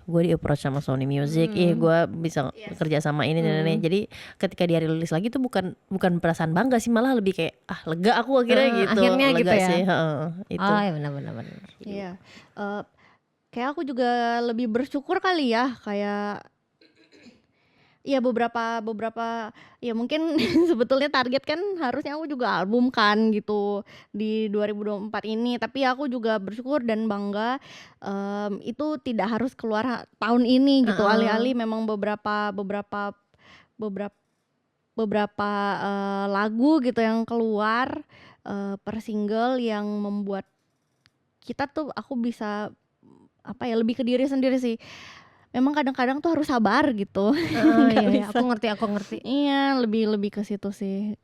[SPEAKER 2] gue di approach sama Sony Music, gue bisa kerja sama ini dan ini. Jadi ketika dia rilis lagi tuh bukan perasaan bangga sih, malah lebih kayak lega aku akhirnya gitu.
[SPEAKER 3] Akhirnya
[SPEAKER 2] lega
[SPEAKER 3] gitu ya.
[SPEAKER 2] sih, itu.
[SPEAKER 3] Oh ya benar.
[SPEAKER 1] Iya. Kayak aku juga lebih bersyukur kali ya, kayak ya beberapa ya mungkin sebetulnya target kan harusnya aku juga album kan gitu di 2024 ini, tapi aku juga bersyukur dan bangga itu tidak harus keluar tahun ini gitu. Alih-alih memang beberapa lagu gitu yang keluar per single yang membuat kita tuh, aku bisa apa ya, lebih ke diri sendiri sih. Memang kadang-kadang tuh harus sabar gitu.
[SPEAKER 3] Iya, aku ngerti.
[SPEAKER 1] Iya, lebih ke situ sih,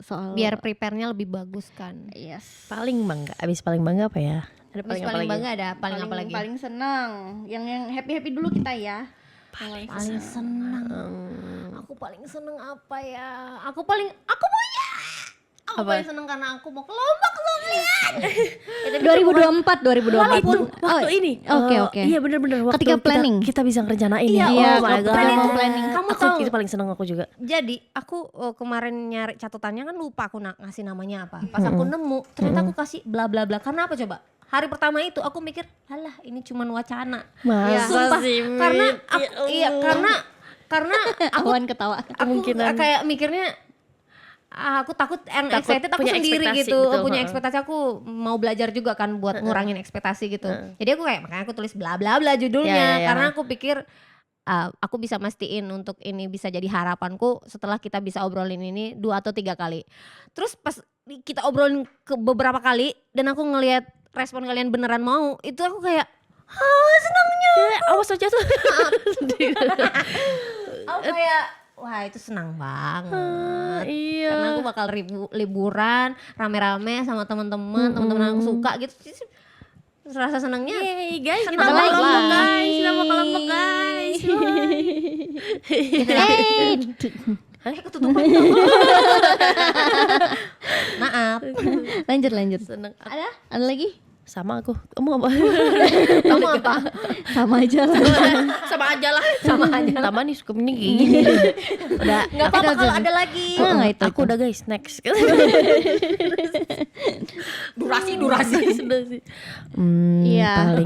[SPEAKER 1] soal
[SPEAKER 3] Biar prepare-nya lebih bagus kan.
[SPEAKER 1] yes.
[SPEAKER 2] Paling bangga, abis paling bangga apa ya? Ada
[SPEAKER 3] Paling
[SPEAKER 2] apa lagi?
[SPEAKER 3] bangga ada paling apa lagi?
[SPEAKER 1] Paling senang. Yang happy dulu kita ya.
[SPEAKER 3] Paling seneng. Aku paling seneng apa ya? Aku punya. Aku paling seneng karena aku mau ke Lombok loh, lihat.
[SPEAKER 1] 2024.
[SPEAKER 3] Walaupun
[SPEAKER 2] Waktu ini.
[SPEAKER 1] Oke.
[SPEAKER 2] Iya bener-bener waktu
[SPEAKER 1] Ketika planning.
[SPEAKER 2] kita bisa ngerencanain
[SPEAKER 3] Iya,
[SPEAKER 2] ya.
[SPEAKER 3] oh
[SPEAKER 2] my
[SPEAKER 3] my
[SPEAKER 2] god.
[SPEAKER 3] God.
[SPEAKER 1] Planning.
[SPEAKER 3] Kamu
[SPEAKER 2] Aku
[SPEAKER 3] tahu
[SPEAKER 2] itu paling seneng aku juga.
[SPEAKER 3] Jadi aku kemarin nyari catatannya kan lupa aku ngasih namanya apa. Pas aku nemu ternyata aku kasih bla bla bla. Karena apa coba? Hari pertama itu aku mikir, alah ini cuman wacana.
[SPEAKER 2] Masa
[SPEAKER 3] Sumpah,
[SPEAKER 2] sih,
[SPEAKER 3] karena
[SPEAKER 2] Mit?
[SPEAKER 3] aku,
[SPEAKER 2] Ya
[SPEAKER 3] iya
[SPEAKER 2] Allah.
[SPEAKER 3] karena aku
[SPEAKER 1] Awan ketawa.
[SPEAKER 2] Kemungkinan.
[SPEAKER 3] kayak mikirnya aku takut yang
[SPEAKER 2] Takut
[SPEAKER 3] excited aku
[SPEAKER 2] punya
[SPEAKER 3] sendiri
[SPEAKER 2] ekspektasi,
[SPEAKER 3] gitu.
[SPEAKER 2] betul,
[SPEAKER 3] Punya ekspektasi, aku mau belajar juga kan buat ngurangin ekspektasi gitu. Jadi aku kayak makanya aku tulis bla bla bla judulnya
[SPEAKER 2] Ya.
[SPEAKER 3] karena aku pikir aku bisa mastiin untuk ini bisa jadi harapanku setelah kita bisa obrolin ini 2 atau 3 kali. Terus pas kita obrolin ke beberapa kali dan aku ngelihat respon kalian beneran mau, itu aku kayak senangnya.
[SPEAKER 2] Awas aja tuh.
[SPEAKER 3] Aku kayak wah itu senang banget.
[SPEAKER 2] Iya.
[SPEAKER 3] Karena aku bakal liburan rame-rame sama teman-teman aku suka gitu. Terus rasa senangnya.
[SPEAKER 2] Yeay guys, kita
[SPEAKER 3] Senang
[SPEAKER 2] mau ke
[SPEAKER 3] lagi.
[SPEAKER 2] Lombok guys. Kita mau ke Lombok guys.
[SPEAKER 3] Ketutupan. Maaf.
[SPEAKER 1] Lanjut.
[SPEAKER 2] Seneng.
[SPEAKER 1] Ada lagi?
[SPEAKER 2] Sama aku. Kamu apa?
[SPEAKER 3] Kamu apa?
[SPEAKER 1] Sama aja lah.
[SPEAKER 2] Sama aja lah. Sama aja. Tama nih suka ini kayak gini. Udah.
[SPEAKER 3] Gak apa-apa kalau ada lagi.
[SPEAKER 1] Enggak itu.
[SPEAKER 2] Aku udah guys, next.
[SPEAKER 3] Durasi.
[SPEAKER 2] Sudah sih.
[SPEAKER 1] Iya.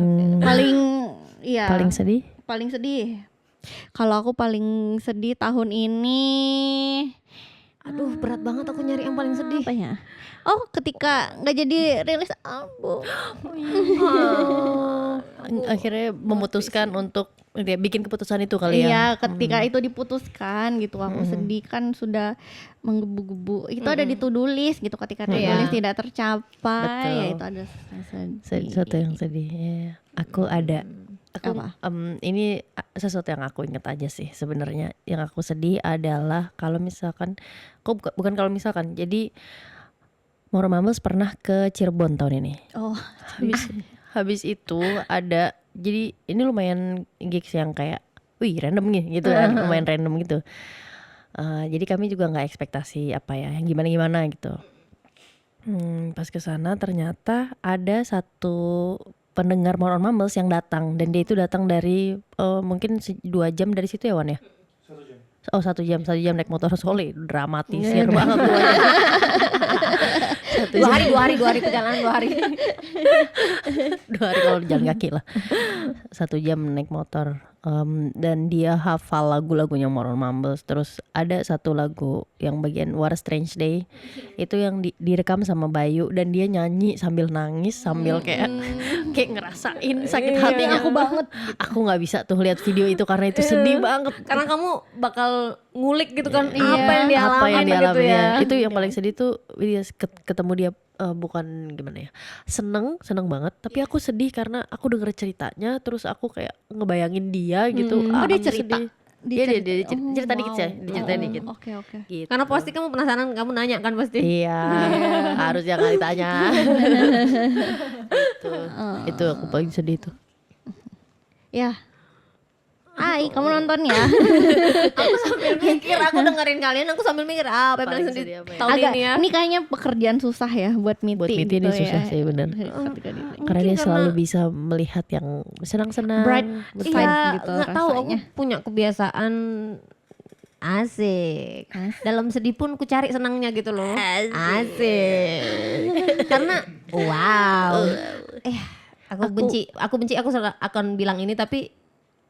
[SPEAKER 2] Paling sedih.
[SPEAKER 1] Paling sedih. Kalau aku paling sedih tahun ini,
[SPEAKER 3] Aduh berat banget aku nyari yang paling sedih.
[SPEAKER 1] apa ya? Oh, ketika nggak jadi rilis album.
[SPEAKER 2] Akhirnya memutuskan untuk dia bikin keputusan itu kali ya.
[SPEAKER 1] Iya, ketika itu diputuskan gitu, aku sedih kan, sudah menggebu-gebu. Itu ada di to-do list gitu, ketika to-do list tidak tercapai,
[SPEAKER 2] Betul.
[SPEAKER 1] ya itu ada sedih.
[SPEAKER 2] Sesuatu yang sedih. Ya. Aku ada. Aku
[SPEAKER 1] Apa?
[SPEAKER 2] Ini sesuatu yang aku ingat aja sih sebenarnya. Yang aku sedih adalah kalau misalkan, bukan kalau misalkan. Jadi Moro Mambels pernah ke Cirebon tahun ini.
[SPEAKER 1] Oh,
[SPEAKER 2] Habis itu ada, jadi ini lumayan gigs yang kayak, wih random gitu kan, lumayan random gitu. Jadi kami juga nggak ekspektasi apa ya, yang gimana gitu. Pas kesana ternyata ada satu pendengar Moro Mambels yang datang, dan dia itu datang dari mungkin 2 jam dari situ ya Wan ya. 1 jam naik motor sole, dramatisir banget tuh.
[SPEAKER 3] 2 hari perjalanan 2 hari.
[SPEAKER 2] 2 hari kalau jalan kaki lah. 1 jam naik motor. Dan dia hafal lagu-lagunya Moro Mambels. Terus ada satu lagu yang bagian What a Strange Day, itu yang direkam sama Bayu, dan dia nyanyi sambil nangis, sambil kayak ngerasain sakit hatinya.
[SPEAKER 1] aku banget.
[SPEAKER 2] Aku nggak bisa tuh lihat video itu karena itu sedih banget.
[SPEAKER 3] Karena kamu bakal ngulik gitu kan
[SPEAKER 1] Iya.
[SPEAKER 3] apa yang dialamin
[SPEAKER 2] Apa yang
[SPEAKER 3] gitu
[SPEAKER 2] dialami
[SPEAKER 3] ya.
[SPEAKER 2] Itu yang paling sedih tuh dia ketemu dia, bukan gimana ya, seneng banget, tapi aku sedih karena aku denger ceritanya, terus aku kayak ngebayangin dia gitu.
[SPEAKER 1] Dia
[SPEAKER 2] Aku
[SPEAKER 1] cerita?
[SPEAKER 2] sedih. Dia cerita dikit
[SPEAKER 1] wow.
[SPEAKER 2] sih, diceritain dikit.
[SPEAKER 1] Oke.
[SPEAKER 2] Gitu.
[SPEAKER 3] Karena pasti kamu penasaran, kamu nanya kan pasti.
[SPEAKER 2] Iya, harusnya kali tanya. Itu aku paling sedih tuh.
[SPEAKER 1] Ya. Hai, kamu nonton ya?
[SPEAKER 3] Aku sambil mikir, aku dengerin kalian, aku sambil mikir apa yang paling
[SPEAKER 2] Paling
[SPEAKER 3] sedih
[SPEAKER 2] sedih apa ya?
[SPEAKER 3] tahun
[SPEAKER 1] Agak,
[SPEAKER 3] ini ya.
[SPEAKER 1] ini kayaknya pekerjaan susah ya buat Miti.
[SPEAKER 2] Buat Miti
[SPEAKER 1] gitu
[SPEAKER 2] ini susah
[SPEAKER 1] ya.
[SPEAKER 2] sih bener.
[SPEAKER 1] Ketika di-
[SPEAKER 2] Karena dia
[SPEAKER 3] Mungkin
[SPEAKER 2] selalu
[SPEAKER 3] karena-
[SPEAKER 2] bisa melihat yang senang-senang.
[SPEAKER 1] Bright
[SPEAKER 2] betul.
[SPEAKER 1] side
[SPEAKER 3] Iya,
[SPEAKER 1] gitu
[SPEAKER 3] nggak tahu, aku
[SPEAKER 1] rasanya.
[SPEAKER 3] punya kebiasaan asik. Dalam sedih pun ku cari senangnya gitu loh. Asik. Karena wow. Aku benci aku akan bilang ini, tapi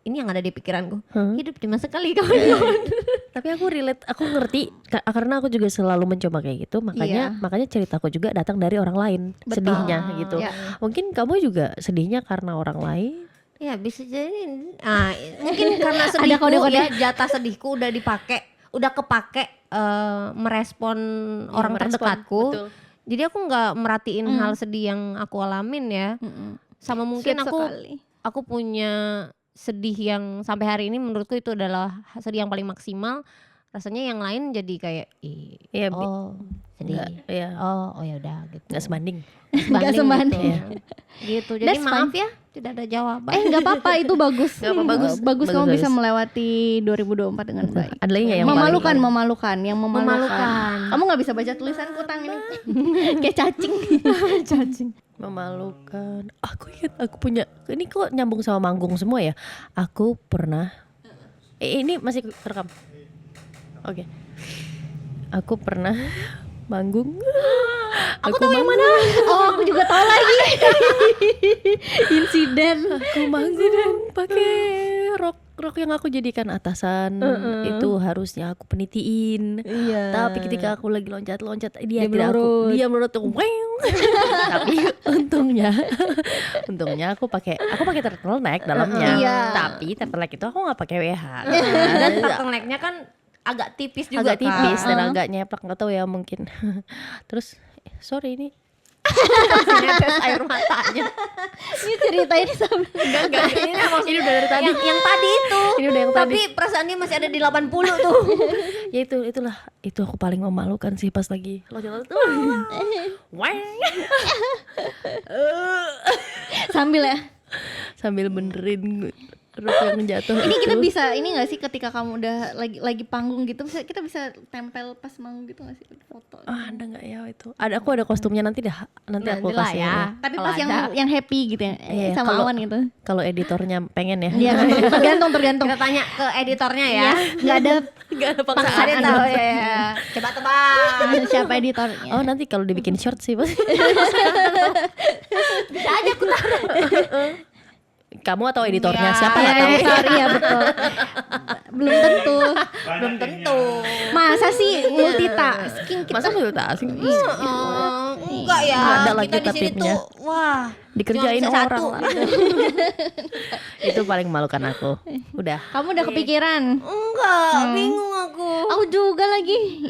[SPEAKER 3] ini yang ada di pikiranku. Hidup cuma sekali kawan-kawan.
[SPEAKER 2] Tapi aku relate, aku ngerti karena aku juga selalu mencoba kayak gitu, makanya ceritaku juga datang dari orang lain.
[SPEAKER 1] Betul.
[SPEAKER 2] Sedihnya gitu.
[SPEAKER 1] Ya.
[SPEAKER 2] Mungkin kamu juga sedihnya karena orang lain.
[SPEAKER 3] Ya bisa jadi. Mungkin karena sedihku
[SPEAKER 1] kode-kode.
[SPEAKER 3] ya, jatah sedihku udah kepake merespon orang
[SPEAKER 2] merespon,
[SPEAKER 3] terdekatku.
[SPEAKER 2] betul.
[SPEAKER 3] Jadi aku nggak merhatiin hal sedih yang aku alamin ya. Sama mungkin
[SPEAKER 1] Sweet sekali.
[SPEAKER 3] aku punya sedih yang sampai hari ini menurutku itu adalah sedih yang paling maksimal. Rasanya yang lain jadi kayak
[SPEAKER 2] Iya,
[SPEAKER 3] sedih.
[SPEAKER 2] enggak, iya.
[SPEAKER 3] Oh ya udah gitu.
[SPEAKER 2] Nggak sebanding.
[SPEAKER 1] Nggak sebanding.
[SPEAKER 3] Gitu. Jadi
[SPEAKER 1] That's
[SPEAKER 3] maaf ya, tidak ada jawaban.
[SPEAKER 1] Nggak apa-apa, itu bagus.
[SPEAKER 2] Nggak apa, bagus.
[SPEAKER 1] Bagus kamu
[SPEAKER 2] Bagus,
[SPEAKER 1] bisa
[SPEAKER 2] bagus.
[SPEAKER 1] melewati 2024 dengan baik.
[SPEAKER 2] Ada lagi nggak yang
[SPEAKER 1] Memalukan,
[SPEAKER 2] paling-
[SPEAKER 1] yang memalukan.
[SPEAKER 3] Memalukan.
[SPEAKER 1] Kamu nggak bisa baca tulisanku tang ini. Kayak cacing.
[SPEAKER 2] Memalukan. Aku ingat aku punya, ini kok nyambung sama manggung semua ya. Aku pernah ini masih rekam. Oke. Aku pernah manggung. Aku tahu yang mana.
[SPEAKER 1] Oh, aku juga tahu lagi. Insiden.
[SPEAKER 2] Aku manggung pakai rok yang aku jadikan atasan. Itu harusnya aku penitiin.
[SPEAKER 1] Iya.
[SPEAKER 2] Tapi ketika aku lagi loncat dia tidak
[SPEAKER 1] melurut.
[SPEAKER 2] dia menurut tuh. Tapi untungnya aku pakai turtleneck dalamnya.
[SPEAKER 1] Iya.
[SPEAKER 2] Tapi turtleneck itu aku nggak pakai WH.
[SPEAKER 3] Dan turtlenecknya kan agak tipis juga
[SPEAKER 2] Agak tipis
[SPEAKER 3] kan.
[SPEAKER 2] dan agak nyeplak, nggak tahu ya mungkin. Terus sorry ini
[SPEAKER 3] Netes air matanya.
[SPEAKER 1] Ini cerita ini sampai
[SPEAKER 3] Enggak, ini emang
[SPEAKER 2] ini udah dari tadi.
[SPEAKER 3] yang tadi itu.
[SPEAKER 2] Ini udah yang tadi.
[SPEAKER 3] Tapi perasaannya masih ada di 80 tuh.
[SPEAKER 2] Ya itu aku paling memalukan sih pas lagi loncat.
[SPEAKER 1] sambil ya.
[SPEAKER 2] Sambil benerin rok yang jatuh.
[SPEAKER 1] Ini kita
[SPEAKER 2] itu.
[SPEAKER 1] bisa ini nggak sih ketika kamu udah lagi panggung gitu, kita bisa tempel pas manggung gitu nggak sih foto?
[SPEAKER 2] Ada nggak ya itu? Aku ada kostumnya nanti aku
[SPEAKER 3] Nantilah
[SPEAKER 2] kasih
[SPEAKER 3] ya.
[SPEAKER 1] Tapi
[SPEAKER 3] Kalau
[SPEAKER 1] pas
[SPEAKER 3] ada.
[SPEAKER 1] yang happy gitu ya,
[SPEAKER 2] Iya,
[SPEAKER 1] sama
[SPEAKER 2] kalau-
[SPEAKER 1] Awan gitu.
[SPEAKER 2] Kalau editornya pengen ya.
[SPEAKER 1] Iya, tergantung.
[SPEAKER 3] Kita tanya ke editornya ya.
[SPEAKER 1] Nggak ada
[SPEAKER 2] Nggak ada
[SPEAKER 3] Ada tahu ya. Coba tebak.
[SPEAKER 1] siapa editornya.
[SPEAKER 2] Oh nanti kalau dibikin short sih pasti.
[SPEAKER 3] Bisa aja aku taruh.
[SPEAKER 2] Kamu atau editornya
[SPEAKER 3] Iya.
[SPEAKER 2] siapa
[SPEAKER 1] Iya,
[SPEAKER 2] nggak tahu.
[SPEAKER 1] iya betul. Belum tentu.
[SPEAKER 3] Belum tentu.
[SPEAKER 1] Masa sih multitasking kita?
[SPEAKER 2] Masa multitasking?
[SPEAKER 3] Enggak ya.
[SPEAKER 2] Ada lagi
[SPEAKER 3] Kita di sini
[SPEAKER 2] tatipnya.
[SPEAKER 3] tuh wah,
[SPEAKER 2] Dikerjain
[SPEAKER 3] cuma bisa
[SPEAKER 2] orang.
[SPEAKER 3] satu.
[SPEAKER 2] Itu paling memalukan aku. Udah.
[SPEAKER 1] Kamu udah kepikiran?
[SPEAKER 3] Enggak, bingung aku.
[SPEAKER 1] Aku juga lagi.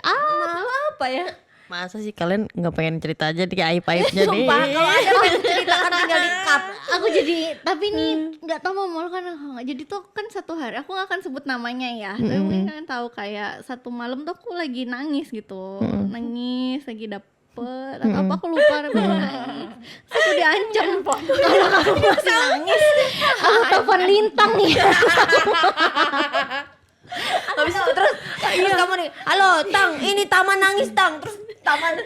[SPEAKER 3] Malu apa ya?
[SPEAKER 2] Masa sih kalian nggak pengen cerita aja di aib-aibnya nih?
[SPEAKER 3] Sumpah, kalau ada yang ceritakan tinggal di cut.
[SPEAKER 1] Aku jadi, tapi nih nggak tahu mau malu kan nggak. Jadi tuh kan satu hari aku nggak akan sebut namanya ya. Tapi mungkin kalian tahu kayak satu malam tuh aku lagi nangis gitu, nangis lagi dapet atau apa aku lupa. Tapi nangis. Terus aku diancam kalau kamu masih nangis, aku telepon Lintang ya.
[SPEAKER 3] Habis itu terus kamu nih, halo Tang, ini Taman nangis Tang. Terus Taman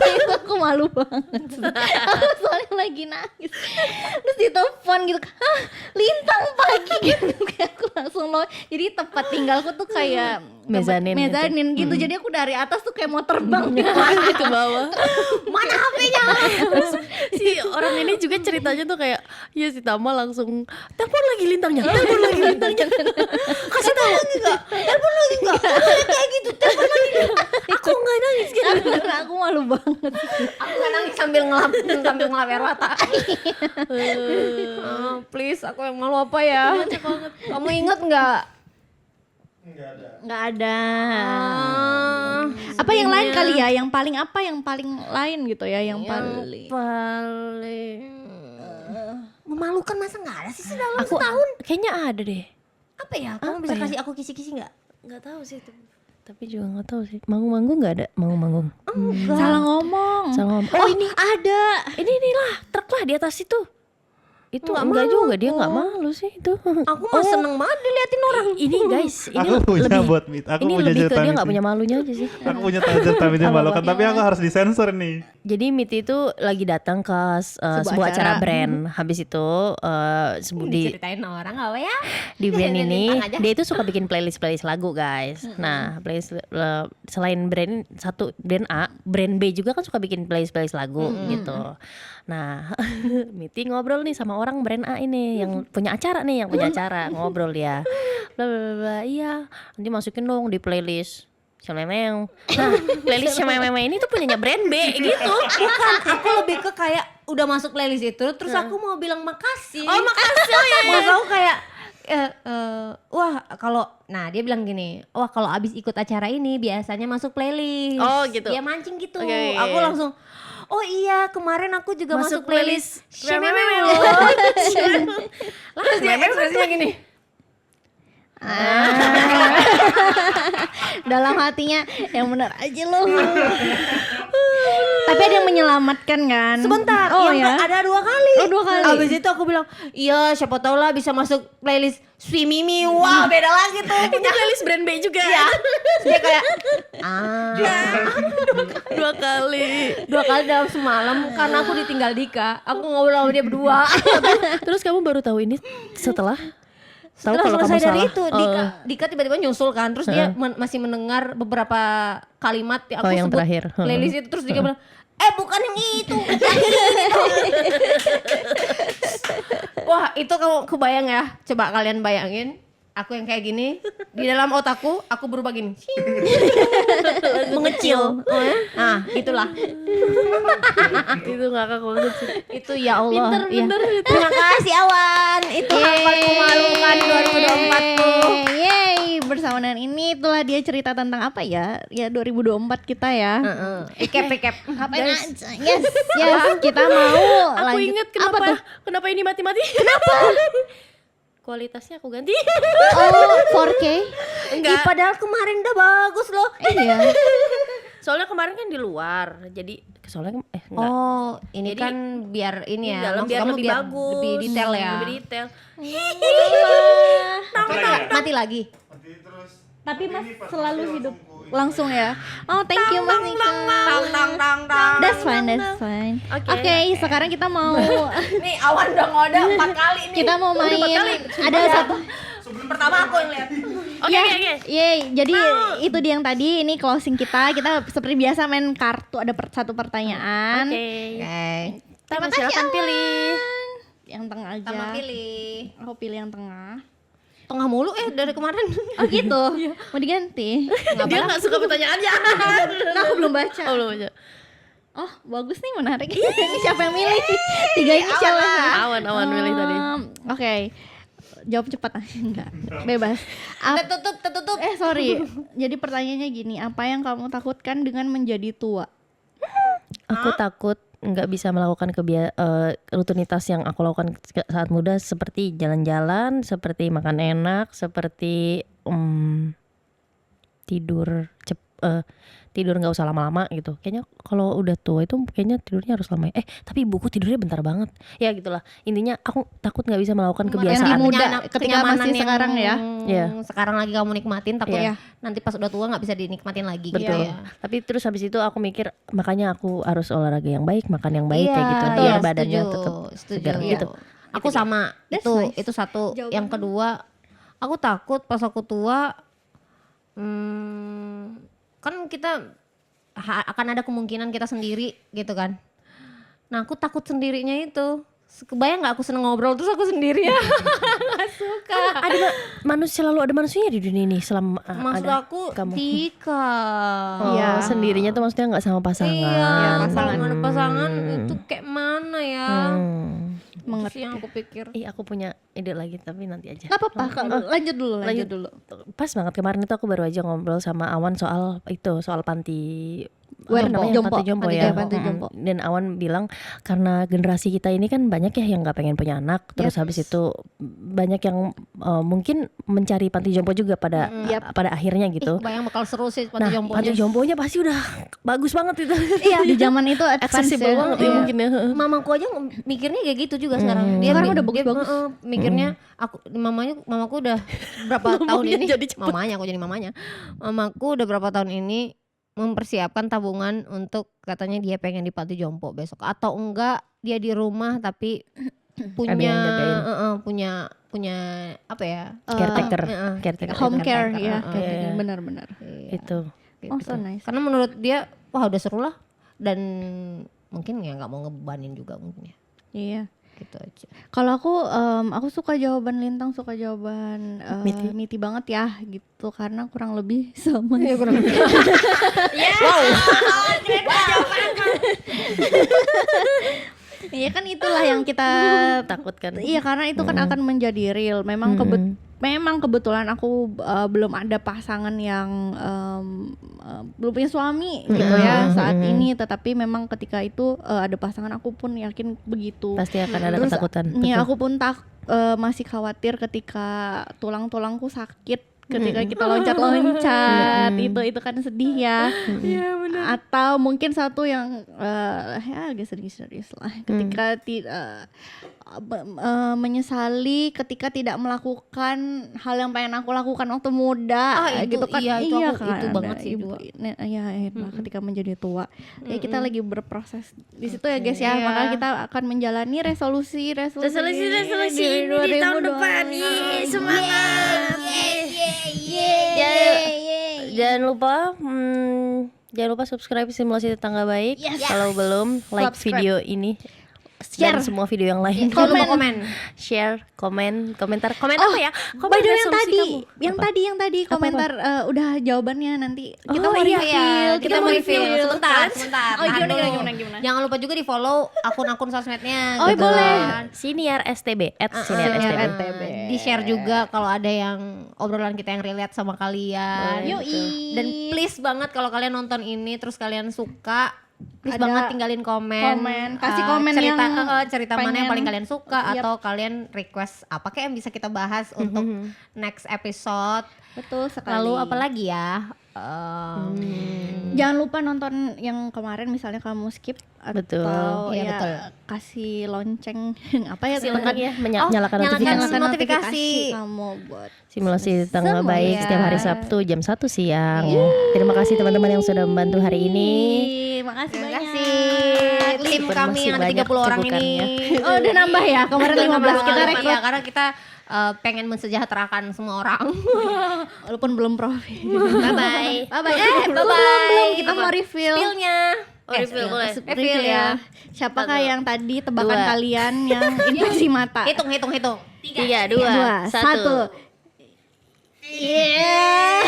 [SPEAKER 1] Itu aku malu banget. Aku soalnya lagi nangis. Terus ditelepon gitu, "Hah, Lintang pagi." Gitu. Kayak aku langsung jadi tempat tinggalku tuh kayak
[SPEAKER 2] Mezanin gitu.
[SPEAKER 1] mezanin gitu. Jadi aku dari atas tuh kayak mau terbang gitu.
[SPEAKER 2] Ke bawah.
[SPEAKER 3] mana HP-nya?
[SPEAKER 2] Terus si orang ini juga ceritanya tuh kayak ya si Tama langsung telepon lagi lintangnya.
[SPEAKER 3] Kasih tahu lagi enggak? Telepon lagi enggak? Kayak gitu, telepon lagi enggak?
[SPEAKER 2] Aku nggak nangis gitu.
[SPEAKER 1] Karena aku malu banget.
[SPEAKER 3] Aku kan nangis sambil ngelap air mata. Please, aku yang malu apa ya? Kamu inget nggak?
[SPEAKER 1] Nggak ada. Apa yang lain kali ya? Yang paling lain gitu ya? Yang paling
[SPEAKER 3] paling Memalukan masa nggak ada sih dalam
[SPEAKER 2] Aku
[SPEAKER 3] setahun?
[SPEAKER 2] kayaknya ada deh.
[SPEAKER 3] Apa ya? Kamu
[SPEAKER 2] Apa
[SPEAKER 3] bisa
[SPEAKER 2] ya?
[SPEAKER 3] kasih aku kisi-kisi nggak?
[SPEAKER 2] Nggak tahu sih itu. Tapi juga nggak tahu sih. Manggung-manggung nggak ada. Manggung-manggung.
[SPEAKER 3] Enggak.
[SPEAKER 1] Salah ngomong.
[SPEAKER 2] Sama ngomong.
[SPEAKER 3] Oh ini ada.
[SPEAKER 2] Ini lah truk lah di atas itu. Itu
[SPEAKER 3] Nggak
[SPEAKER 2] enggak
[SPEAKER 3] malu.
[SPEAKER 2] juga, dia nggak malu sih itu.
[SPEAKER 3] Aku mah seneng banget diliatin orang.
[SPEAKER 2] Ini guys, ini
[SPEAKER 4] Aku punya
[SPEAKER 2] lebih,
[SPEAKER 4] buat Mit. Aku
[SPEAKER 2] ini
[SPEAKER 4] punya
[SPEAKER 2] lebih ke
[SPEAKER 4] cerita
[SPEAKER 2] dia
[SPEAKER 4] Mit
[SPEAKER 2] nggak
[SPEAKER 4] nih.
[SPEAKER 2] punya malunya aja sih.
[SPEAKER 4] Aku punya cerita Mit yang memalukan, tapi aku harus disensor nih.
[SPEAKER 2] Jadi Miti itu lagi datang ke sebuah acara
[SPEAKER 1] acara.
[SPEAKER 2] brand. Habis itu di
[SPEAKER 3] Diceritain orang apa ya?
[SPEAKER 2] di brand
[SPEAKER 3] Bintang
[SPEAKER 2] ini
[SPEAKER 3] aja.
[SPEAKER 2] dia itu suka bikin playlist lagu guys. Nah playlist selain brand satu brand A, brand B juga kan suka bikin playlist lagu gitu. Nah Miti ngobrol nih sama orang brand A ini yang punya acara nih, ngobrol dia. Bla bla bla, bla. Iya, nanti masukin dong di playlist Cememeng. Nah, playlist Cememeng ini tuh punyanya brand B gitu.
[SPEAKER 3] Bukan, aku lebih ke kayak udah masuk playlist itu, terus aku mau bilang makasih.
[SPEAKER 2] Oh, makasih ya.
[SPEAKER 3] Maksud aku kayak wah kalau, nah dia bilang gini, wah kalau abis ikut acara ini biasanya masuk playlist.
[SPEAKER 2] Oh, gitu.
[SPEAKER 3] Dia mancing gitu.
[SPEAKER 2] Oke.
[SPEAKER 3] Aku langsung, oh iya kemarin aku juga masuk playlist.
[SPEAKER 2] Cememeng
[SPEAKER 3] Cememeng
[SPEAKER 2] loh.
[SPEAKER 3] loh.
[SPEAKER 2] Terus dia ekspresinya gini.
[SPEAKER 1] Dalam hatinya yang benar aja lo. Tapi ada yang menyelamatkan kan?
[SPEAKER 3] Sebentar,
[SPEAKER 1] Oh
[SPEAKER 3] yang
[SPEAKER 1] ya.
[SPEAKER 3] ada 2 kali.
[SPEAKER 1] Oh, 2 kali.
[SPEAKER 3] Abis itu aku bilang, iya siapa tau lah bisa masuk playlist Swimimi. Wah beda lagi tuh.
[SPEAKER 2] Ini playlist brand B juga.
[SPEAKER 3] Iya. Dia kayak,
[SPEAKER 2] 2 kali.
[SPEAKER 3] 2 kali dalam semalam karena aku ditinggal Dika. Aku ngobrol sama dia berdua.
[SPEAKER 2] Terus kamu baru tahu ini setelah tahu
[SPEAKER 3] Setelah
[SPEAKER 2] kalau kamu
[SPEAKER 3] selesai dari
[SPEAKER 2] salah.
[SPEAKER 3] itu, Dika tiba-tiba nyusul kan. Terus dia masih mendengar beberapa kalimat yang aku
[SPEAKER 2] Oh, yang
[SPEAKER 3] sebut
[SPEAKER 2] terakhir.
[SPEAKER 3] playlist itu. Terus Dika bilang, bukan yang itu. Wah itu kamu kebayang ya. Coba kalian bayangin. Aku yang kayak gini, di dalam otakku aku berubah gini. Mengecil. Nah itulah.
[SPEAKER 2] Itu ngakak banget sih.
[SPEAKER 3] Itu ya Allah.
[SPEAKER 1] Pinter,
[SPEAKER 3] Iya. Terima kasih Awan. Itu hal memalukan 2024 tuh.
[SPEAKER 1] Yeay, bersama dengan ini itulah dia cerita tentang apa ya? Ya 2024 kita ya.
[SPEAKER 3] Recap.
[SPEAKER 1] Ngapain aja? Yes, kita mau
[SPEAKER 2] Aku
[SPEAKER 1] lanjut.
[SPEAKER 2] inget
[SPEAKER 1] Apa tuh?
[SPEAKER 2] kenapa ini mati-mati. Kenapa? Kualitasnya aku ganti.
[SPEAKER 1] Oh, 4K?
[SPEAKER 3] Ih, padahal kemarin udah bagus loh.
[SPEAKER 1] Iya.
[SPEAKER 2] Soalnya kemarin kan di luar. Jadi soalnya enggak.
[SPEAKER 3] Oh, ini
[SPEAKER 2] Jadi,
[SPEAKER 3] kan biar ini ya.
[SPEAKER 2] Dalam
[SPEAKER 3] maksud
[SPEAKER 2] biar
[SPEAKER 3] kamu
[SPEAKER 2] lebih bagus.
[SPEAKER 3] Lebih detail ya.
[SPEAKER 2] Lebih detail.
[SPEAKER 3] Mati lagi.
[SPEAKER 1] Tapi Mas selalu hidup langsung ya. Oh, thank you Mas Nika.
[SPEAKER 3] Tang.
[SPEAKER 1] That's fine. Oke, sekarang kita mau
[SPEAKER 3] Nih Awan udah ngode 4 kali nih.
[SPEAKER 1] kita mau main. Ada satu.
[SPEAKER 3] Pertama aku yang lihat.
[SPEAKER 2] Oke.
[SPEAKER 1] Yeay, jadi itu dia yang tadi, ini closing kita. Kita seperti biasa main kartu, ada satu pertanyaan.
[SPEAKER 2] Oke.
[SPEAKER 1] Terima
[SPEAKER 2] Silakan
[SPEAKER 1] kasih,
[SPEAKER 2] pilih.
[SPEAKER 1] Yang tengah aja.
[SPEAKER 3] Sama pilih.
[SPEAKER 1] Aku pilih yang tengah.
[SPEAKER 3] Tengah mulu dari kemarin.
[SPEAKER 1] Oh gitu. Mau diganti?
[SPEAKER 2] Dia nggak suka pertanyaannya.
[SPEAKER 1] Nah, aku belum baca.
[SPEAKER 2] Oh, belum aja.
[SPEAKER 1] Oh, bagus nih, menarik. Ini siapa yang milih? 3 ini siapa?
[SPEAKER 2] Awan milih tadi.
[SPEAKER 1] Oke. Jawab cepat. Enggak. Bebas.
[SPEAKER 3] Tertutup.
[SPEAKER 1] Sorry. Jadi pertanyaannya gini, apa yang kamu takutkan dengan menjadi tua?
[SPEAKER 2] Aku takut nggak bisa melakukan rutinitas yang aku lakukan saat muda, seperti jalan-jalan, seperti makan enak, seperti tidur nggak usah lama-lama gitu. Kayaknya kalau udah tua itu kayaknya tidurnya harus lama. Tapi ibuku tidurnya bentar banget. Ya gitulah. Intinya aku takut nggak bisa melakukan kebiasaan.
[SPEAKER 1] Yang di muda, ketika masih
[SPEAKER 3] yang
[SPEAKER 1] sekarang ya.
[SPEAKER 2] Iya.
[SPEAKER 3] Sekarang lagi kamu nikmatin, takut
[SPEAKER 1] Iya.
[SPEAKER 3] nanti pas udah tua nggak bisa dinikmatin lagi.
[SPEAKER 2] Betul.
[SPEAKER 3] Gitu ya.
[SPEAKER 2] Tapi terus habis itu aku mikir, makanya aku harus olahraga yang baik, makan yang baik
[SPEAKER 3] Iya,
[SPEAKER 2] kayak gitu.
[SPEAKER 3] iya,
[SPEAKER 2] Biar badannya
[SPEAKER 3] setuju,
[SPEAKER 2] tetap
[SPEAKER 3] setuju.
[SPEAKER 2] segar
[SPEAKER 3] Iya.
[SPEAKER 2] gitu.
[SPEAKER 3] Aku sama.
[SPEAKER 1] That's
[SPEAKER 3] Itu
[SPEAKER 1] nice.
[SPEAKER 3] itu satu.
[SPEAKER 1] Jawaban
[SPEAKER 3] Yang kedua, aku takut pas aku tua, kan kita akan ada kemungkinan kita sendiri gitu kan. Nah aku takut sendirinya itu. Kebayang nggak aku seneng ngobrol terus aku sendiri ya. Nggak suka.
[SPEAKER 2] Selalu ada manusia di dunia ini selama
[SPEAKER 3] Maksud
[SPEAKER 2] ada
[SPEAKER 3] aku
[SPEAKER 2] kamu.
[SPEAKER 3] Dika.
[SPEAKER 2] Oh,
[SPEAKER 1] Iya.
[SPEAKER 2] sendirinya tuh maksudnya nggak sama pasangan.
[SPEAKER 3] Iya, kalau
[SPEAKER 1] pasangan.
[SPEAKER 3] nggak ada pasangan itu kayak mana ya? Itu sih yang aku pikir.
[SPEAKER 2] Aku punya ide lagi tapi nanti aja.
[SPEAKER 1] Gak apa-apa, Kak. Lanjut dulu.
[SPEAKER 2] Pas banget kemarin itu aku baru aja ngobrol sama Awan soal panti
[SPEAKER 1] Wear
[SPEAKER 2] namanya
[SPEAKER 1] jompo.
[SPEAKER 2] panti jompo
[SPEAKER 1] Panti
[SPEAKER 2] ya.
[SPEAKER 1] jompo, panti jompo.
[SPEAKER 2] Dan Awan bilang karena generasi kita ini kan banyak ya yang nggak pengen punya anak, terus habis itu banyak yang mungkin mencari panti jompo juga pada pada akhirnya gitu.
[SPEAKER 3] Bayang bakal seru sih
[SPEAKER 2] Nah,
[SPEAKER 3] panti jomponya.
[SPEAKER 2] panti jomponya pasti udah bagus banget itu.
[SPEAKER 1] Iya, di zaman itu advance
[SPEAKER 2] Accessible
[SPEAKER 1] ya.
[SPEAKER 2] banget ya mungkin ya.
[SPEAKER 3] Mamaku aja mikirnya kayak gitu juga sekarang. Dia
[SPEAKER 1] Sekarang udah
[SPEAKER 3] dia,
[SPEAKER 1] bagus-bagus.
[SPEAKER 3] mikirnya mamaku udah berapa tahun ini
[SPEAKER 2] jadi cepet.
[SPEAKER 3] mamanya aku jadi mamanya. Mamaku udah berapa tahun ini mempersiapkan tabungan untuk katanya dia pengen di panti jompo besok atau enggak dia di rumah tapi punya
[SPEAKER 2] yang jagain.
[SPEAKER 3] punya apa ya?
[SPEAKER 2] Caretaker, caretaker.
[SPEAKER 1] Home care ya,
[SPEAKER 3] Iya.
[SPEAKER 1] benar-benar.
[SPEAKER 2] Itu.
[SPEAKER 3] Gitu.
[SPEAKER 1] Oh, so nice.
[SPEAKER 3] Karena menurut dia wah udah seru lah dan mungkin ya nggak mau ngebebanin juga mungkin ya
[SPEAKER 1] Iya.
[SPEAKER 3] gitu aja.
[SPEAKER 1] Kalau aku suka jawaban Lintang, suka jawaban Miti banget ya gitu karena kurang lebih sama. Ya kurang lebih. Iya kan itulah yang kita
[SPEAKER 2] Takutkan.
[SPEAKER 1] Iya karena itu kan akan menjadi real. Memang memang kebetulan aku belum ada pasangan yang belum punya suami gitu ya saat ini. Tetapi memang ketika itu ada pasangan aku pun yakin begitu.
[SPEAKER 2] Pasti akan ada
[SPEAKER 1] Terus,
[SPEAKER 2] ketakutan.
[SPEAKER 1] Iya
[SPEAKER 2] Betul.
[SPEAKER 1] aku pun masih khawatir ketika tulang-tulangku sakit. Ketika kita loncat-loncat itu kan sedih ya. Atau mungkin satu yang ya agak serius lah ketika menyesali ketika tidak melakukan hal yang pengen aku lakukan waktu muda
[SPEAKER 3] Itu,
[SPEAKER 1] gitu kan.
[SPEAKER 3] iya, itu
[SPEAKER 1] kan.
[SPEAKER 3] itu banget sih
[SPEAKER 1] Ibu,
[SPEAKER 3] juga.
[SPEAKER 1] ya ketika menjadi tua ya kita lagi berproses di situ ya guys ya.
[SPEAKER 3] Iya.
[SPEAKER 1] Maka kita akan menjalani resolusi
[SPEAKER 2] ini
[SPEAKER 1] di
[SPEAKER 2] di tahun
[SPEAKER 1] 2022.
[SPEAKER 2] depan. Semangat. Jangan lupa subscribe Simulasi Tetangga Baik. Kalau belum, like
[SPEAKER 1] Subscribe.
[SPEAKER 2] video ini
[SPEAKER 1] Share.
[SPEAKER 2] dan semua video yang lain.
[SPEAKER 3] Jangan lupa komen.
[SPEAKER 2] Share, komentar. Komen
[SPEAKER 1] Oh,
[SPEAKER 2] apa ya?
[SPEAKER 1] By the way,
[SPEAKER 2] resolusi kamu.
[SPEAKER 1] yang tadi komentar udah jawabannya nanti kita
[SPEAKER 2] Oh,
[SPEAKER 1] mau
[SPEAKER 2] iya,
[SPEAKER 1] reveal,
[SPEAKER 3] kita mau reveal. Sebentar.
[SPEAKER 1] Oh,
[SPEAKER 3] Tahan
[SPEAKER 1] gimana,
[SPEAKER 3] dulu.
[SPEAKER 1] gimana?
[SPEAKER 3] Jangan lupa juga di follow akun-akun sosmednya.
[SPEAKER 1] Oh,
[SPEAKER 3] gitu
[SPEAKER 1] boleh.
[SPEAKER 3] kan.
[SPEAKER 2] Siniar STB
[SPEAKER 3] Siniar
[SPEAKER 2] @siniar_stb.
[SPEAKER 3] Di share juga kalau ada yang obrolan kita yang relate sama kalian.
[SPEAKER 1] Yoi.
[SPEAKER 3] Dan please banget kalau kalian nonton ini terus kalian suka, please
[SPEAKER 1] Ada
[SPEAKER 3] banget tinggalin komen.
[SPEAKER 1] kasih komen
[SPEAKER 3] cerita,
[SPEAKER 1] yang
[SPEAKER 3] cerita mana yang
[SPEAKER 1] pengen.
[SPEAKER 3] paling kalian suka
[SPEAKER 1] Yap.
[SPEAKER 3] atau kalian request apa kayak yang bisa kita bahas untuk next episode.
[SPEAKER 1] Betul sekali.
[SPEAKER 3] Lalu apa lagi ya?
[SPEAKER 1] Jangan lupa nonton yang kemarin misalnya kamu skip
[SPEAKER 2] Betul.
[SPEAKER 1] atau
[SPEAKER 3] Iya,
[SPEAKER 1] ya
[SPEAKER 3] betul.
[SPEAKER 1] kasih lonceng apa ya
[SPEAKER 2] Silakan
[SPEAKER 1] tekan
[SPEAKER 2] ya
[SPEAKER 3] Oh,
[SPEAKER 2] nyalakan notifikasi.
[SPEAKER 3] nyalakan notifikasi.
[SPEAKER 1] kamu buat
[SPEAKER 2] Simulasi Tetangga
[SPEAKER 1] Semua,
[SPEAKER 2] Baik
[SPEAKER 3] ya.
[SPEAKER 2] setiap hari Sabtu jam 1 siang. Terima kasih teman-teman yang sudah membantu hari ini.
[SPEAKER 1] Makasih
[SPEAKER 3] Terima
[SPEAKER 1] banyak.
[SPEAKER 3] kasih tim
[SPEAKER 2] Meskipun
[SPEAKER 3] kami
[SPEAKER 2] masih
[SPEAKER 3] yang ada
[SPEAKER 2] banyak
[SPEAKER 3] 30 orang
[SPEAKER 2] kesibukannya.
[SPEAKER 3] ini.
[SPEAKER 1] Oh, udah nambah ya. Kemarin 15 kita rekrut.
[SPEAKER 3] Ya, karena kita pengen mensejahterakan semua orang.
[SPEAKER 1] Walaupun belum profit.
[SPEAKER 3] Bye bye.
[SPEAKER 1] Bye bye.
[SPEAKER 3] Bye-bye.
[SPEAKER 1] Belum kita mau reveal.
[SPEAKER 3] Spillnya.
[SPEAKER 2] reveal boleh.
[SPEAKER 1] Reveal ya. Siapakah
[SPEAKER 2] Satu.
[SPEAKER 1] yang tadi tebakan
[SPEAKER 2] Dua.
[SPEAKER 1] kalian yang infeksi mata?
[SPEAKER 3] Hitung.
[SPEAKER 2] 3, 2,
[SPEAKER 1] Dua,
[SPEAKER 2] 1.
[SPEAKER 1] satu. Iya.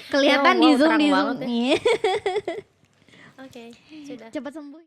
[SPEAKER 1] Kelihatan
[SPEAKER 2] Ya,
[SPEAKER 1] di
[SPEAKER 2] wow,
[SPEAKER 1] zoom
[SPEAKER 2] terang
[SPEAKER 1] di zoom
[SPEAKER 2] banget ya.
[SPEAKER 1] nih.
[SPEAKER 2] Oke, sudah.
[SPEAKER 1] Cepat sembuh.